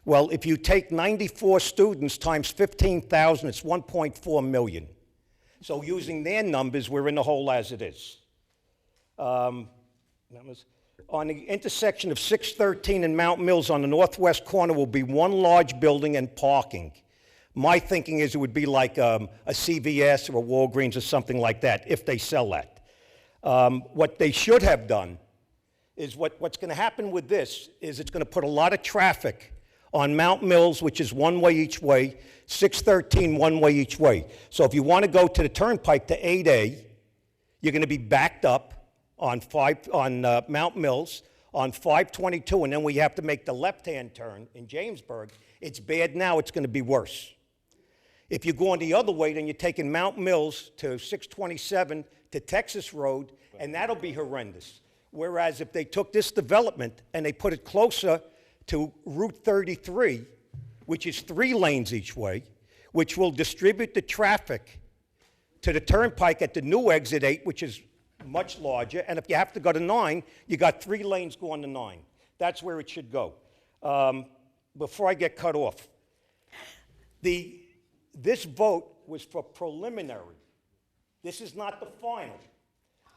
Well, if you take 94 students times 15,000, it's 1.4 million. So using their numbers, we're in the hole as it is. On the intersection of 613 and Mount Mills on the northwest corner will be one large building and parking. My thinking is it would be like a CVS or a Walgreens or something like that, if they sell that. What they should have done is what's going to happen with this is it's going to put a lot of traffic on Mount Mills, which is one way each way, 613 one way each way. So if you want to go to the turnpike to 8A, you're going to be backed up on Mount Mills, on 522, and then we have to make the left-hand turn in Jamesburg. It's bad now, it's going to be worse. If you're going the other way, then you're taking Mount Mills to 627 to Texas Road, and that'll be horrendous. Whereas if they took this development and they put it closer to Route 33, which is 3 lanes each way, which will distribute the traffic to the turnpike at the new exit 8, which is much larger, and if you have to go to 9, you got 3 lanes going to 9. That's where it should go. Before I get cut off, this vote was for preliminary. This is not the final.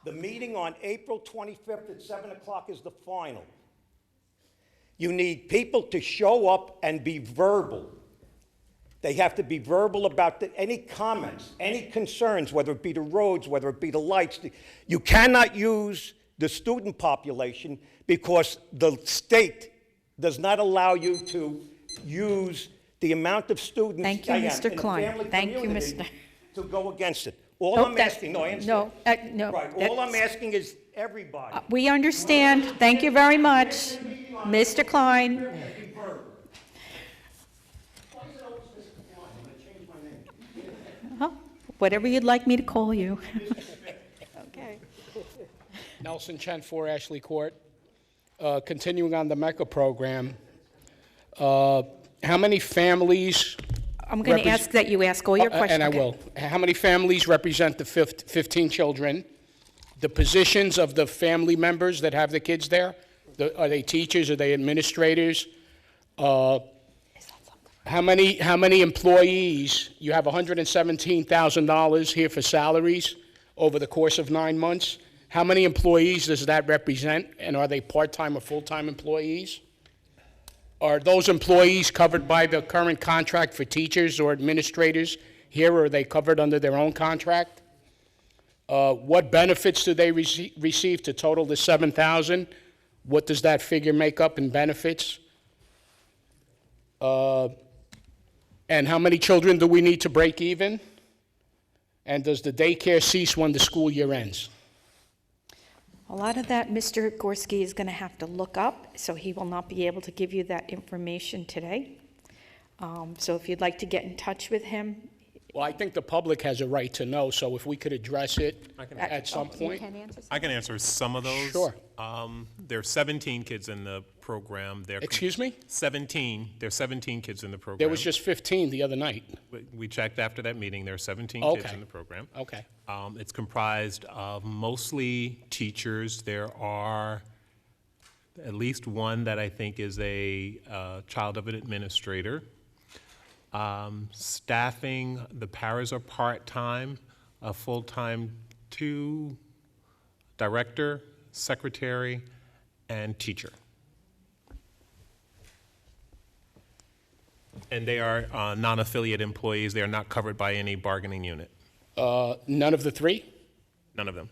The meeting on April 25th at 7 o'clock is the final. You need people to show up and be verbal. They have to be verbal about any comments, any concerns, whether it be the roads, whether it be the lights. You cannot use the student population because the state does not allow you to use the amount of students Thank you, Mr. Klein. Thank you, Mr. to go against it. All Nope, I'm that's- asking, no, I no, understand. no, Right, all I'm asking is everybody. We understand. Thank you very much. Mr. Klein. Whatever you'd like me to call you. Okay. Nelson Chen, 4 Ashley Court. Continuing on the MECA program, how many families? I'm going to ask that you ask all your questions. And I will. How many families represent the 15 children? The positions of the family members that have the kids there? Are they teachers? Are they administrators? How many employees? You have $117,000 here for salaries over the course of 9 months. How many employees does that represent? And are they part-time or full-time employees? Are those employees covered by the current contract for teachers or administrators here, or are they covered under their own contract? What benefits do they receive to total the $7,000? What does that figure make up in benefits? And how many children do we need to break even? And does the daycare cease when the school year ends? A lot of that Mr. Gorski is going to have to look up, so he will not be able to give you that information today. So if you'd like to get in touch with him. Well, I think the public has a right to know, so if we could address it at some point. I can answer some of those. Sure. There are 17 kids in the program. Excuse me? 17. There are 17 kids in the program. There was just 15 the other night. We checked after that meeting. There are 17 kids in the program. Okay. It's comprised of mostly teachers. There are at least one that I think is a child of an administrator. Staffing, the paras are part-time, full-time 2, director, secretary, and teacher. And they are non-affiliate employees. They are not covered by any bargaining unit. None of the 3? None of them.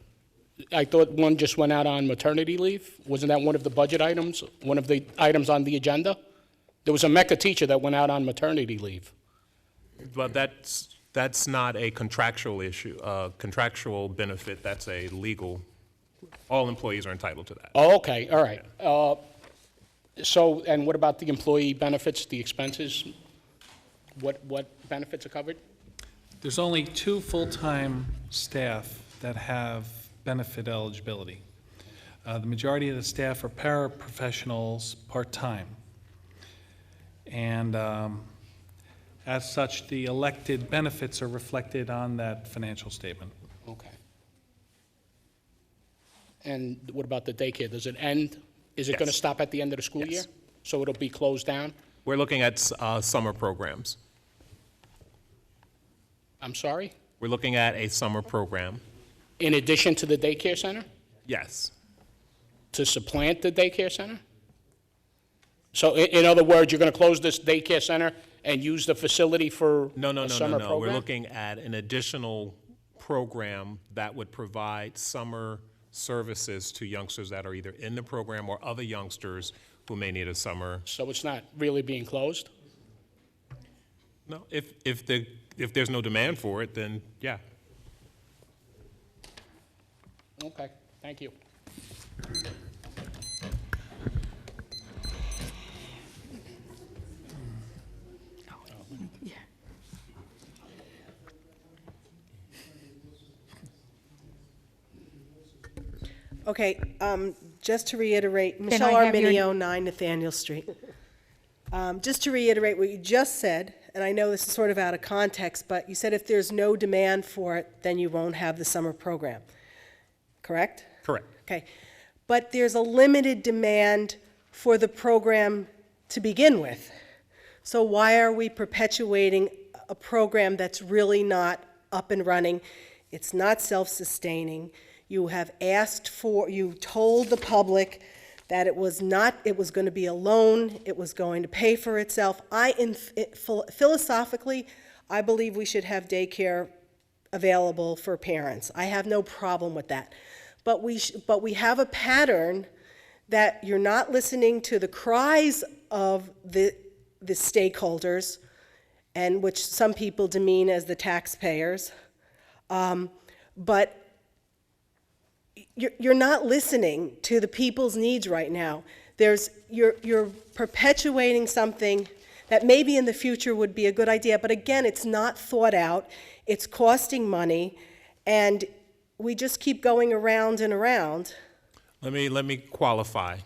I thought one just went out on maternity leave. Wasn't that one of the budget items, one of the items on the agenda? There was a MECA teacher that went out on maternity leave. But that's not a contractual issue, contractual benefit. That's a legal. All employees are entitled to that. Oh, okay, all right. So, and what about the employee benefits, the expenses? What benefits are covered? There's only 2 full-time staff that have benefit eligibility. The majority of the staff are paraprofessionals, part-time. And as such, the elected benefits are reflected on that financial statement. Okay. And what about the daycare? Does it end? Is it going to Yes. stop at the end of the school year? So it'll be closed down? We're looking at summer programs. I'm sorry? We're looking at a summer program. In addition to the daycare center? Yes. To supplant the daycare center? So in other words, you're going to close this daycare center and use the facility for a summer program? We're looking at an additional program that would provide summer services to youngsters that are either in the program or other youngsters who may need a summer. So it's not really being closed? No, if there's no demand for it, then yeah. Okay, thank you. Okay, just to reiterate, Michelle I have your- Arminio, 9 Nathaniel Street. Just to reiterate what you just said, and I know this is sort of out of context, but you said if there's no demand for it, then you won't have the summer program, correct? Correct. Okay, but there's a limited demand for the program to begin with. So why are we perpetuating a program that's really not up and running? It's not self-sustaining. You have asked for, you told the public that it was going to be a loan, it was going to pay for itself. Philosophically, I believe we should have daycare available for parents. I have no problem with that. But we have a pattern that you're not listening to the cries of the stakeholders, and which some people demean as the taxpayers, but you're not listening to the people's needs right now. You're perpetuating something that maybe in the future would be a good idea, but again, it's not thought out, it's costing money, and we just keep going around and around. Let me qualify.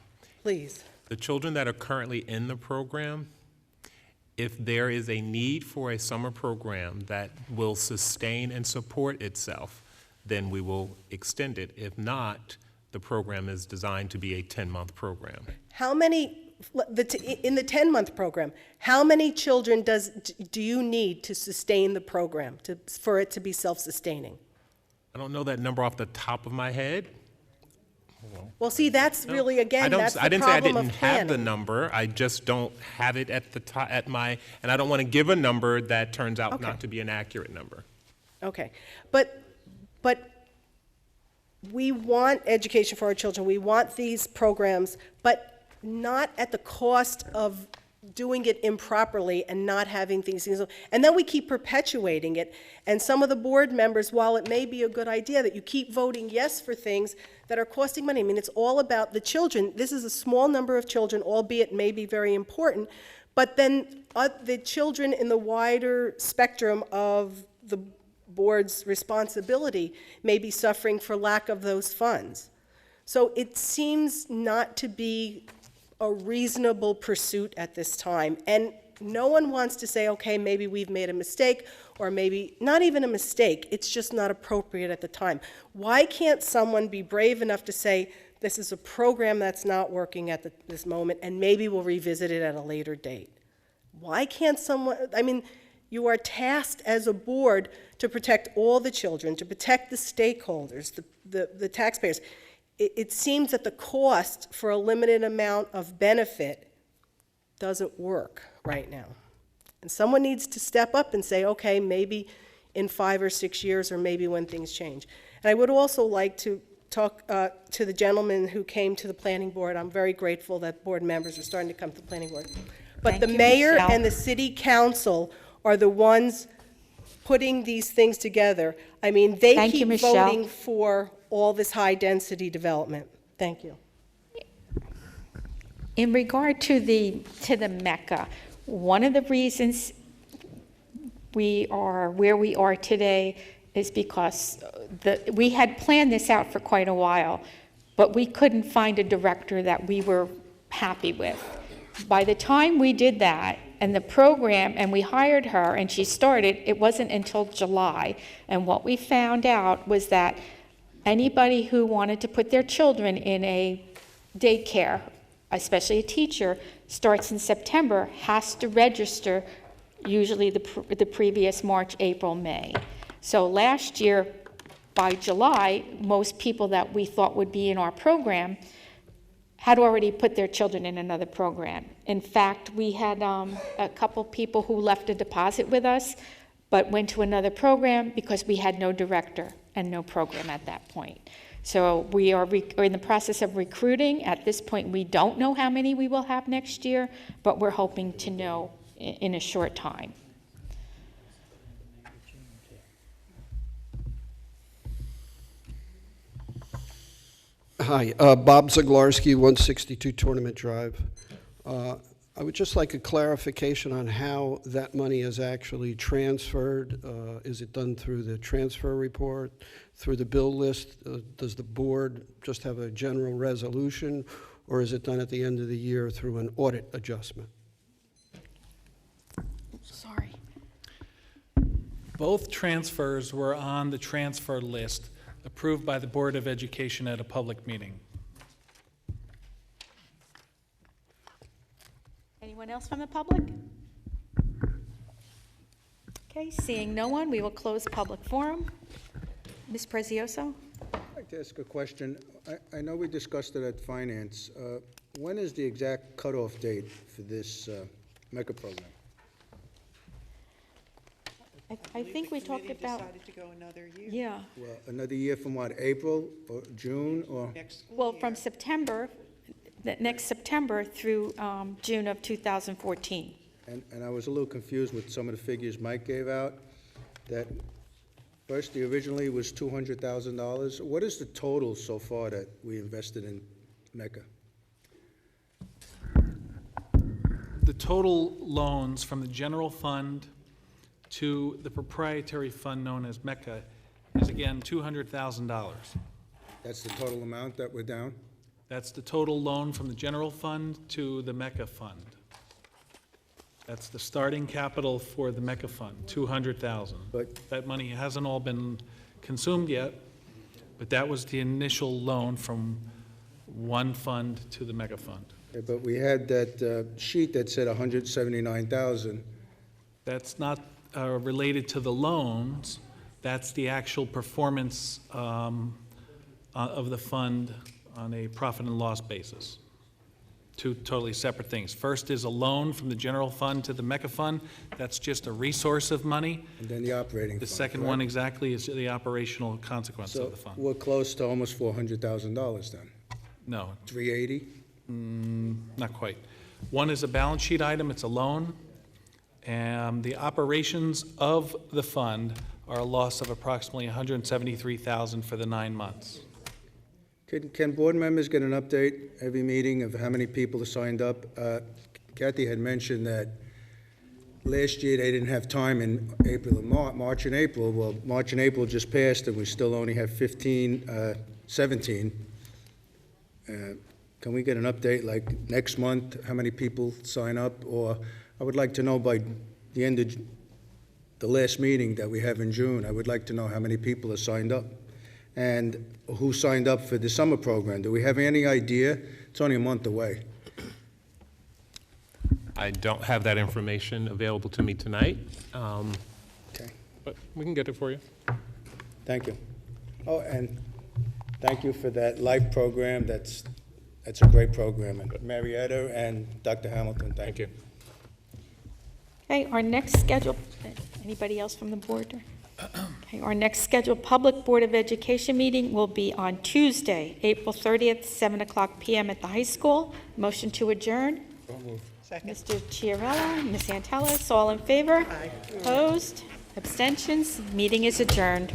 Please. The children that are currently in the program, if there is a need for a summer program that will sustain and support itself, then we will extend it. If not, the program is designed to be a 10-month program. How many, in the 10-month program, how many children do you need to sustain the program, for it to be self-sustaining? I don't know that number off the top of my head. Well, see, that's really, again, that's the I didn't say I problem of didn't have the planning. number. I just don't have it at the top, and I don't want to give a number that turns out not to be an accurate number. Okay, but we want education for our children, we want these programs, but not at the cost of doing it improperly and not having things, and then we keep perpetuating it, and some of the board members, while it may be a good idea that you keep voting yes for things that are costing money, I mean, it's all about the children. This is a small number of children, albeit may be very important, but then the children in the wider spectrum of the board's responsibility may be suffering for lack of those funds. So it seems not to be a reasonable pursuit at this time. And no one wants to say, okay, maybe we've made a mistake, or maybe not even a mistake, it's just not appropriate at the time. Why can't someone be brave enough to say, this is a program that's not working at this moment, and maybe we'll revisit it at a later date? Why can't someone, I mean, you are tasked as a board to protect all the children, to protect the stakeholders, the taxpayers. It seems that the cost for a limited amount of benefit doesn't work right now. And someone needs to step up and say, okay, maybe in 5 or 6 years, or maybe when things change. And I would also like to talk to the gentleman who came to the planning board. I'm very grateful that board members are starting to come to the planning board. But Thank the you, mayor Michelle. and the city council are the ones putting these things together. I mean, they Thank you, keep Michelle. voting for all this high-density development. Thank you. In regard to the Mecca, one of the reasons we are where we are today is because we had planned this out for quite a while, but we couldn't find a director that we were happy with. By the time we did that, and the program, and we hired her, and she started, it wasn't until July. And what we found out was that anybody who wanted to put their children in a daycare, especially a teacher, starts in September, has to register usually the previous March, April, May. So last year, by July, most people that we thought would be in our program had already put their children in another program. In fact, we had a couple people who left a deposit with us, but went to another program because we had no director and no program at that point. So we're in the process of recruiting. At this point, we don't know how many we will have next year, but we're hoping to know in a short time. Hi, Bob Zaglarski, 162 Tournament Drive. I would just like a clarification on how that money is actually transferred. Is it done through the transfer report, through the bill list? Does the board just have a general resolution, or is it done at the end of the year through an audit adjustment? Sorry. Both transfers were on the transfer list approved by the Board of Education at a public meeting. Anyone else from the public? Okay, seeing no one, we will close public forum. Ms. Prezioso? I'd like to ask a question. I know we discussed it at Finance. When is the exact cutoff date for this MECA program? I think we talked about. Decided to go another year. Yeah. Well, another year from what, April or June or? Well, from September, next September through June of 2014. And I was a little confused with some of the figures Mike gave out, that first, the originally was $200,000. What is the total so far that we invested in MECA? The total loans from the general fund to the proprietary fund known as MECA is again $200,000. That's the total amount that we're down? That's the total loan from the general fund to the MECA fund. That's the starting capital for the MECA fund, $200,000. But that money hasn't all been consumed yet, but that was the initial loan from one fund to the MECA fund. Yeah, but we had that sheet that said $179,000. That's not related to the loans. That's the actual performance of the fund on a profit and loss basis. Two totally separate things. First is a loan from the general fund to the MECA fund. That's just a resource of money. And then the operating The fund, second correct? one exactly is the operational consequence So of the fund. we're close to almost $400,000 then? No. 380? Not quite. One is a balance sheet item, it's a loan, and the operations of the fund are a loss of approximately $173,000 for the 9 months. Can board members get an update every meeting of how many people are signed up? Kathy had mentioned that last year they didn't have time in April and March and April. Well, March and April just passed and we still only have 17. Can we get an update like next month, how many people sign up? Or I would like to know by the end of the last meeting that we have in June, I would like to know how many people are signed up and who signed up for the summer program. Do we have any idea? It's only a month away. I don't have that information available to me tonight. Okay. But we can get it for you. Thank you. Oh, and thank you for that life program. That's a great program. And Marietta and Dr. Hamilton, thank you. Okay, our next scheduled, anybody else from the board? Okay, our next scheduled public Board of Education meeting will be on Tuesday, April 30th, 7:00 p.m. at the high school. Motion to adjourn. Second. Mr. Chiarella, Ms. Antelis, all in favor? Aye. Opposed? Abstentions? Meeting is adjourned.